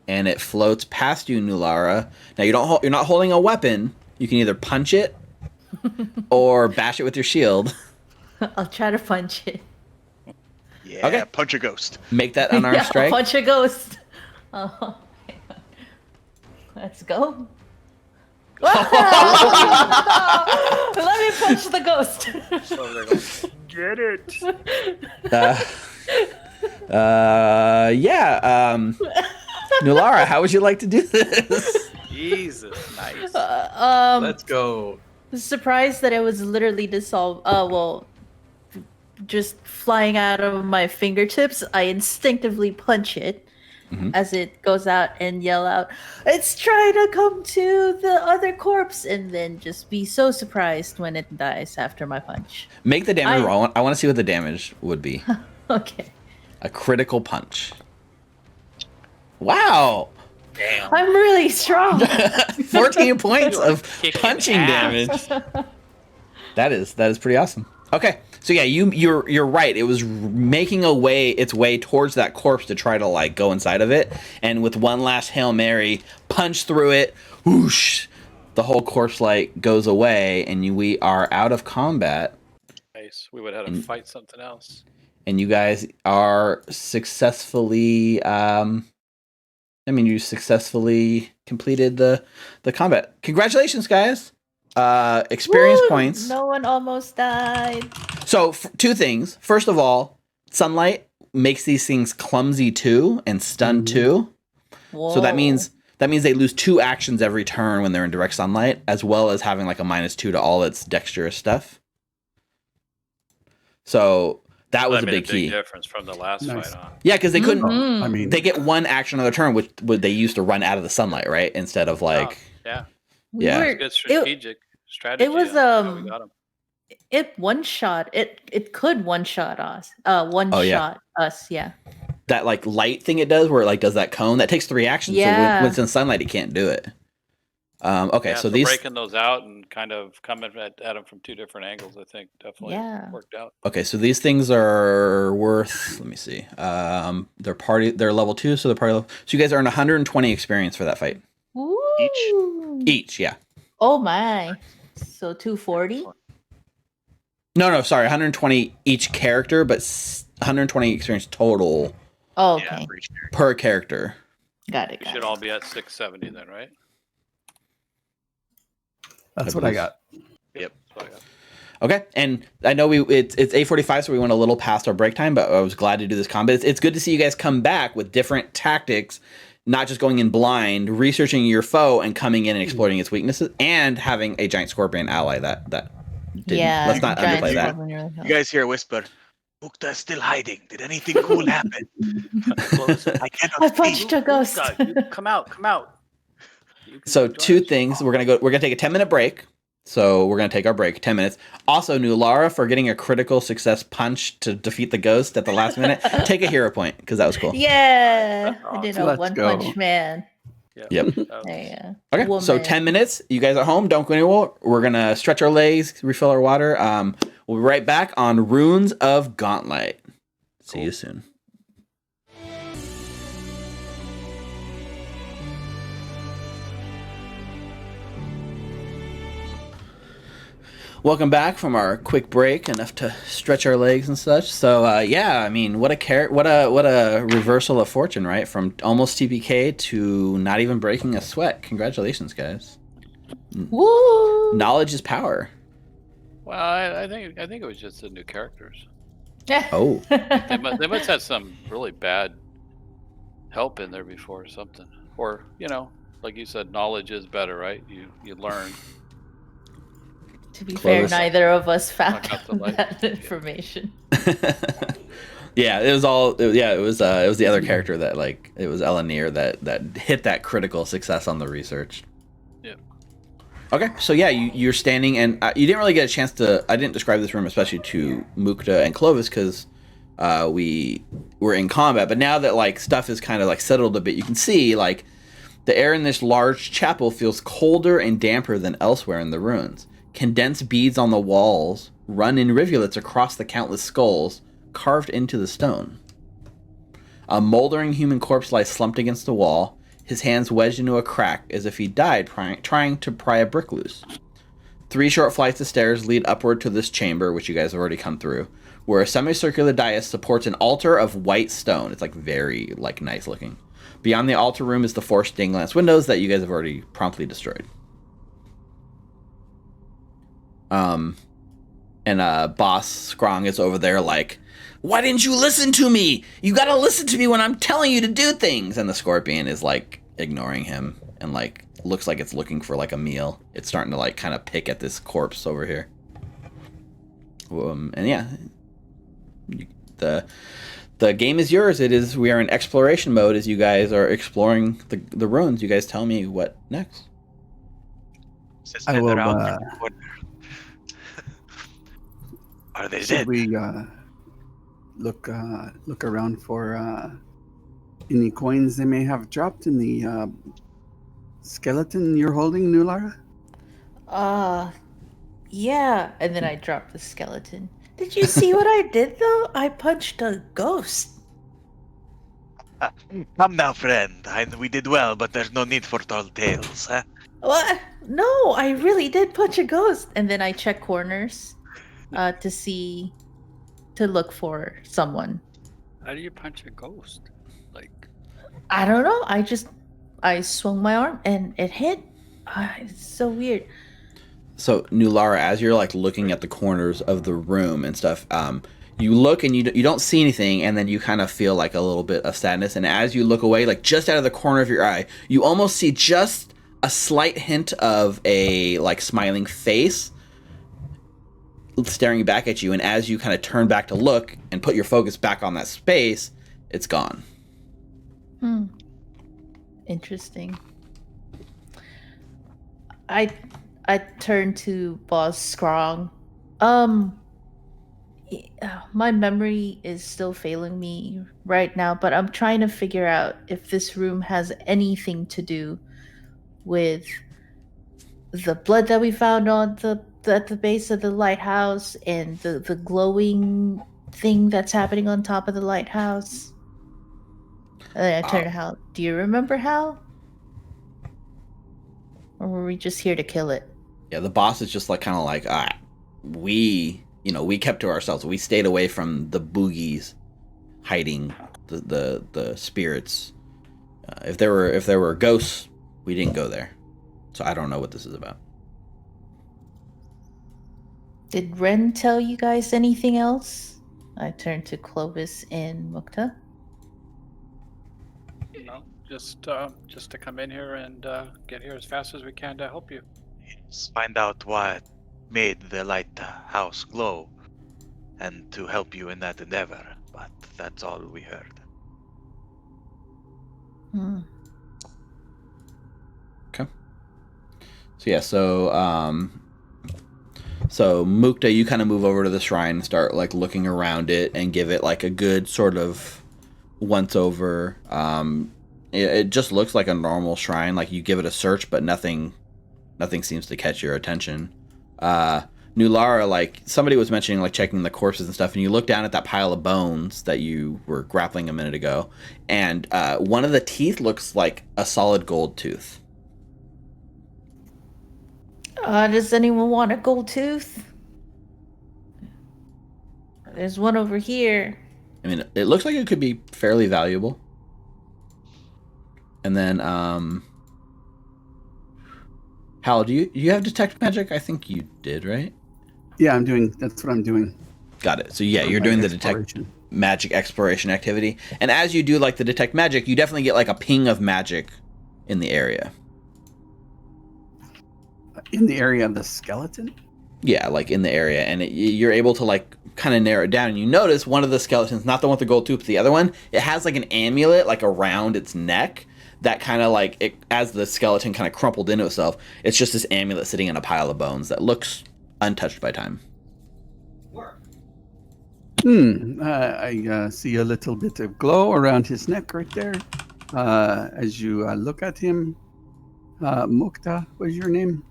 and it floats past you, Nulara. Now you're not holding a weapon. You can either punch it or bash it with your shield. I'll try to punch it. Yeah. Okay. Punch a ghost. Make that unarmed Yeah, strike. punch a ghost. Oh, hang on. Let's go. Let me punch the ghost. So they're going, Get it. Yeah. Nulara, how would you like to do this? Jesus, nice. Let's go. Surprised that it was literally dissolved. Just flying out of my fingertips. I instinctively punch it as it goes out and yell out, "It's trying to come to the other corpse," and then just be so surprised when it dies after my punch. Make the damage roll. I want to see what the damage would be. Okay. A critical punch. Wow. Damn. I'm really strong. 14 points of kicking punching ass. damage. That is pretty awesome. Okay, so yeah, you're right. It was making its way towards that corpse to try to like go inside of it, and with one last Hail Mary, punch through it. Whoosh! The whole corpse light goes away, and we are out of combat. Nice. We would have had to fight something else. And you guys are successfully. You successfully completed the combat. Congratulations, guys! Experience Woo! points. No one almost died. So, two things. First of all, sunlight makes these things clumsy too and stunned too. Whoa. So that means they lose 2 actions every turn when they're in direct sunlight, as well as having like a -2 to all its dexterous stuff. So that was That a made big key. difference from the last Nice. fight on. Yeah, because they couldn't. Mhm. I mean, They get 1 action on the turn, which would they used to run out of the sunlight, right? Instead of like, Yeah. We Yeah. were- Good strategic strategy. it was, on how we got 'em. it one shot. It could one shot us. Oh, yeah. Shot us. Yeah. that like light thing it does, where it like does that cone that takes 3 actions. So Yeah. when it's in sunlight, it can't do it. Okay, Yeah, so these. breaking those out and kind of coming at them from 2 different angles, I think definitely Yeah. worked out. Okay, so these things are worth. Let me see. They're level 2, so they're party level. So you guys earn 120 experience for that fight Ooh. each. Yeah. Oh my. So 240. No, sorry, 120 each character, but 120 experience total Oh, Yeah, okay. for each character. per character. Got it. We Got should it. all be at 670 then, right? that's what I got. Yep. That's what I got. Okay, and I know it's 8:45, so we went a little past our break time, but I was glad to do this combat. It's good to see you guys come back with different tactics, not just going in blind, researching your foe and coming in and exploiting its weaknesses, and having a giant scorpion ally that didn't. Yeah. Let's not giant underplay that. scorpion really You helped. guys hear a whisper. Ukta's still hiding. Did anything cool happen? Clovis, I cannot I speak. punched a ghost. Come out. You can So join 2 us. things. We're gonna take a 10-minute break. So we're gonna take our break, 10 minutes. Also, Nulara, for getting a critical success punch to defeat the ghost at the last minute, take a hero point because that was cool. Yeah. I did a Let's one go. punch man. Yep. There you go. Okay, so Woman. 10 minutes. You guys are home. Don't go anywhere. We're going to stretch our legs, refill our water. We'll be right back on Ruins of Gauntlight. See you soon. Welcome back from our quick break, enough to stretch our legs and such. So what a reversal of fortune, right? From almost TPK to not even breaking a sweat. Congratulations, guys. Woo! Knowledge is power. Well, I think it was just the new characters. Oh, They must have some really bad help in there before or something. Or, like you said, knowledge is better, right? You learn. To be Clovis. fair, neither of us found Knock out the light. that information. yeah. It was the other character that it was Elanir that hit that critical success on the research. Yep. Okay, so yeah, you're standing, and you didn't really get a chance to. I didn't describe this room especially to Mukta and Clovis because we were in combat. But now that like stuff is kind of like settled a bit, you can see like the air in this large chapel feels colder and damper than elsewhere in the ruins. Condensed beads on the walls run in rivulets across the countless skulls carved into the stone. A moldering human corpse lies slumped against the wall, his hands wedged into a crack as if he died trying to pry a brick loose. 3 short flights of stairs lead upward to this chamber, which you guys have already come through, where a semicircular dais supports an altar of white stone. It's like very like nice looking. Beyond the altar room is the 4 stained glass windows that you guys have already promptly destroyed. Boss Skrong is over there like, why didn't you listen to me? You gotta listen to me when I'm telling you to do things. And the scorpion is like ignoring him and like looks like it's looking for like a meal. It's starting to like kind of pick at this corpse over here. And yeah, the game is yours. We are in exploration mode as you guys are exploring the ruins. You guys tell me what next. I will. Are they should dead? we look around for any coins they may have dropped in the skeleton you're holding, Nulara? Yeah. And then I dropped the skeleton. Did you see what I did, though? I punched a ghost. Come now, friend. We did well, but there's no need for tall tales, huh? What? No, I really did punch a ghost. And then I check corners to look for someone. How do you punch a ghost? Like, I don't know. I swung my arm and it hit. It's so weird. So Nulara, as you're like looking at the corners of the room and stuff, you look and you don't see anything, and then you kind of feel like a little bit of sadness. And as you look away, like just out of the corner of your eye, you almost see just a slight hint of a like smiling face staring back at you. And as you kind of turn back to look and put your focus back on that space, it's gone. Interesting. I turned to Boss Skrong. My memory is still failing me right now, but I'm trying to figure out if this room has anything to do with the blood that we found on at the base of the lighthouse and the glowing thing that's happening on top of the lighthouse. And then I turned to Hal. Do you remember Hal? Or were we just here to kill it? Yeah, the boss is just like kind of like, we kept to ourselves. We stayed away from the boogies hiding the spirits. If there were ghosts, we didn't go there. So I don't know what this is about. Did Ren tell you guys anything else? I turned to Clovis and Mukta. no, just to come in here and get here as fast as we can to help you. Yes, find out what made the lighthouse glow, and to help you in that endeavor. But that's all we heard. Okay. So yeah, so Mukta, you kind of move over to the shrine and start like looking around it and give it like a good sort of once over. It just looks like a normal shrine. Like you give it a search, but nothing seems to catch your attention. Nulara, like somebody was mentioning like checking the corpses and stuff, and you look down at that pile of bones that you were grappling a minute ago, and one of the teeth looks like a solid gold tooth. Does anyone want a gold tooth? There's one over here. I mean, it looks like it could be fairly valuable. And then, Hal, do you have detect magic? I think you did, right? Yeah, that's what I'm doing. Got it. So yeah, you're doing the detect magic exploration activity. And as you do like the detect magic, you definitely get like a ping of magic in the area. In the area of the skeleton? Yeah, like in the area. And you're able to like kind of narrow it down. And you notice one of the skeletons, not the one with the gold tooth, but the other one, it has like an amulet like around its neck that kind of like as the skeleton kind of crumpled into itself, it's just this amulet sitting in a pile of bones that looks untouched by time. I see a little bit of glow around his neck right there. As you look at him, Mukta, what is your name?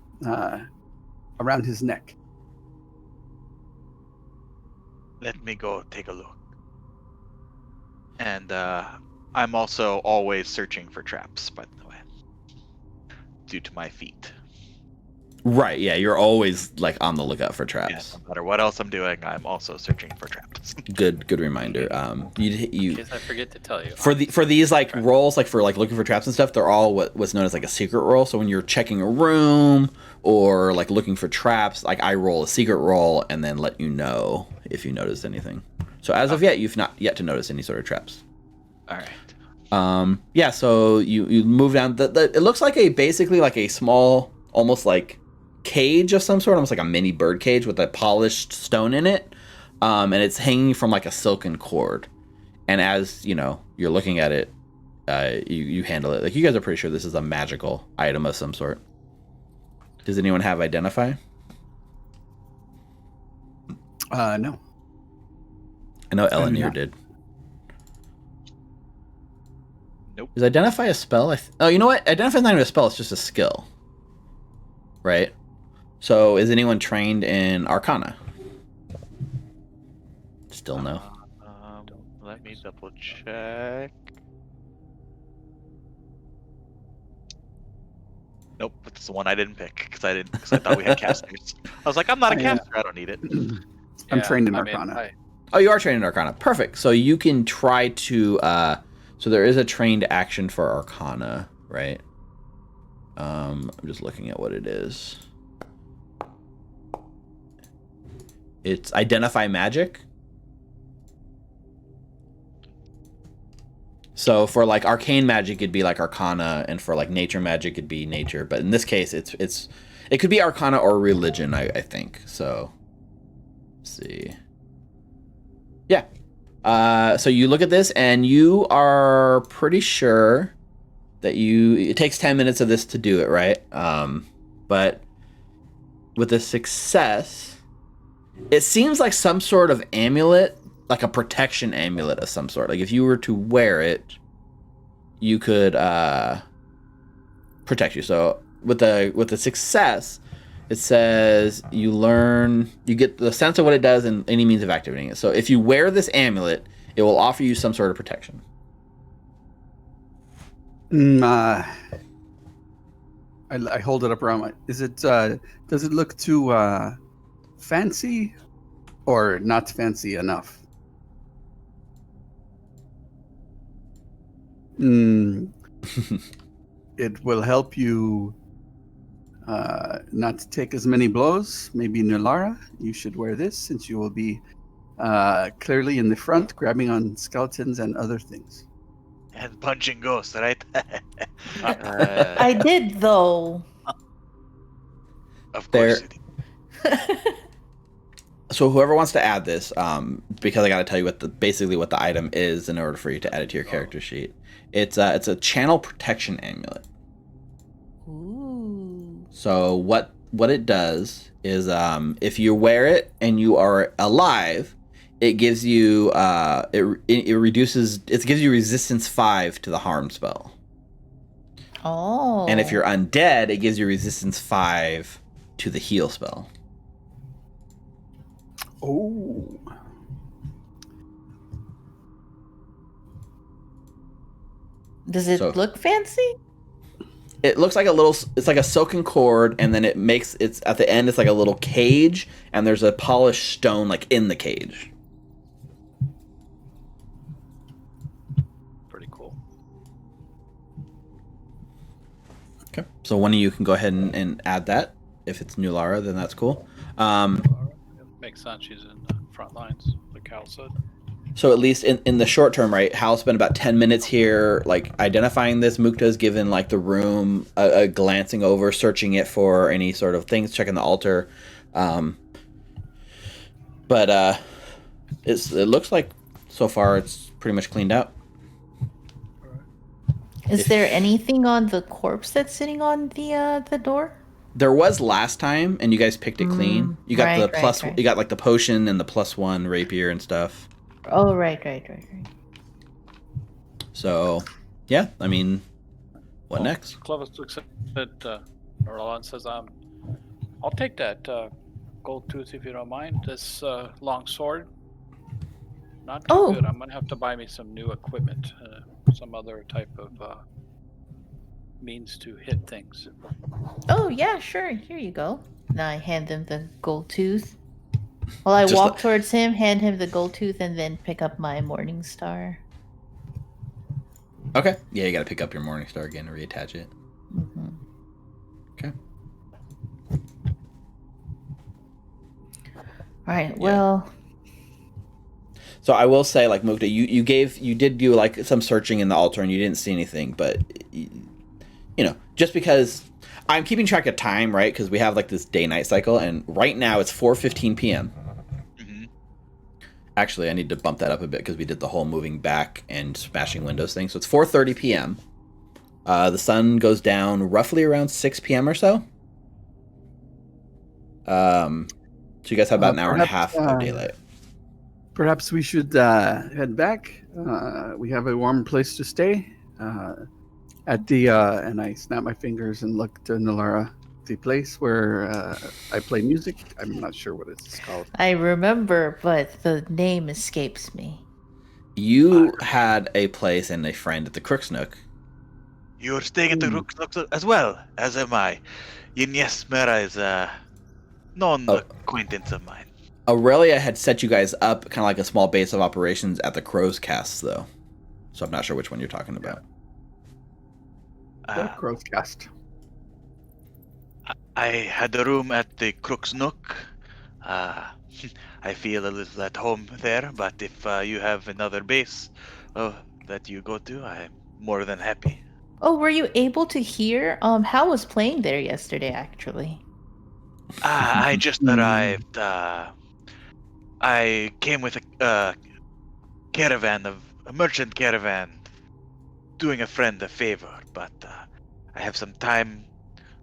Around his neck. Let me go take a look. And I'm also always searching for traps, by the way, due to my feet. Right, yeah, you're always like on the lookout for traps. Yeah, no matter what else I'm doing, I'm also searching for traps. Good reminder. In You case I forget to tell you. for these like rolls, like for like looking for traps and stuff, they're all what's known as like a secret roll. So when you're checking a room or like looking for traps, like I roll a secret roll and then let you know if you noticed anything. So as of yet, you've not yet to notice any sort of traps. All right. Yeah. So you move down. It looks like basically like a small, almost like cage of some sort, almost like a mini bird cage with a polished stone in it, and it's hanging from like a silken cord. And as you know, you're looking at it, you handle it. Like you guys are pretty sure this is a magical item of some sort. Does anyone have identify? No. I know do Elenir not. did. Nope. Is identify a spell? Oh, you know what? Identify is not even a spell. It's just a skill, right? So, is anyone trained in Arcana? Still no. Let me double check. Nope, that's the one I didn't pick because I thought we had casters. I was like, I'm not a caster. I don't need it. I'm trained in Arcana. Oh, you are trained in Arcana. Perfect. So you can try to. So there is a trained action for Arcana, right? I'm just looking at what it is. It's identify magic. So for like arcane magic, it'd be like Arcana, and for like nature magic, it'd be nature. But in this case, it could be Arcana or religion, I think. So, let's see. Yeah. So you look at this, and you are pretty sure that it takes 10 minutes of this to do it, right? But with a success, it seems like some sort of amulet, like a protection amulet of some sort. Like if you were to wear it, you could protect you. So with the success, it says you get the sense of what it does and any means of activating it. So if you wear this amulet, it will offer you some sort of protection. I hold it up around my. Does it look too fancy, or not fancy enough? It will help you not to take as many blows. Maybe Nulara, you should wear this since you will be clearly in the front, grabbing on skeletons and other things. And punching ghosts, right? I did though. Of course. So whoever wants to add this, because I got to tell you basically what the item is in order for you to add it to your character sheet. It's a channel protection amulet. Ooh. So what it does is, if you wear it and you are alive, it gives you it gives you resistance 5 to the harm spell. Oh. And if you're undead, it gives you resistance 5 to the heal spell. Oh. Does it look fancy? It looks like it's like a silken cord, and then it's at the end, it's like a little cage, and there's a polished stone like in the cage. Pretty cool. Okay. So one of you can go ahead and add that. If it's Nulara, then that's cool. Makes sense. She's in the front lines, like Cal said. So at least in the short term, right, Hal spent about 10 minutes here, like, identifying this. Mukta's given, like, the room a glancing over, searching it for any sort of things, checking the altar. But it looks like, so far, it's pretty much cleaned out. Is there anything on the corpse that's sitting on the door? There was last time, and you guys picked it clean. You got the right, plus. right. You got like the potion and the +1 rapier and stuff. Oh, right. So, yeah. I mean, what next? Clovis looks at Norella and says, I'll take that gold tooth if you don't mind. This long sword. Not too good. I'm going to have to buy me some new equipment, some other type of means to hit things. Oh, yeah, sure. Here you go. Now I hand him the gold tooth. Well, I Just walk towards him, hand him the gold tooth, and then pick up my morning star. Okay. Yeah, you got to pick up your morning star again and reattach it. Mm-hmm. Okay. All right. Well. So I will say, like Mukta, you did do like some searching in the altar and you didn't see anything, but you know, just because I'm keeping track of time, right? Because we have like this day-night cycle, and right now it's 4:15 p.m. Mm-hmm. Actually, I need to bump that up a bit because we did the whole moving back and smashing windows thing. So it's 4:30 p.m. The sun goes down roughly around 6 p.m. or so. So you guys have about an hour and a half of daylight. Perhaps we should head back. We have a warm place to stay. At the and I snap my fingers and look to Nalara, the place where I play music. I'm not sure what it's called. I remember, but the name escapes me. You had a place and a friend at the Crook's Nook. You're staying at the Crook's Nook as well, as am I. Yes, Mera is a known acquaintance of mine. Aurelia had set you guys up kind of like a small base of operations at the Crow's Cast, though. So I'm not sure which one you're talking about. Crow's Cast. I had a room at the Crook's Nook. I feel a little at home there, but if you have another base that you go to, I'm more than happy. Oh, were you able to hear? Hal was playing there yesterday, actually. I just arrived. I came with a merchant caravan, doing a friend a favor, but I have some time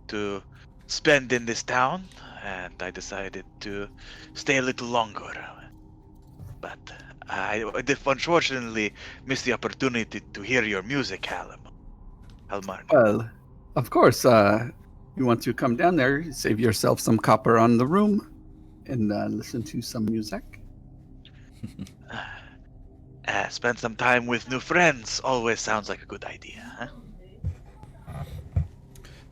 to spend in this town, and I decided to stay a little longer. But I unfortunately missed the opportunity to hear your music, Halmar. Well, of course, you want to come down there, save yourself some copper on the room, and listen to some music. Spend some time with new friends always sounds like a good idea, huh?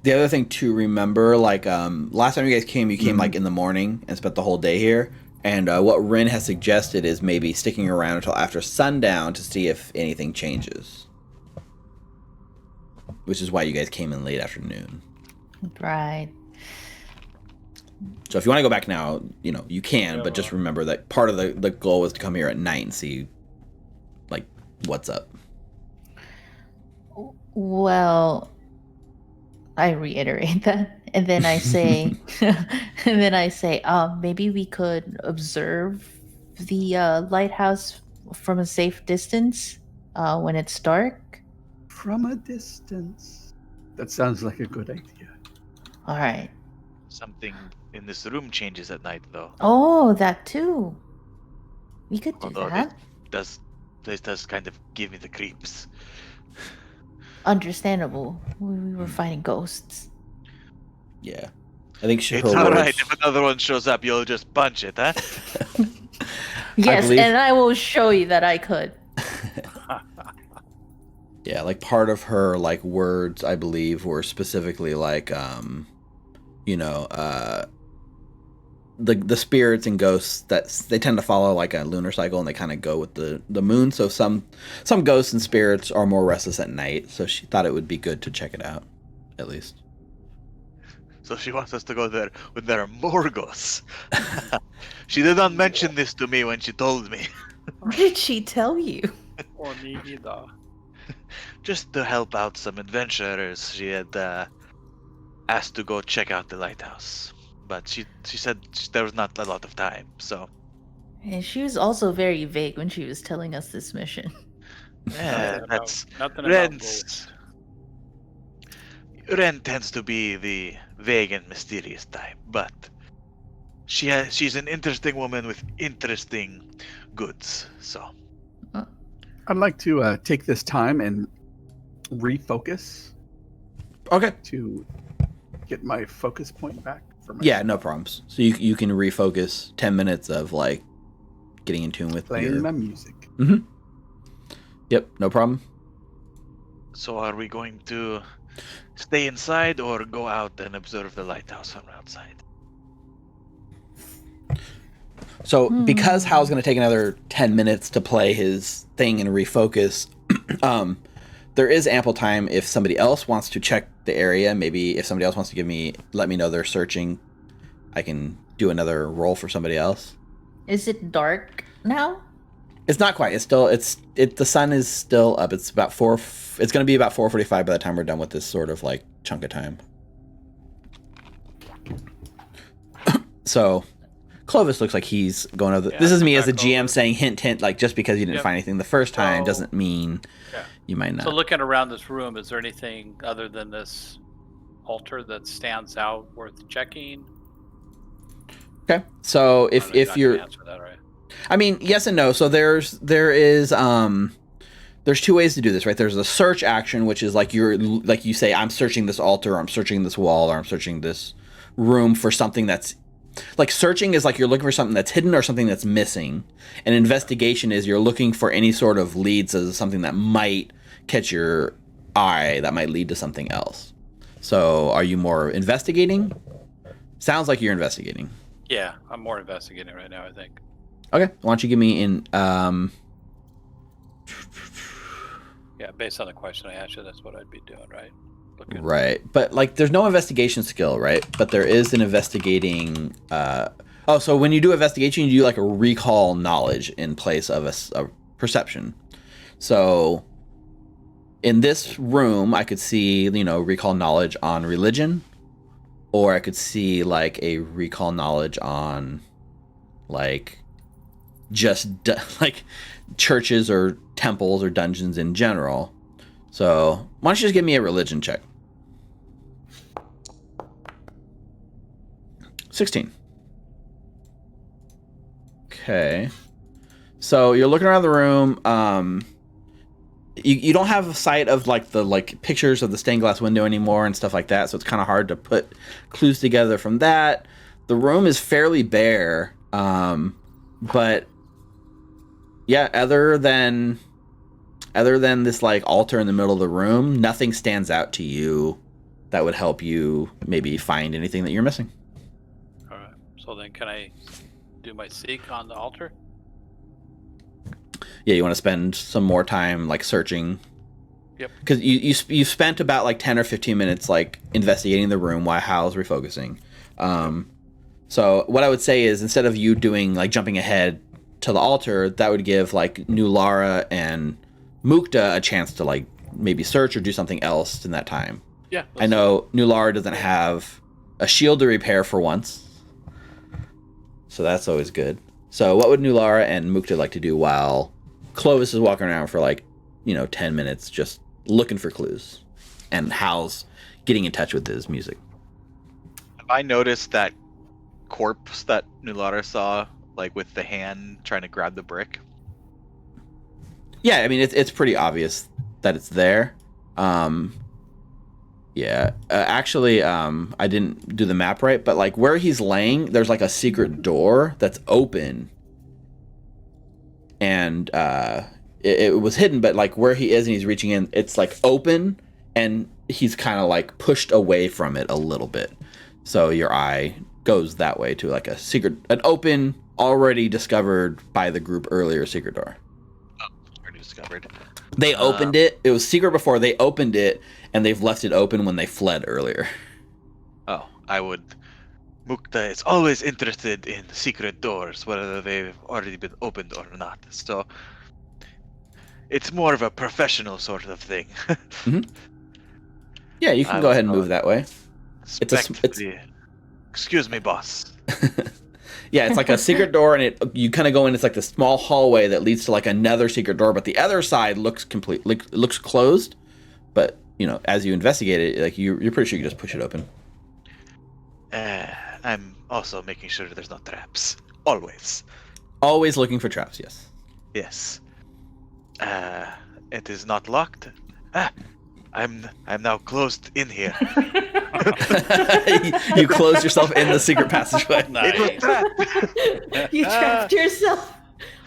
The other thing to remember, like last time you guys came, you came like in the morning and spent the whole day here. And what Rin has suggested is maybe sticking around until after sundown to see if anything changes. Which is why you guys came in late afternoon. Right. So if you want to go back now, you know, you can, but just remember that part of the goal was to come here at night and see, like, what's up. Well, I reiterate that, and then I say, maybe we could observe the lighthouse from a safe distance when it's dark. From a distance. That sounds like a good idea. All right. Something in this room changes at night, though. Oh, that too. We could do Although that. This does kind of give me the creeps. Understandable. We were fighting ghosts. Yeah. I think It's alright, if another one shows up, you'll just punch it, huh? Yes, and I will show you that I could. Yeah, like part of her like words, I believe, were specifically like the spirits and ghosts that they tend to follow like a lunar cycle, and they kind of go with the moon. So some ghosts and spirits are more restless at night. So she thought it would be good to check it out, at least. So she wants us to go there when there are more ghosts. She did not mention this to me when she told me. What did she tell you? Or me either. Just to help out some adventurers, she had asked to go check out the lighthouse. But she said there was not a lot of time, so... And she was also very vague when she was telling us this mission. Yeah, that's... Nothing about Ren's Ren tends to be the vague and mysterious type, but she's an interesting woman with interesting goods. So I'd like to take this time and refocus Okay. to get my focus point back. Yeah, no problems. So you can refocus 10 minutes of like getting in tune with playing my music. Mm-hmm. Yep, no problem. So are we going to stay inside or go out and observe the lighthouse from outside? So because Hal's going to take another 10 minutes to play his thing and refocus, there is ample time if somebody else wants to check the area. Maybe if somebody else wants to let me know they're searching, I can do another roll for somebody else. Is it dark now? It's not quite. The sun is still up. It's about it's going to be about 4:45 by the time we're done with this sort of like chunk of time. So Clovis looks like he's going over. This is me as a GM saying hint, hint, like just because you didn't find anything the first time doesn't mean you might not. So looking around this room, is there anything other than this altar that stands out worth checking? Okay. So if you're answer that, right? I mean, yes and no. So there's two ways to do this, right? There's a search action, which is like you say, I'm searching this altar, or I'm searching this wall, or I'm searching this room for something that's like searching is like you're looking for something that's hidden or something that's missing. And investigation is you're looking for any sort of leads as something that might catch your eye, that might lead to something else. So are you more investigating? Sounds like you're investigating. Yeah, I'm more investigating right now, I think. Okay, why don't you give me in Yeah, based on the question I asked you, that's what I'd be doing, right? Right, but like there's no investigation skill, right? But there is an investigating so when you do investigation, you do like a recall knowledge in place of a perception. So in this room, I could see, recall knowledge on religion, or I could see like a recall knowledge on like just like churches or temples or dungeons in general. So why don't you just give me a religion check? 16. Okay. So you're looking around the room. You don't have a sight of like the pictures of the stained glass window anymore and stuff like that. So it's kind of hard to put clues together from that. The room is fairly bare. But yeah, other than this like altar in the middle of the room, nothing stands out to you that would help you maybe find anything that you're missing. All right. So then can I do my seek on the altar? Yeah, you want to spend some more time like searching. Yep. Because you spent about like 10 or 15 minutes like investigating the room while Hal's refocusing. So what I would say is instead of you doing like jumping ahead to the altar, that would give like New Lara and Mukta a chance to like maybe search or do something else in that time. Yeah. I know New Lara doesn't have a shield to repair for once, so that's always good. So what would New Lara and Mukta like to do while Clovis is walking around for like 10 minutes just looking for clues, and Hal's getting in touch with his music? Have I noticed that corpse that New Lara saw, like with the hand trying to grab the brick? Yeah, I mean it's pretty obvious that it's there. Actually, I didn't do the map right, but like where he's laying, there's like a secret door that's open, and it was hidden, but like where he is and he's reaching in, it's like open, and he's kind of like pushed away from it a little bit, so your eye goes that way to like an open, already discovered by the group earlier secret door. Already discovered. They opened it. It was secret before. They opened it, and they've left it open when they fled earlier. Oh, Mukta is always interested in secret doors, whether they've already been opened or not. So it's more of a professional sort of thing. Mm-hmm. Yeah, you can go ahead and move that way. Excuse me, boss. Yeah, it's like a secret door, and you kind of go in. It's like this small hallway that leads to like another secret door, but the other side looks looks closed. But as you investigate it, like you're pretty sure you can just push it open. I'm also making sure there's no traps. Always. Always looking for traps. Yes. Yes. It is not locked. I'm now closed in here. You close yourself in the secret passageway. It was trapped. You trapped yourself.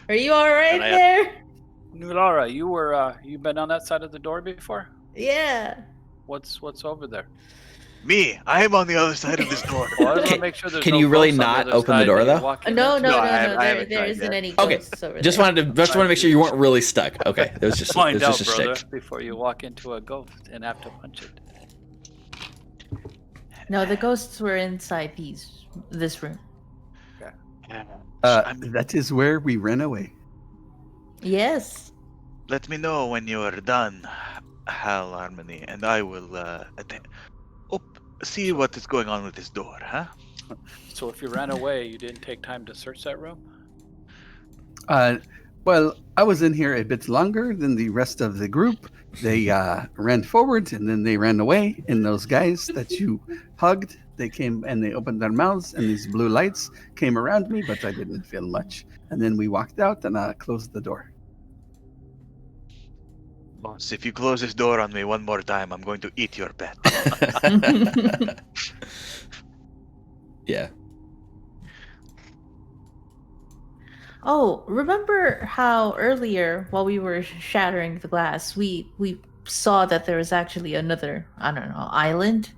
Are you all right there? Laura, you've been on that side of the door before? Yeah. What's over there? Me, I am on the other side of this door. Well, I just wanna make sure there's Can no you really ghosts on not other open the side door, that you though? walk in No, into. I haven't there tried isn't yet. any Okay, ghosts over just there. wanted to make sure you weren't really stuck. Okay, it was just Find out, a brother, shtick. before you walk into a ghost and have to punch it. No, the ghosts were inside this room. That is where we ran away. Yes. Let me know when you are done, Hal Harmony, and I will see what is going on with this door, huh? So if you ran away, you didn't take time to search that room? Well, I was in here a bit longer than the rest of the group. They ran forward and then they ran away. And those guys that you hugged, they came and they opened their mouths and these blue lights came around me, but I didn't feel much. And then we walked out and closed the door. Boss, if you close this door on me one more time, I'm going to eat your pet. Yeah. Oh, remember how earlier, while we were shattering the glass, we saw that there was actually another, I don't know, island?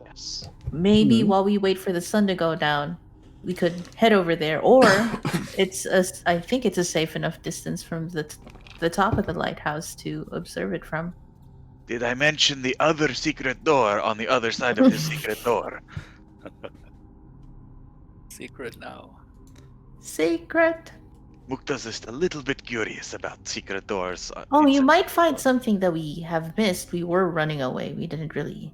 Yes. Maybe while we wait for the sun to go down, we could head over there, or I think it's a safe enough distance from the top of the lighthouse to observe it from. Did I mention the other secret door on the other side of the secret door? Secret now. Secret. Mukta's just a little bit curious about secret doors. Oh, It's you a- might find something that we have missed. We were running away. We didn't really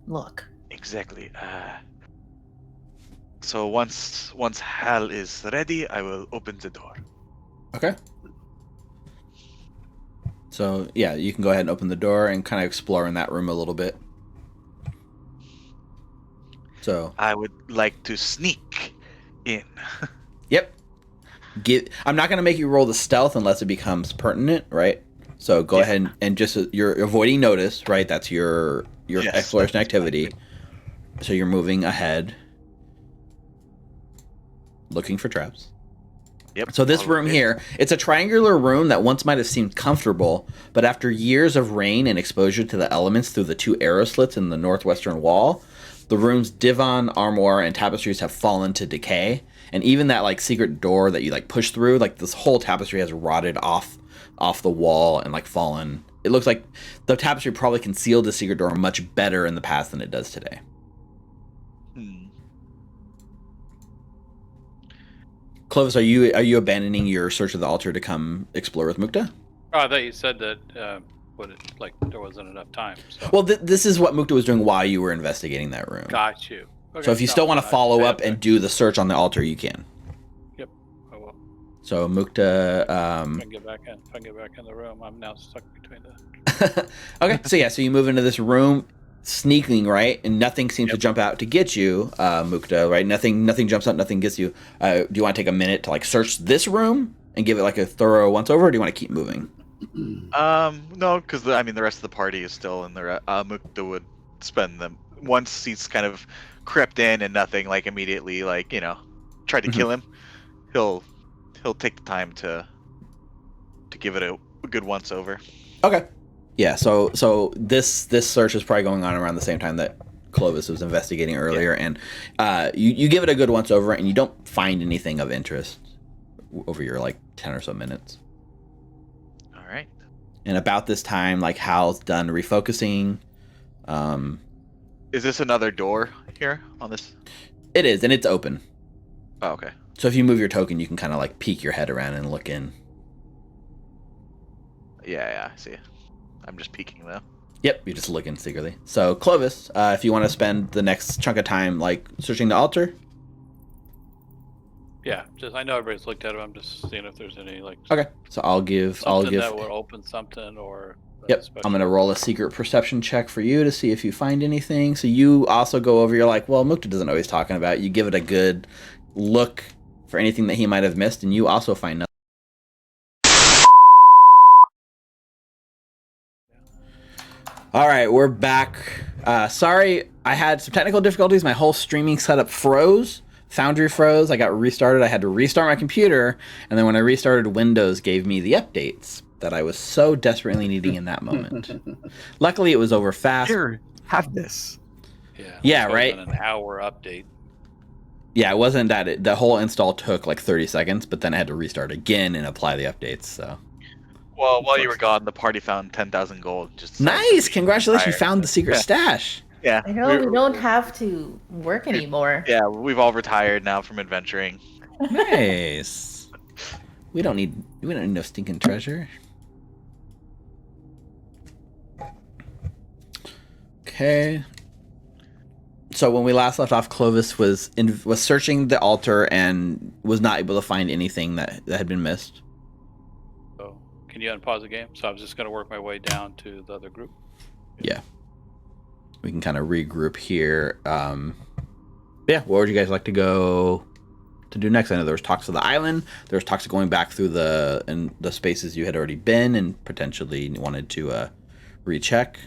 look. Exactly. So once Hal is ready, I will open the door. Okay. So yeah, you can go ahead and open the door and kind of explore in that room a little bit. So I would like to sneak in. yep. I'm not gonna make you roll the stealth unless it becomes pertinent, right? So go ahead and just you're avoiding notice, right? That's your Yes, exploration that's activity. exactly. So you're moving ahead, looking for traps. Yep. So this I'll room look in. here, it's a triangular room that once might have seemed comfortable, but after years of rain and exposure to the elements through the two arrow slits in the northwestern wall, the room's divan, armoire, and tapestries have fallen to decay. And even that like secret door that you like push through, like this whole tapestry has rotted off the wall and like fallen. It looks like the tapestry probably concealed the secret door much better in the past than it does today. Clovis, are you abandoning your search of the altar to come explore with Mukta? Oh, I thought you said that there wasn't enough time. So. Well, this is what Mukta was doing while you were investigating that room. Got you. Okay, So if you still want to follow up and do the search on the altar, you can. Yep, I will. So Mukta, If I can get back in the room, I'm now stuck between the. okay. So yeah, so you move into this room, sneaking, right, and nothing seems to jump out to get you, Mukta, right? Nothing jumps out, nothing gets you. Do you want to take a minute to like search this room and give it like a thorough once over, or do you want to keep moving? No, because the rest of the party is still in there. Mukta would spend them once he's kind of crept in and nothing like immediately tried to kill him. He'll take the time to give it a good once over. Okay. Yeah. So this search is probably going on around the same time that Clovis was investigating earlier, and you give it a good once over, and you don't find anything of interest over your like 10 or so minutes. All right. And about this time, like Hal's done refocusing. Is this another door here on this? It is, and it's open. Oh, okay. So if you move your token, you can kind of like peek your head around and look in. Yeah, I see. I'm just peeking though. Yep, you're just looking secretly. So Clovis, if you want to spend the next chunk of time like searching the altar. Yeah, I know everybody's looked at it. I'm just seeing if there's any Okay, so I'll give that would open something or Yep. I'm gonna roll a secret perception check for you to see if you find anything. So you also go over. You're like, well, Mukta doesn't know what he's talking about. You give it a good look for anything that he might have missed, and you also find nothing. All right, we're back. Sorry, I had some technical difficulties. My whole streaming setup froze. Foundry froze. I got restarted. I had to restart my computer, and then when I restarted, Windows gave me the updates that I was so desperately needing in that moment. Luckily, it was over fast. Here, have this. Yeah, right? An hour update. Yeah, it wasn't that. The whole install took like 30 seconds, but then I had to restart again and apply the updates, so... Well, while you were gone, the party found 10,000 gold. Just nice! Congratulations, you found the secret stash. Yeah. I know we don't have to work anymore. Yeah, we've all retired now from adventuring. Nice. We don't need no stinking treasure. Okay. So when we last left off, Clovis was searching the altar and was not able to find anything that had been missed. So can you unpause the game? So I was just going to work my way down to the other group. Yeah. We can kind of regroup here. Yeah, what would you guys like to go to do next? I know there was talks of the island. There was talks of going back through the spaces you had already been and potentially wanted to recheck.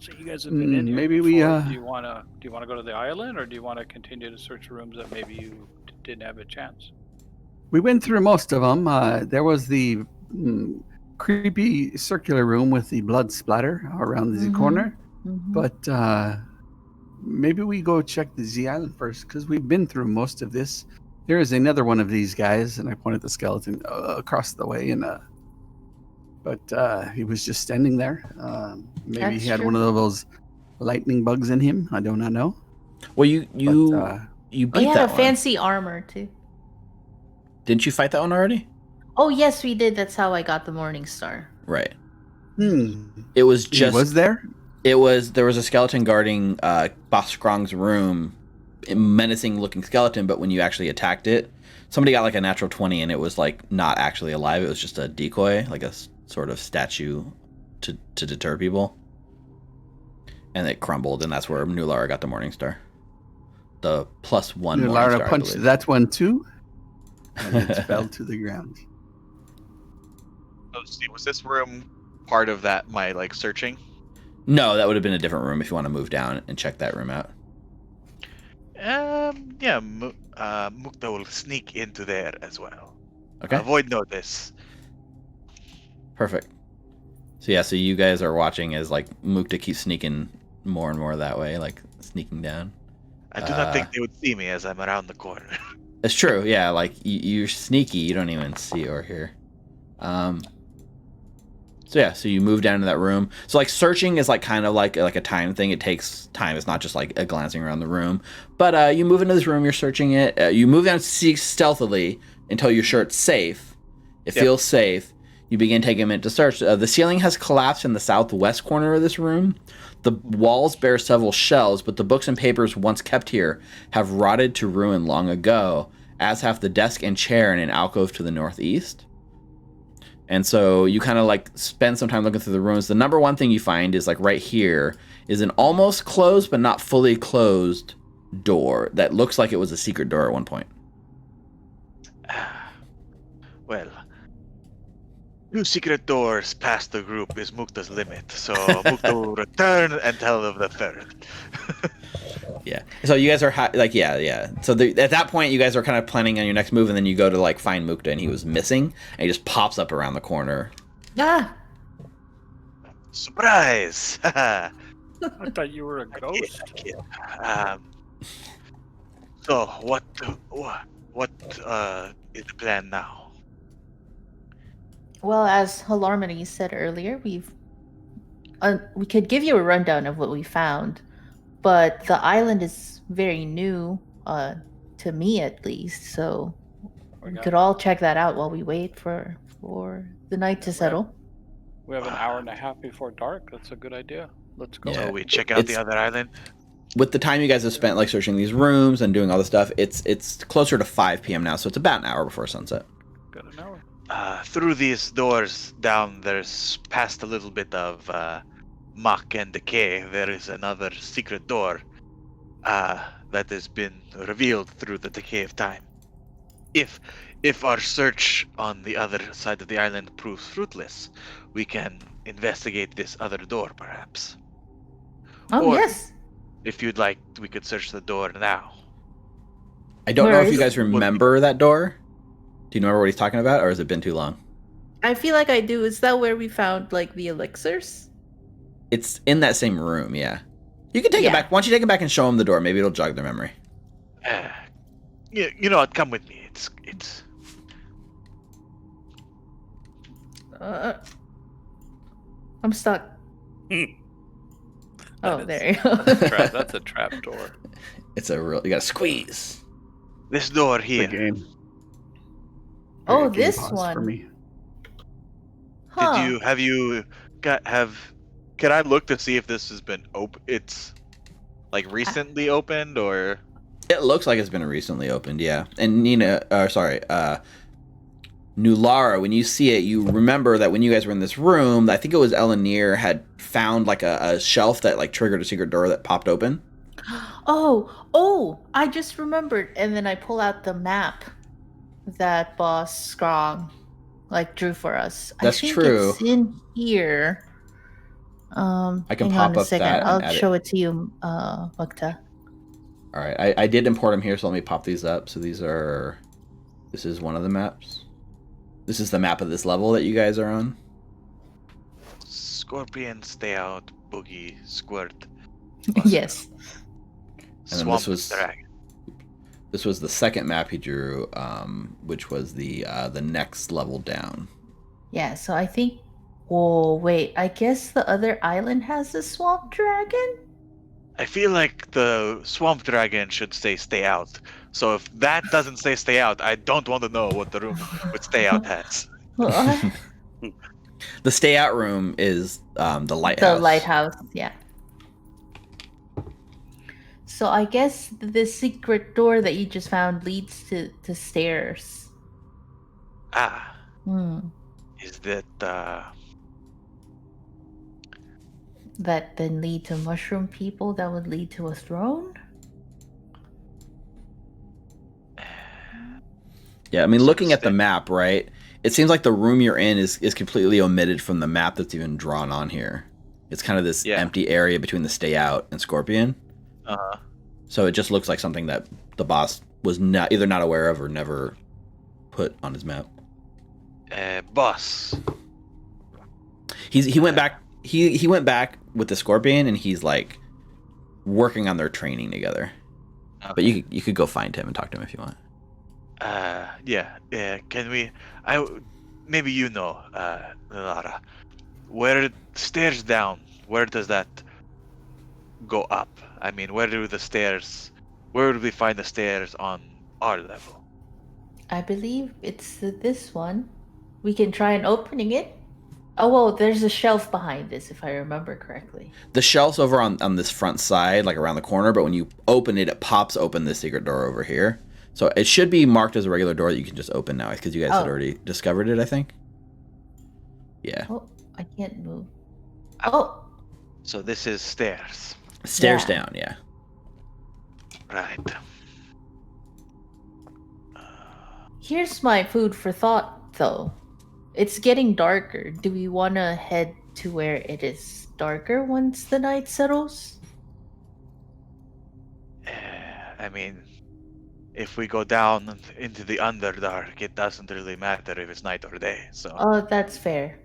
So you guys have been in here maybe before. we do you want to go to the island, or do you want to continue to search rooms that maybe you didn't have a chance? We went through most of them. There was the creepy circular room with the blood splatter around the corner. But maybe we go check the Z Island first, because we've been through most of this. There is another one of these guys, and I pointed the skeleton across the way, and but he was just standing there. Maybe That's he had true. one of those lightning bugs in him. I do not know. Well, you beat He had that a one. fancy armor too. Didn't you fight that one already? Oh yes, we did. That's how I got the Morning Star. Right. Hmm. It was He just... was there? There was a skeleton guarding Boss Skrong's room, a menacing looking skeleton, but when you actually attacked it, somebody got like a natural 20 and it was like not actually alive. It was just a decoy, like a sort of statue to deter people. And it crumbled, and that's where Nulara got the Morning Star. The +1 Morning Lara Star, I punched believe. that one too, and it fell to the ground. So, Steve, was this room part of that, my, like, searching? No, that would have been a different room if you want to move down and check that room out. Yeah, Mukta will sneak into there as well. Okay. Avoid notice. Perfect. So yeah, so you guys are watching as like Mukta keeps sneaking more and more that way, like sneaking down. I do not think they would see me as I'm around the corner. It's true, yeah. Like you're sneaky, you don't even see or hear. So yeah, so you move down to that room. So like searching is like kind of like a time thing. It takes time. It's not just like a glancing around the room. But you move into this room, you're searching it. You move down stealthily until you're sure it's safe. It feels safe. You begin taking a minute to search. The ceiling has collapsed in the southwest corner of this room. The walls bear several shelves, but the books and papers once kept here have rotted to ruin long ago, as have the desk and chair in an alcove to the northeast. And so you kind of like spend some time looking through the rooms. The number one thing you find is like right here is an almost closed but not fully closed door that looks like it was a secret door at one point. Well, 2 secret doors past the group is Mukta's limit, so Mukta will return and tell of the third. Yeah. So you guys are yeah. So at that point, you guys are kind of planning on your next move, and then you go to like find Mukta, and he was missing, and he just pops up around the corner. Ah, Surprise! I thought you were a ghost. So what is the plan now? well, as Halarmony said earlier, we could give you a rundown of what we found, but the island is very new, to me at least. So we could all check that out while we wait for the night to settle. We have an hour and a half before dark. That's a good idea. Let's go. Yeah. So we check out the other island? With the time you guys have spent like searching these rooms and doing all this stuff, it's closer to 5 p.m. now, so it's about an hour before sunset. Got an hour. through these doors down, there's past a little bit of muck and decay. There is another secret door that has been revealed through the decay of time. If our search on the other side of the island proves fruitless, we can investigate this other door, perhaps. Oh, Or- yes. If you'd like, we could search the door now. I don't know Where if you is- guys remember that door. Do you remember what he's talking about, or has it been too long? I feel like I do. Is that where we found, like, the elixirs? It's in that same room, yeah. You can take it Yeah. back. Why don't you take it back and show them the door? Maybe it'll jog their memory. You know what? Come with me. It's. I'm stuck. Hmm. Oh, That there is- you go. That's a trap door. It's a real. You gotta squeeze. This door The here. game. Oh, Game this pause one. for me. Huh. Can I look to see if this has been open? It's like recently opened, or It looks like it's been recently opened, yeah. And Nulara, when you see it, you remember that when you guys were in this room, I think it was Elenir had found like a shelf that like triggered a secret door that popped open. Oh, I just remembered. And then I pull out the map that Boss Strong like drew for us. That's I think true. It's in here. I can hang on pop a up second. that and I'll add it. show it to you, Mukta. All right, I did import them here, so let me pop these up. So this is one of the maps. This is the map of this level that you guys are on. Scorpion, stay out, boogie, squirt. Yes. then Swamp this was- dragon. This was the second map he drew, which was the next level down. Yeah, so I think. Oh, wait. I guess the other island has a swamp dragon? I feel like the swamp dragon should stay out. So if that doesn't stay out, I don't want to know what the room with stay out has. What? The stay out room is the lighthouse. The lighthouse, yeah. So I guess the secret door that you just found leads to stairs. Ah, Hmm. is that That then lead to mushroom people that would lead to a throne? Yeah, I mean, So looking the at the map, right? It seems like the room you're in is completely omitted from the map that's even drawn on here. It's kind of this Yeah. empty area between the stay out and Scorpion. uh, So it just looks like something that the boss was either not aware of or never put on his map. boss? He went back. He went back with the Scorpion, and he's like working on their training together. But you could go find him and talk to him if you want. Yeah. Can we? Maybe you know, Lara. Where stairs down? Where does that go up? I mean, where would we find the stairs on our level? I believe it's this one. We can try and opening it. Oh, well, there's a shelf behind this, if I remember correctly. The shelf's over on this front side, like around the corner, but when you open it, it pops open the secret door over here. So it should be marked as a regular door that you can just open now, because you guys had Oh. already discovered it, I think. Yeah. Oh, I can't move. Oh, So this is stairs, Stairs Yeah. down, yeah. right? here's my food for thought, though. It's getting darker. Do we want to head to where it is darker once the night settles? I mean, if we go down into the Underdark, it doesn't really matter if it's night or day. So Oh, that's fair.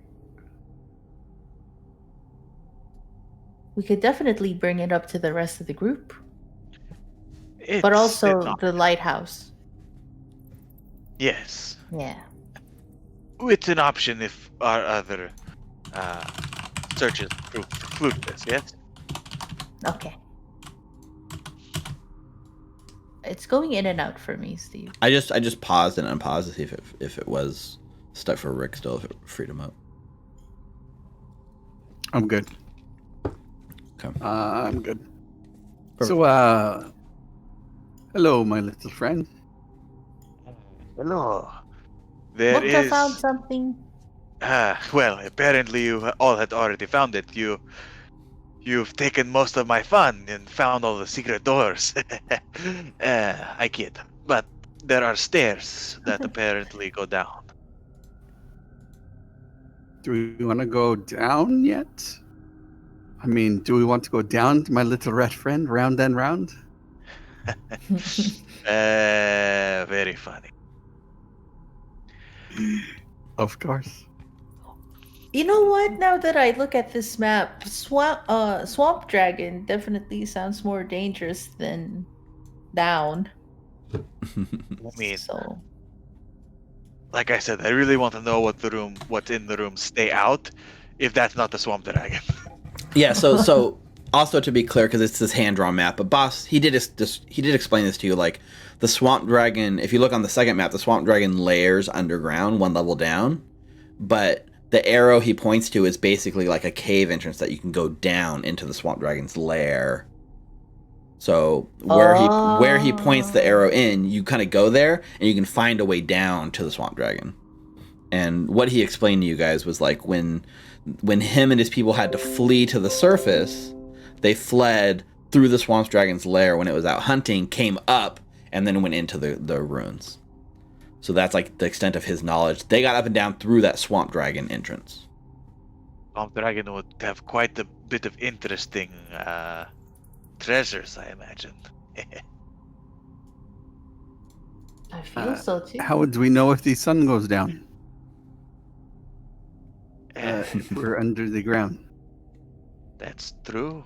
We could definitely bring it up to the rest of the group. But also the lighthouse. yes, Yeah. it's an option if our other searches prove fruitless. Yes. Okay. It's going in and out for me, Steve. I just paused and unpaused to see if it was stuck for Rick still, if it freed him up. I'm good. Okay. I'm good. Perfect. So, hello, my little friend. Hello. There Mukta is. found something. Well, apparently you all had already found it. You've taken most of my fun and found all the secret doors. I kid. But there are stairs that apparently go down. Do we want to go down yet? I mean, do we want to go down, my little rat friend, round and round? Very funny. Of course. You know what? Now that I look at this map, Swamp Dragon definitely sounds more dangerous than down. I mean, So like I said, I really want to know what's in the room. Stay out, if that's not the swamp dragon. Yeah, so also to be clear, because it's this hand-drawn map, but Boss, he did explain this to you, like, the Swamp Dragon, if you look on the second map, the Swamp Dragon layers underground, one level down, but the arrow he points to is basically like a cave entrance that you can go down into the Swamp Dragon's lair. So where he points the arrow in, you kind of go there, and you can find a way down to the Swamp Dragon. And what he explained to you guys was like when him and his people had to flee to the surface, they fled through the Swamp Dragon's lair when it was out hunting, came up, and then went into the ruins. So that's like the extent of his knowledge. They got up and down through that Swamp Dragon entrance. Swamp dragon would have quite a bit of interesting treasures, I imagine. I feel so too. How would we know if the sun goes down? If we're under the ground. That's true.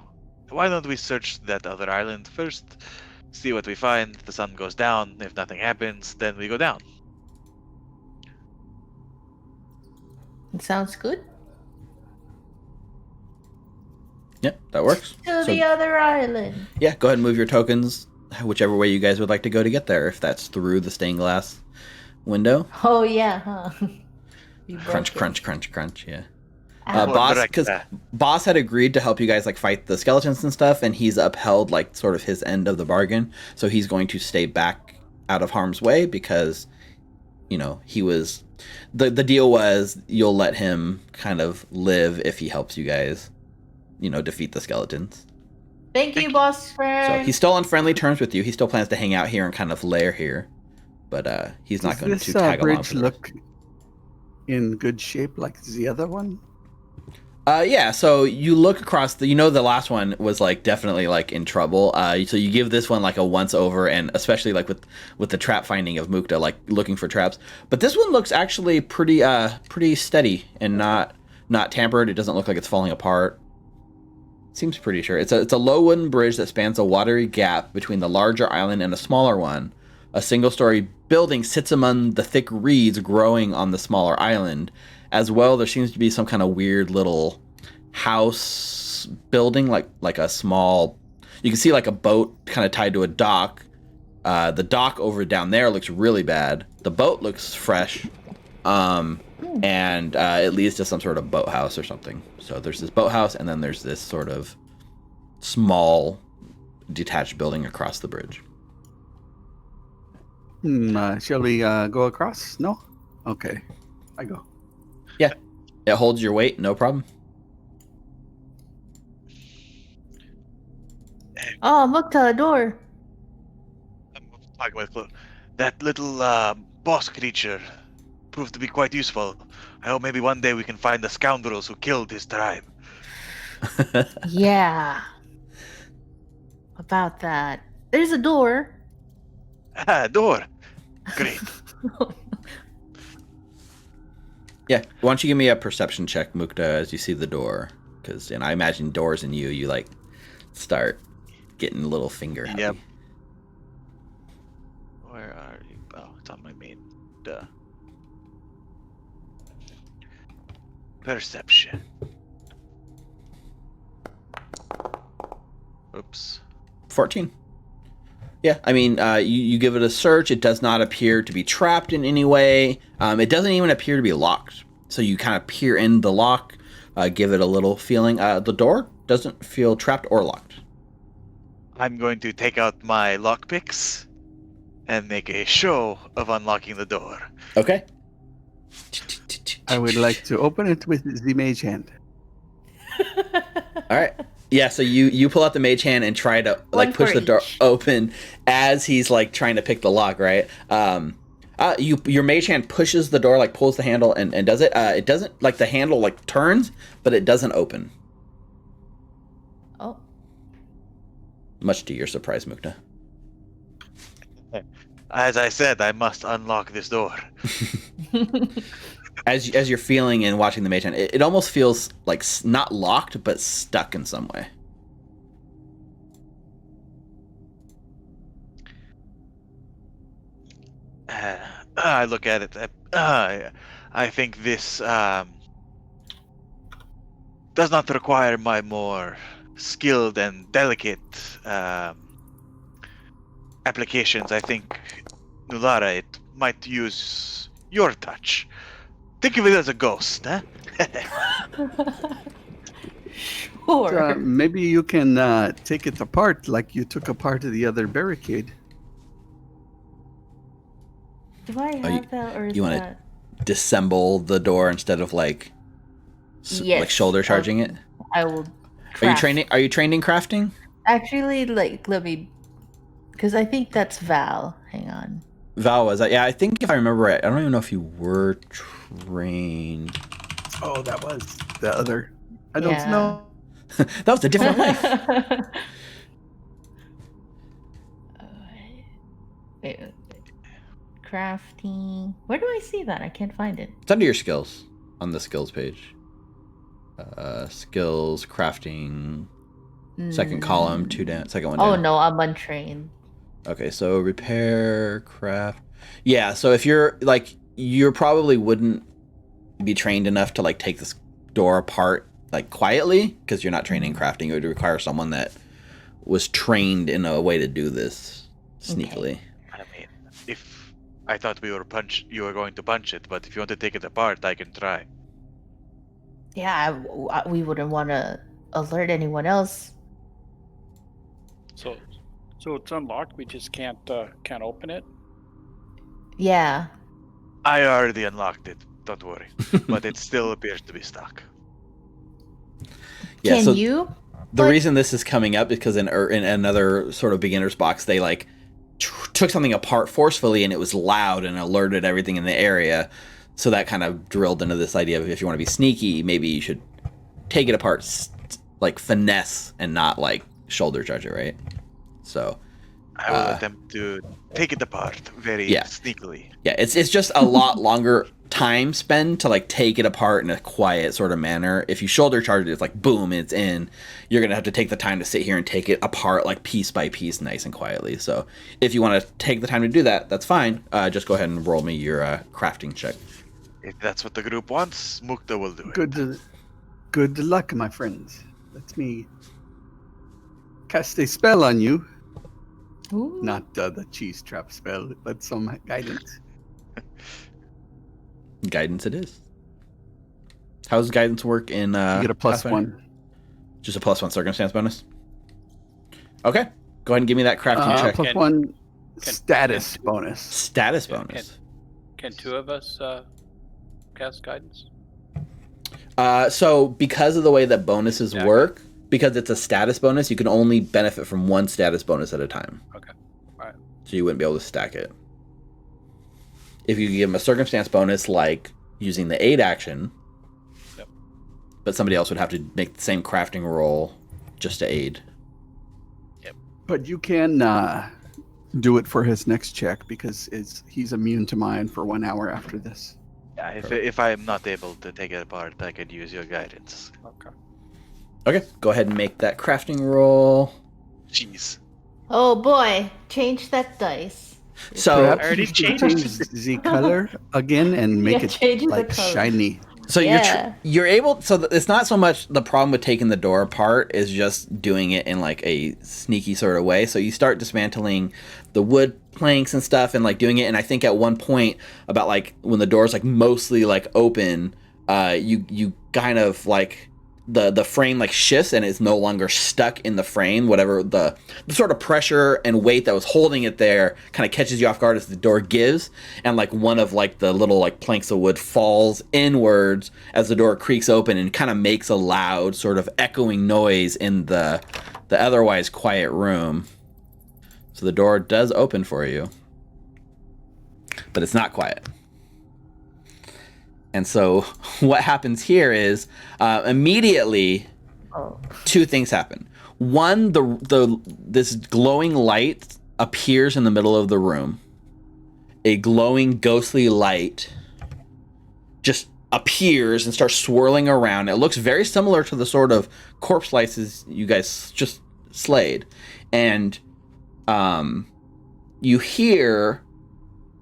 Why don't we search that other island first? See what we find. If the sun goes down, if nothing happens, then we go down. It sounds good. Yep, that works. To the other island. Yeah, go ahead and move your tokens whichever way you guys would like to go to get there. If that's through the stained glass window. Oh yeah, huh? You Crunch, broke it. crunch, crunch, crunch. Yeah. Ow. Boss, Correct. because Boss had agreed to help you guys like fight the skeletons and stuff, and he's upheld like sort of his end of the bargain. So he's going to stay back out of harm's way because, you know, he was the deal was you'll let him kind of live if he helps you guys, you know, defeat the skeletons. Thank you, boss friend. So he's still on friendly terms with you. He still plans to hang out here and kind of lair here, but he's not going to tag along. Bridge For the look in good shape like the other one? Yeah, so you look across the last one was like definitely like in trouble. So you give this one like a once over, and especially like with the trap finding of Mukta, like looking for traps. But this one looks actually pretty steady and not tampered. It doesn't look like it's falling apart. Seems pretty sure. It's a low wooden bridge that spans a watery gap between the larger island and a smaller one. A single-story building sits among the thick reeds growing on the smaller island. As well, there seems to be some kind of weird little house building, like a small. You can see like a boat kind of tied to a dock. The dock over down there looks really bad. The boat looks fresh, and it leads to some sort of boathouse or something. So there's this boathouse, and then there's this sort of small, detached building across the bridge. Shall we go across? No? Okay. I go. Yeah, it holds your weight, no problem. Oh, Mukta, a door. I'm talking with Clo. That little boss creature proved to be quite useful. I hope maybe one day we can find the scoundrels who killed his tribe. Yeah. About that. There's a door. Ah, door. Great. Yeah, why don't you give me a perception check, Mukta, as you see the door? Because I imagine doors and you like start getting a little finger happy. Yep. Where are you? Oh, it's on my main. Duh. Perception. Oops. 14. Yeah, I mean, you give it a search. It does not appear to be trapped in any way. It doesn't even appear to be locked. So you kind of peer in the lock, give it a little feeling. The door doesn't feel trapped or locked. I'm going to take out my lockpicks and make a show of unlocking the door. Okay. I would like to open it with the mage hand. All right. Yeah, so you pull out the mage hand and try to like push the door open as he's like trying to pick the lock, right? Your mage hand pushes the door, like pulls the handle and does it. It doesn't, like the handle like turns, but it doesn't open. Oh. Much to your surprise, Mukta. As I said, I must unlock this door. As you're feeling and watching the mage hand, it almost feels like not locked, but stuck in some way. I look at it. I think this does not require my more skilled and delicate applications. I think, Nulara, it might use your touch. Think of it as a ghost, huh? Sure. Maybe you can take it apart like you took apart the other barricade. Do I have that, or is you want that... to disassemble the door instead of like like shoulder charging it? I will. Are you trained in crafting? Actually, like, let me, because I think that's Val. Hang on. Val was that? Yeah, I think if I remember right. I don't even know if you were trained. Oh, that was the other. I don't know. That was a different life. Wait. Crafting. Where do I see that? I can't find it. It's under your skills on the skills page. Skills, crafting, second column, second one down. Oh no, I'm untrained. Okay, so repair, craft. Yeah, so if you're like, you probably wouldn't be trained enough to like take this door apart like quietly because you're not trained in crafting. It would require someone that was trained in a way to do this sneakily. Okay. I mean, if I thought you were going to punch it, but if you want to take it apart, I can try. Yeah, we wouldn't want to alert anyone else. So it's unlocked. We just can't open it. Yeah. I already unlocked it. Don't worry, but it still appears to be stuck. Yeah, Can so you? the reason this is coming up is because in another sort of beginner's box, they like took something apart forcefully and it was loud and alerted everything in the area. So that kind of drilled into this idea of if you want to be sneaky, maybe you should take it apart, like finesse and not like shoulder charge it, right? So I will attempt to take it apart very sneakily. Yeah, it's just a lot longer time spend to like take it apart in a quiet sort of manner. If you shoulder charge it, it's like boom, it's in. You're gonna have to take the time to sit here and take it apart like piece by piece, nice and quietly. So if you want to take the time to do that, that's fine. Just go ahead and roll me your crafting check. If that's what the group wants, Mukta will do it. Good luck, my friends. Let me cast a spell on you. Ooh. Not the cheese trap spell, but some guidance. Guidance it is. How does guidance work in You get a plus Pathfinder? 1. Just a +1 circumstance bonus? Okay. Go ahead and give me that crafting check. Plus 1 status bonus. Status bonus. Can two of us cast guidance? So because of the way that bonuses work, because it's a status bonus, you can only benefit from one status bonus at a time. Okay. All right. So you wouldn't be able to stack it. If you give them a circumstance bonus, like using the aid action, but somebody else would have to make the same crafting roll just to aid. Yep. But you can do it for his next check because he's immune to mine for 1 hour after this. Yeah, if I am not able to take it apart, I could use your guidance. Okay, go ahead and make that crafting roll. Jeez. Oh boy, change that dice. So Perhaps already you should changed. change the color again and make change the it like color. shiny. So Yeah. you're able. So it's not so much the problem with taking the door apart is just doing it in like a sneaky sort of way. So you start dismantling the wood planks and stuff, and like doing it. And I think at one point, about like when the door's like mostly like open, you kind of like the frame like shifts and it's no longer stuck in the frame. Whatever the sort of pressure and weight that was holding it there kind of catches you off guard as the door gives, and like one of like the little like planks of wood falls inwards as the door creaks open and kind of makes a loud sort of echoing noise in the otherwise quiet room. So the door does open for you, but it's not quiet. And so what happens here is immediately two things happen. One, this glowing light appears in the middle of the room. A glowing, ghostly light just appears and starts swirling around. It looks very similar to the sort of corpselights you guys just slayed. And you hear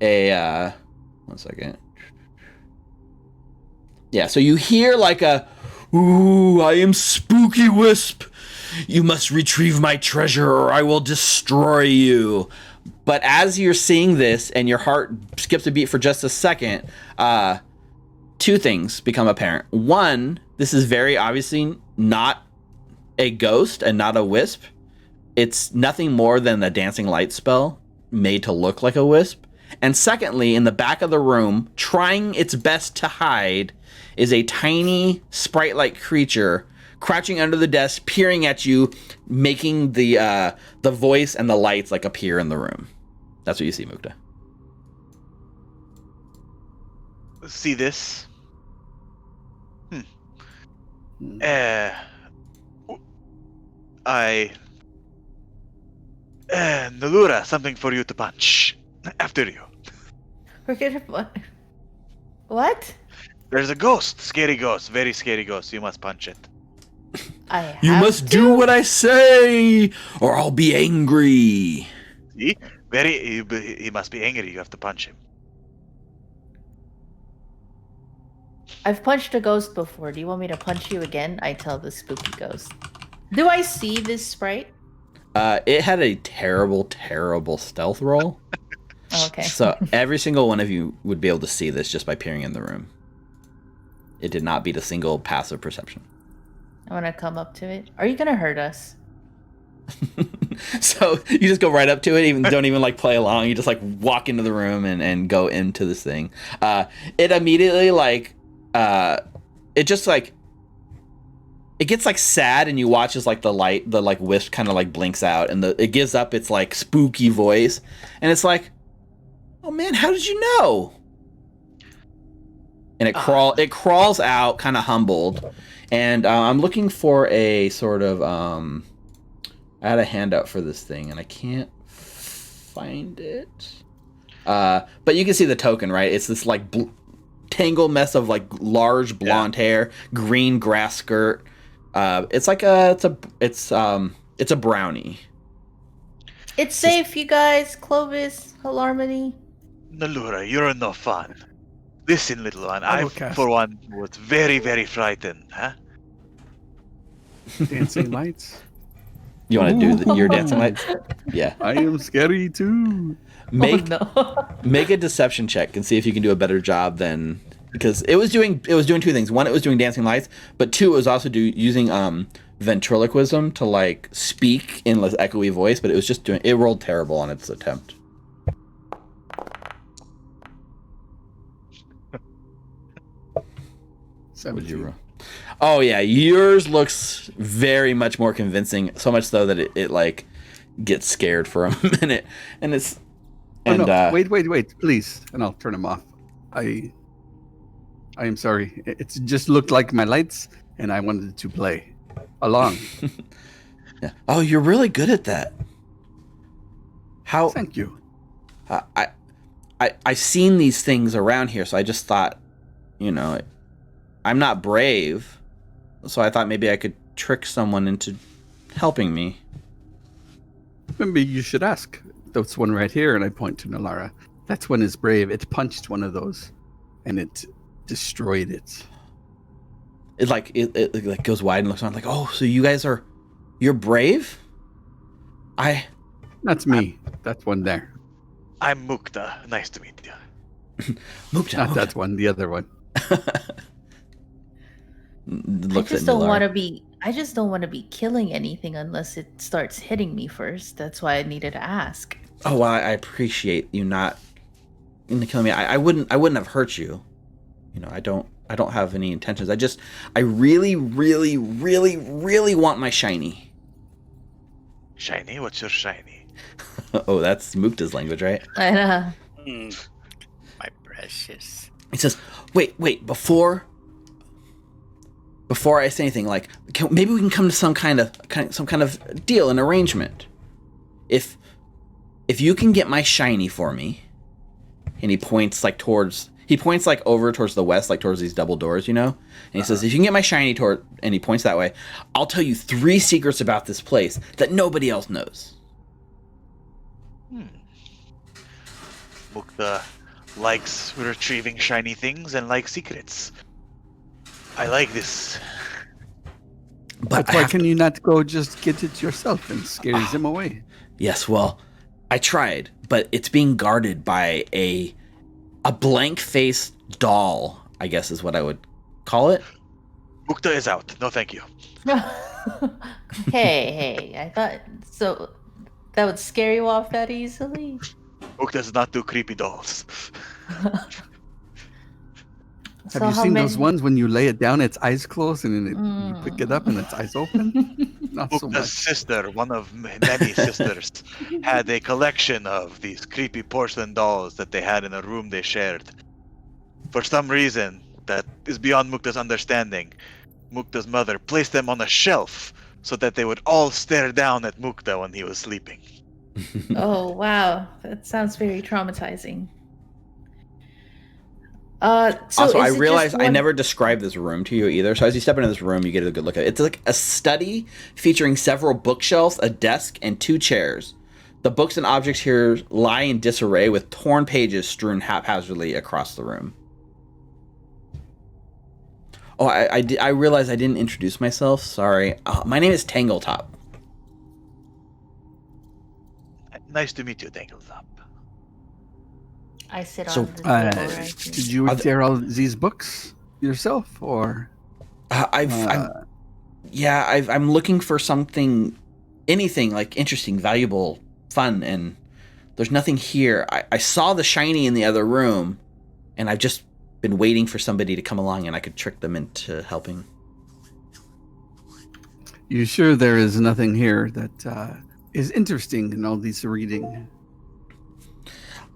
a... one second. Yeah, so you hear like a, "Ooh, I am Spooky Wisp. You must retrieve my treasure or I will destroy you." But as you're seeing this and your heart skips a beat for just a second, two things become apparent. One, this is very obviously not a ghost and not a wisp. It's nothing more than a dancing light spell made to look like a wisp. And secondly, in the back of the room, trying its best to hide, is a tiny sprite-like creature crouching under the desk, peering at you, making the voice and the lights like appear in the room. That's what you see, Mukta. See this? Nalura, something for you to punch. After you. We're gonna what? There's a ghost, scary ghost, very scary ghost. You must punch it. You must do what I say, or I'll be angry. See? He must be angry. You have to punch him. I've punched a ghost before. Do you want me to punch you again? I tell the spooky ghost. Do I see this sprite? It had a terrible, terrible stealth roll. Oh, okay. So every single one of you would be able to see this just by peering in the room. It did not beat a single passive perception. I want to come up to it. Are you going to hurt us? So you just go right up to it, don't even like play along. You just like walk into the room and go into this thing. It immediately like, it just like, it gets like sad, and you watch as like the like wisp kind of like blinks out, and it gives up its like spooky voice, and it's like, "Oh man, how did you know?" And it crawls out, kind of humbled, and I'm looking for a sort of I had a handout for this thing, and I can't find it. But you can see the token, right? It's this like tangled mess of like large blonde hair, green grass skirt. It's like it's a brownie. It's safe, you guys. Clovis, Harmony. Nalura, you're no fun. Listen, little one. I, cast. for one, was very, very frightened. Huh? Dancing lights. You want to do your dancing lights? Yeah. I am scary too. Make no. make a deception check and see if you can do a better job than, because it was doing two things. One, it was doing dancing lights, but two, it was also using ventriloquism to like speak in less echoey voice. But it rolled terrible on its attempt. What did you roll? Oh yeah, yours looks very much more convincing. So much so that it like gets scared for a minute, and it's. And wait, please, and I'll turn them off. I am sorry. It just looked like my lights, and I wanted to play along. Yeah. Oh, you're really good at that. How? Thank you. I've seen these things around here, so I just thought, I'm not brave, so I thought maybe I could trick someone into helping me. Maybe you should ask. That's one right here, and I point to Nalara. That's one is brave. It punched one of those, and it destroyed it. It like goes wide and looks around like, oh, so you guys you're brave? That's me. That's one there. I'm Mukta. Nice to meet you. Mukta. Not that one. The other one. Looks looks at just don't want Nular. to be. I just don't want to be killing anything unless it starts hitting me first. That's why I needed to ask. Oh, well, I appreciate you not into killing me. I wouldn't have hurt you. You know, I don't have any intentions. I really, really, really, really want my shiny. Shiny? What's your shiny? Oh, that's Mukta's language, right? I know. My precious. He says, wait, before I say anything, like, maybe we can come to some kind of deal, an arrangement. If you can get my shiny for me, and he points over towards the west, like towards these double doors, you know? And he says, if you can get my shiny and he points that way, I'll tell you 3 secrets about this place that nobody else knows. Mukta likes retrieving shiny things and likes secrets. I like this. But Why can you not go just get it yourself and scares him away? Yes, well, I tried, but it's being guarded by a blank-faced doll, I guess is what I would call it. Mukta is out. No, thank you. Hey, I thought so. That would scare you off that easily. Mukta does not do creepy dolls. Have you seen those ones when you lay it down, its eyes closed, and then you pick it up and its eyes open? Not so Mukta's much. sister, one of many sisters, had a collection of these creepy porcelain dolls that they had in a room they shared. For some reason that is beyond Mukta's understanding, Mukta's mother placed them on a shelf so that they would all stare down at Mukta when he was sleeping. Oh wow, that sounds very traumatizing. So I is it realized just I one- never described this room to you either. So as you step into this room, you get a good look at it. It's like a study featuring several bookshelves, a desk, and 2 chairs. The books and objects here lie in disarray with torn pages strewn haphazardly across the room. Oh, I realized I didn't introduce myself. Sorry. My name is Tangletop. Nice to meet you, Tangletop. I sit So, on the table right here. Did you tear all these books yourself, or? I'm looking for anything like interesting, valuable, fun, and there's nothing here. I saw the shiny in the other room, and I've just been waiting for somebody to come along and I could trick them into helping. You sure there is nothing here that is interesting in all these reading?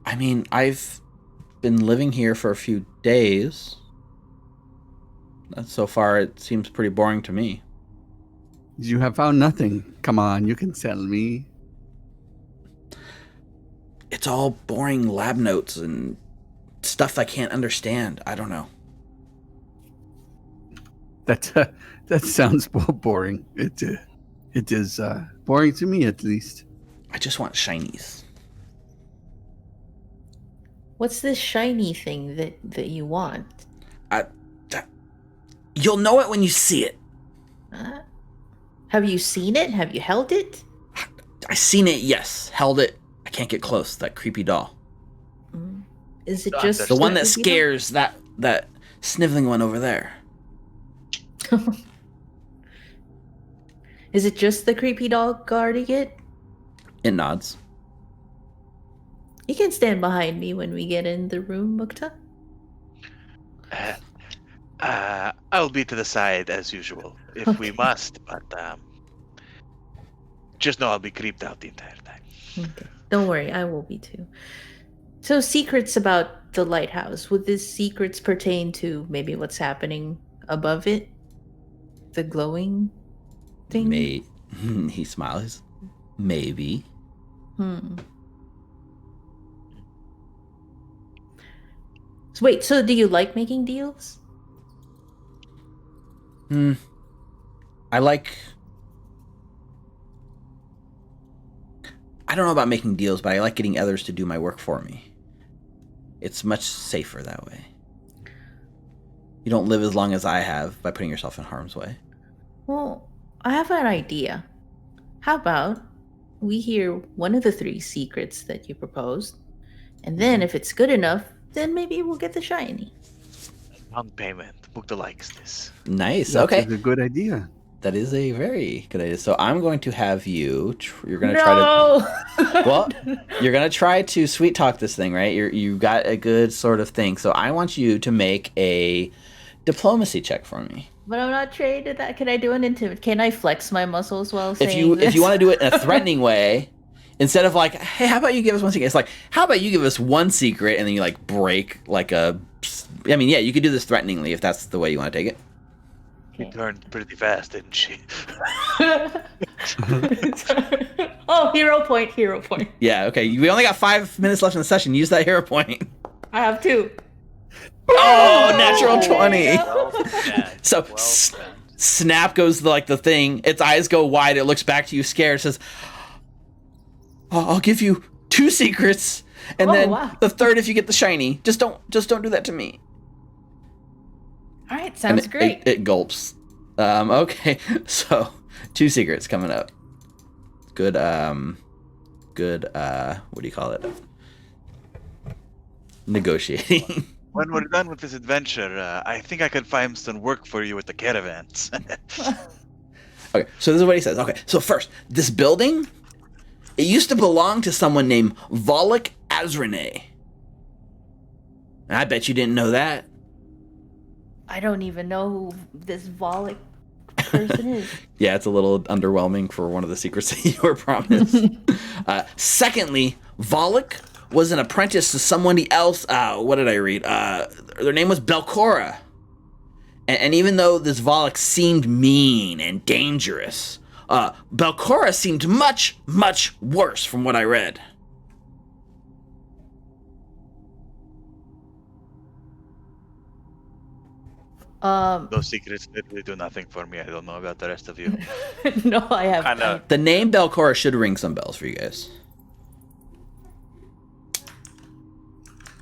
I mean, I've been living here for a few days. So far, it seems pretty boring to me. You have found nothing. Come on, you can tell me. It's all boring lab notes and stuff I can't understand. I don't know. That sounds boring. It is boring to me, at least. I just want shinies. What's this shiny thing that you want? You'll know it when you see it. Have you seen it? Have you held it? I seen it, yes. Held it. I can't get close. That creepy doll. Is it Not just The one that creepy doll? scares that sniveling one over there. Is it just the creepy doll guarding it? It nods. You can stand behind me when we get in the room, Mukta. I'll be to the side as usual, if we Okay. must, but just know I'll be creeped out the entire time. Okay. Don't worry, I will be too. So, secrets about the lighthouse. Would these secrets pertain to maybe what's happening above it? The glowing thing? He smiles. Maybe. So wait, so do you like making deals? I don't know about making deals, but I like getting others to do my work for me. It's much safer that way. You don't live as long as I have by putting yourself in harm's way. Well, I have an idea. How about we hear one of the 3 secrets that you proposed, and then if it's good enough, then maybe we'll get the shiny. Down payment. Mukta likes this. Nice. That's Okay. a good idea. That is a very good idea. So I'm going to have you. You're going to try to. Well, you're going to try to sweet talk this thing, right? You got a good sort of thing. So I want you to make a diplomacy check for me. But I'm not trained at that. Can I do an intimidate? Can I flex my muscles while saying If you want to do it in a threatening way, instead of like, hey, how about you give us one secret? It's like, how about you give us one secret and then you like break like a. I mean, yeah, you could do this threateningly if that's the way you want to take it. She turned pretty fast, didn't she? Oh, hero point, hero point. Yeah, okay. We only got 5 minutes left in the session. Use that hero point. I have 2. Oh, natural 20. Well spent. So Well spent. snap goes the thing. Its eyes go wide. It looks back to you scared. It says, I'll give you 2 secrets. And then the third if you get the shiny. Just don't do that to me. All right, sounds great. It gulps. Okay, so 2 secrets coming up. Good. Good. What do you call it? Negotiating. When we're done with this adventure, I think I could find some work for you with the caravans. Okay, so this is what he says. Okay, so first, this building, it used to belong to someone named Volok Azrene. I bet you didn't know that. I don't even know who this Volok person is. Yeah, it's a little underwhelming for one of the secrets that you were promised. Secondly, Volok was an apprentice to somebody else. What did I read? Their name was Belcora. And even though this Volok seemed mean and dangerous, Belcora seemed much, much worse from what I read. Those secrets literally do nothing for me. I don't know about the rest of you. No, I have. Kind of. The name Belcora should ring some bells for you guys.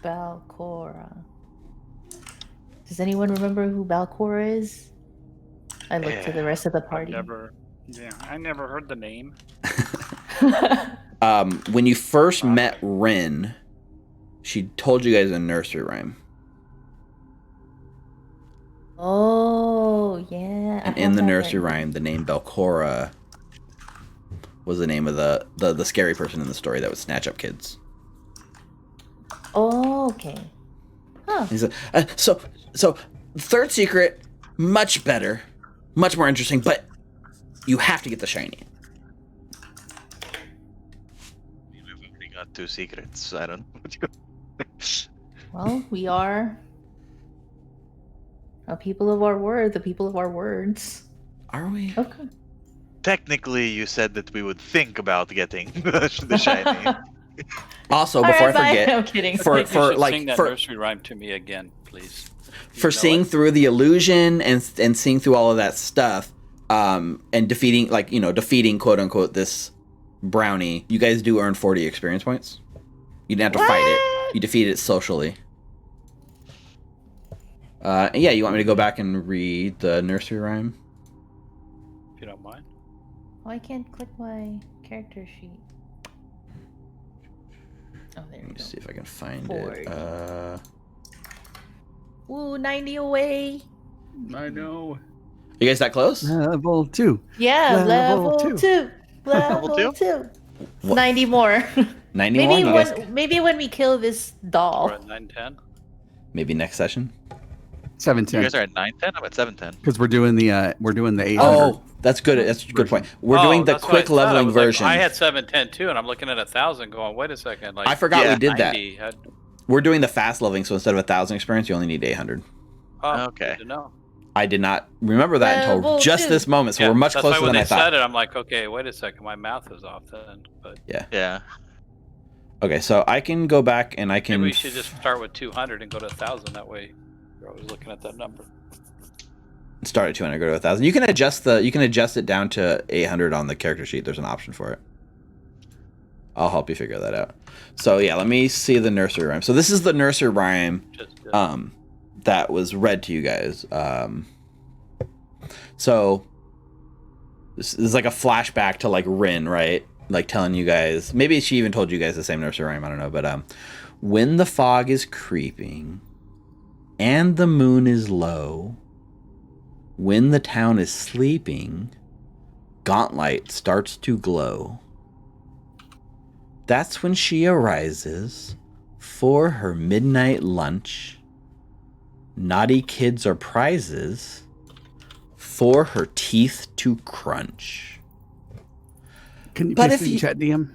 Balcora. Does anyone remember who Balcora is? I look to the rest of the party. I never heard the name. When you first met Rin, she told you guys a nursery rhyme. Oh, yeah. And in the nursery rhyme, the name Belcora was the name of the scary person in the story that would snatch up kids. Oh, okay. Huh. He said, so third secret, much better, much more interesting, but you have to get the shiny. We've already got 2 secrets. I don't know what you. Well, we are a people of our word, the people of our words. Are we? Okay. Technically, you said that we would think about getting the shiny. Also, All before right, I bye. forget, I'm kidding. for You should like sing that for nursery rhyme to me again, please. for know seeing it? through the illusion and seeing through all of that stuff, and defeating quote unquote this brownie, you guys do earn 40 experience points. You didn't have to fight it. You defeated it socially. And yeah, you want me to go back and read the nursery rhyme? If you don't mind. Oh, I can't click my character sheet. Oh, there Let we me go. see if I can find 40. it. Ooh, 90 away. I know. You guys that close? Level 2. Yeah, Level level two. 2. Level Level 2. What? 90 more. 90 more? You guys, Maybe when we kill this We're doll. at 910. maybe next session? 710. You guys are at 910. I'm at 710. Because we're doing the 800. Oh, that's good. That's a good point. We're doing the that's what quick I thought. I leveling was like, version. I had 710 too, and I'm looking at 1,000 going, wait a second. Like, I forgot Yeah, we did that. 90 had- We're doing the fast leveling, so instead of 1,000 experience, you only need 800. Oh, Okay. good to know. I did not remember that until Level just 2. this moment, so we're much that's closer why when than I they said thought. it, I'm like, okay, wait a second, my math is off then. But Yeah. Okay, so I can go back and I can maybe we should just start with 200 and go to 1,000. That way, you're always looking at that number. start at 200, go to 1,000. You can adjust it down to 800 on the character sheet. There's an option for it. I'll help you figure that out. So yeah, let me see the nursery rhyme. So this is the nursery rhyme that was read to you guys. So this is like a flashback to like Rin, right? Like telling you guys, maybe she even told you guys the same nursery rhyme, I don't know, but when the fog is creeping and the moon is low, when the town is sleeping, Gauntlight starts to glow. That's when she arises for her midnight lunch. Naughty kids are prizes for her teeth to crunch. Can you But paste if it in you- chat, DM?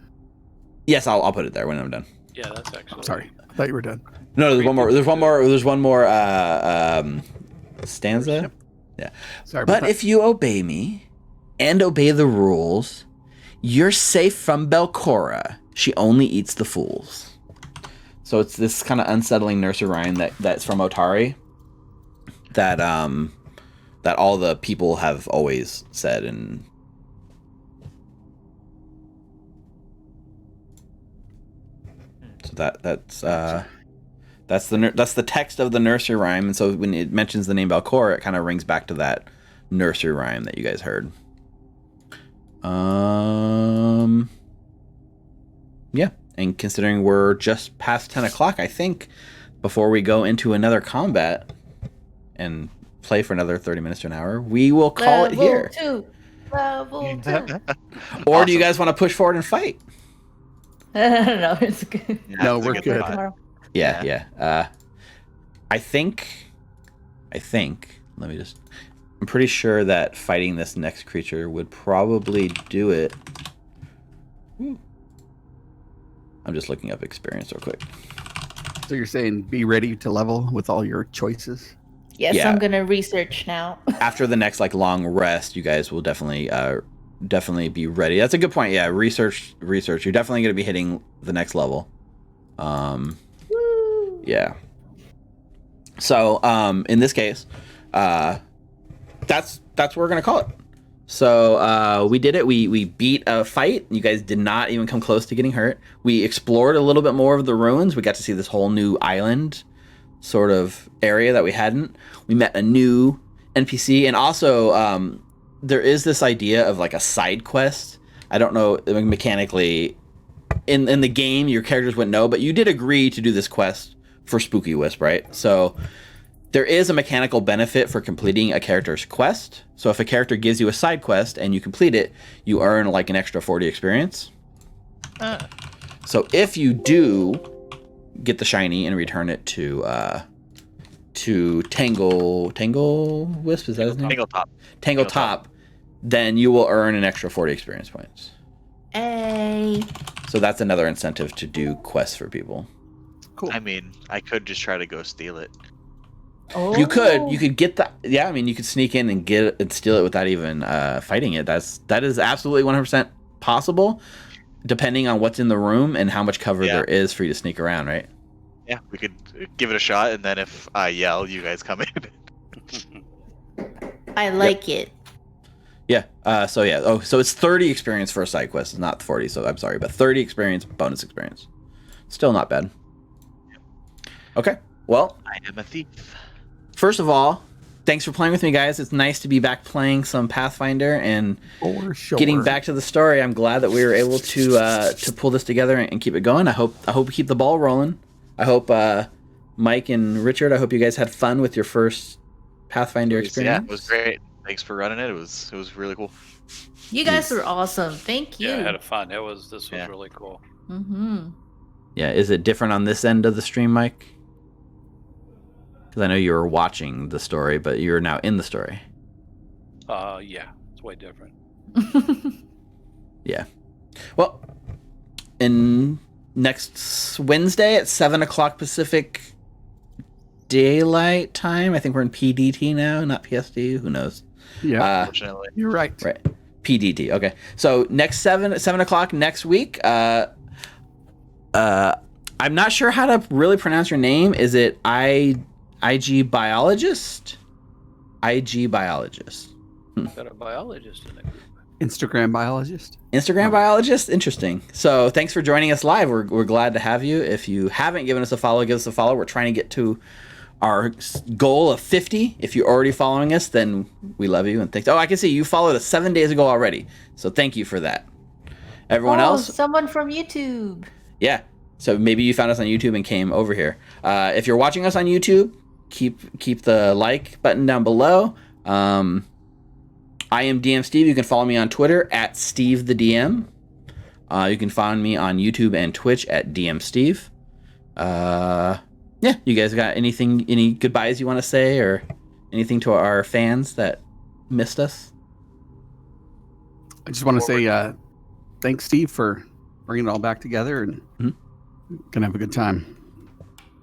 Yes, I'll put it there when I'm done. Yeah, that's actually. Sorry, I thought you were done. No, there's one more. There's one more stanza. Yep. Sorry about But that. if you obey me and obey the rules, you're safe from Belcora. She only eats the fools. So it's this kind of unsettling nursery rhyme that's from Otari that that all the people have always said. And so that's the text of the nursery rhyme. And so when it mentions the name Belcora, it kind of rings back to that nursery rhyme that you guys heard. Yeah, and considering we're just past 10 o'clock, I think before we go into another combat and play for another 30 minutes to an hour, we will call it here. Level 2. Or do you guys want to push forward and fight? No, it's good. Yeah, No, it's a we're good. thought. Tomorrow. Yeah. I think, let me just, I'm pretty sure that fighting this next creature would probably do it. I'm just looking up experience real quick. So you're saying be ready to level with all your choices? Yes, Yeah. I'm gonna research now. After the next like long rest, you guys will definitely be ready. That's a good point. Yeah, research. You're definitely going to be hitting the next level. Woo. Yeah. So, in this case, that's what we're gonna call it. So, we did it. We beat a fight. You guys did not even come close to getting hurt. We explored a little bit more of the ruins. We got to see this whole new island sort of area that we hadn't. We met a new NPC, and also there is this idea of like a side quest. I don't know mechanically in the game your characters wouldn't know, but you did agree to do this quest for Spooky Wisp, right? So there is a mechanical benefit for completing a character's quest. So if a character gives you a side quest and you complete it, you earn like an extra 40 experience. So if you do get the shiny and return it to Tangle Wisp, is that his name? Tangle Top. Top, then you will earn an extra 40 experience points. Hey. So that's another incentive to do quests for people. Cool. I mean, I could just try to go steal it. Oh. You could get that. Yeah, I mean, you could sneak in and get it and steal it without even fighting it. That is absolutely 100% possible, depending on what's in the room and how much cover there is for you to sneak around, right? Yeah, we could give it a shot, and then if I yell, you guys come in. I like it. Yeah. So yeah. Oh, so it's 30 experience for a side quest. It's not 40. So I'm sorry, but 30 experience, bonus experience. Still not bad. Okay. Well, I am a thief. first of all, thanks for playing with me, guys. It's nice to be back playing some Pathfinder and For sure. getting back to the story. I'm glad that we were able to pull this together and keep it going. I hope we keep the ball rolling. I hope Mike and Richard, I hope you guys had fun with your first Pathfinder experience. Yeah, it was great. Thanks for running it. It was really cool. You guys were awesome. Thank you. Yeah, I had fun. This was Yeah. really cool. Mm-hmm. Yeah, is it different on this end of the stream, Mike? Because I know you were watching the story, but you're now in the story. Yeah, it's way different. Yeah. Well, in next Wednesday at 7 o'clock Pacific Daylight Time. I think we're in PDT now, not PSD. Who knows? Yeah, Unfortunately. you're right. Right. PDT. Okay. So next 7 o'clock next week. I'm not sure how to really pronounce your name. Is it IG Biologist? IG Biologist. Got a biologist in the group. Instagram biologist. Instagram biologist? Interesting. So thanks for joining us live. We're glad to have you. If you haven't given us a follow, give us a follow. We're trying to get to our goal of 50. If you're already following us, then we love you and thanks. Oh, I can see you followed us 7 days ago already. So thank you for that. Everyone else? Someone from YouTube. Yeah. So maybe you found us on YouTube and came over here. If you're watching us on YouTube, keep the like button down below. I am DM Steve. You can follow me on Twitter at Steve the DM. You can find me on YouTube and Twitch at DM Steve. Yeah, you guys got any goodbyes you want to say or anything to our fans that missed us? I just want to say thanks, Steve, for bringing it all back together, and gonna have a good time.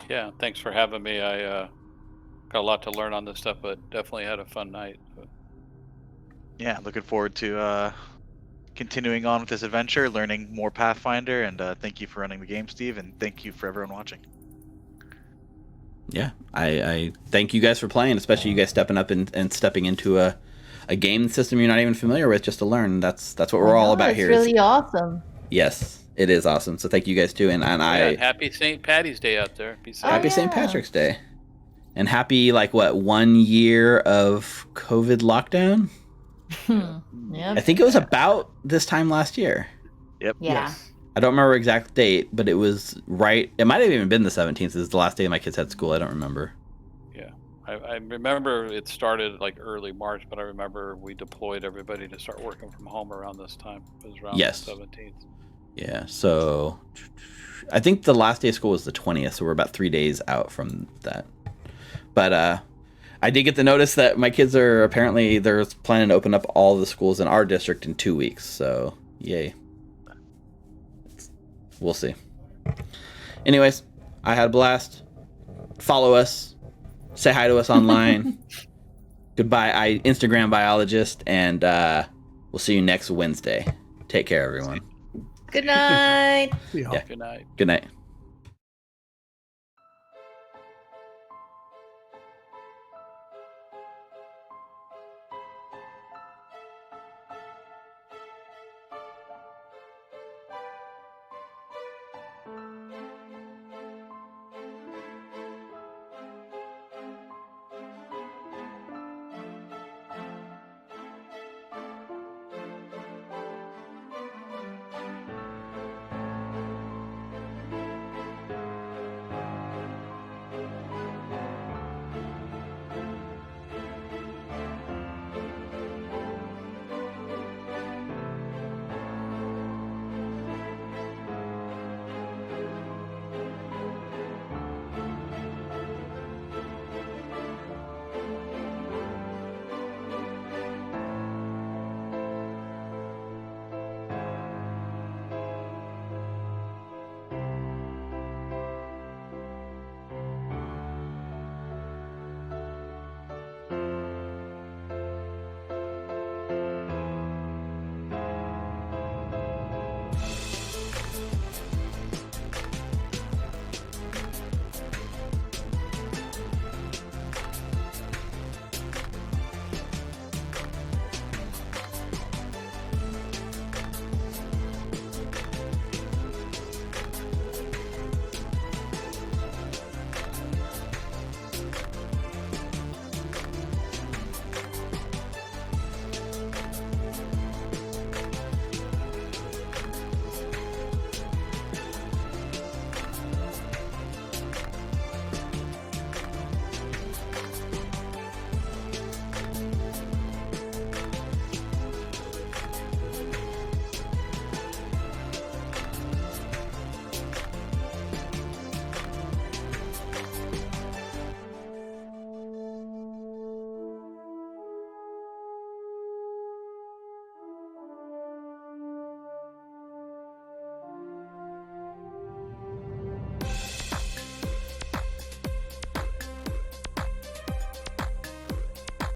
Yeah, thanks for having me. I got a lot to learn on this stuff, but definitely had a fun night. Yeah, looking forward to continuing on with this adventure, learning more Pathfinder, and thank you for running the game, Steve, and thank you for everyone watching. Yeah, I thank you guys for playing, especially you guys stepping up and stepping into a game system you're not even familiar with just to learn. That's what we're all about here. It's really awesome. Yes, it is awesome. So thank you guys too, and happy St. Patty's Day out there. Be safe. Happy St. Patrick's Day, and happy 1 year of COVID lockdown. Yep. I think it was about this time last year. Yep. Yeah. Yes. I don't remember exact date, but it was right. It might have even been the 17th. It was the last day my kids had school. I don't remember. Yeah, I remember it started early March, but I remember we deployed everybody to start working from home around this time. It was around the 17th. Yeah, so I think the last day of school was the 20th, so we're about 3 days out from that. But I did get the notice that my kids are they're planning to open up all the schools in our district in 2 weeks. So yay. We'll see. Anyways, I had a blast. Follow us. Say hi to us online. Goodbye, Instagram biologist, and we'll see you next Wednesday. Take care, everyone. Good night. See y'all. Yeah. Good night. Good night.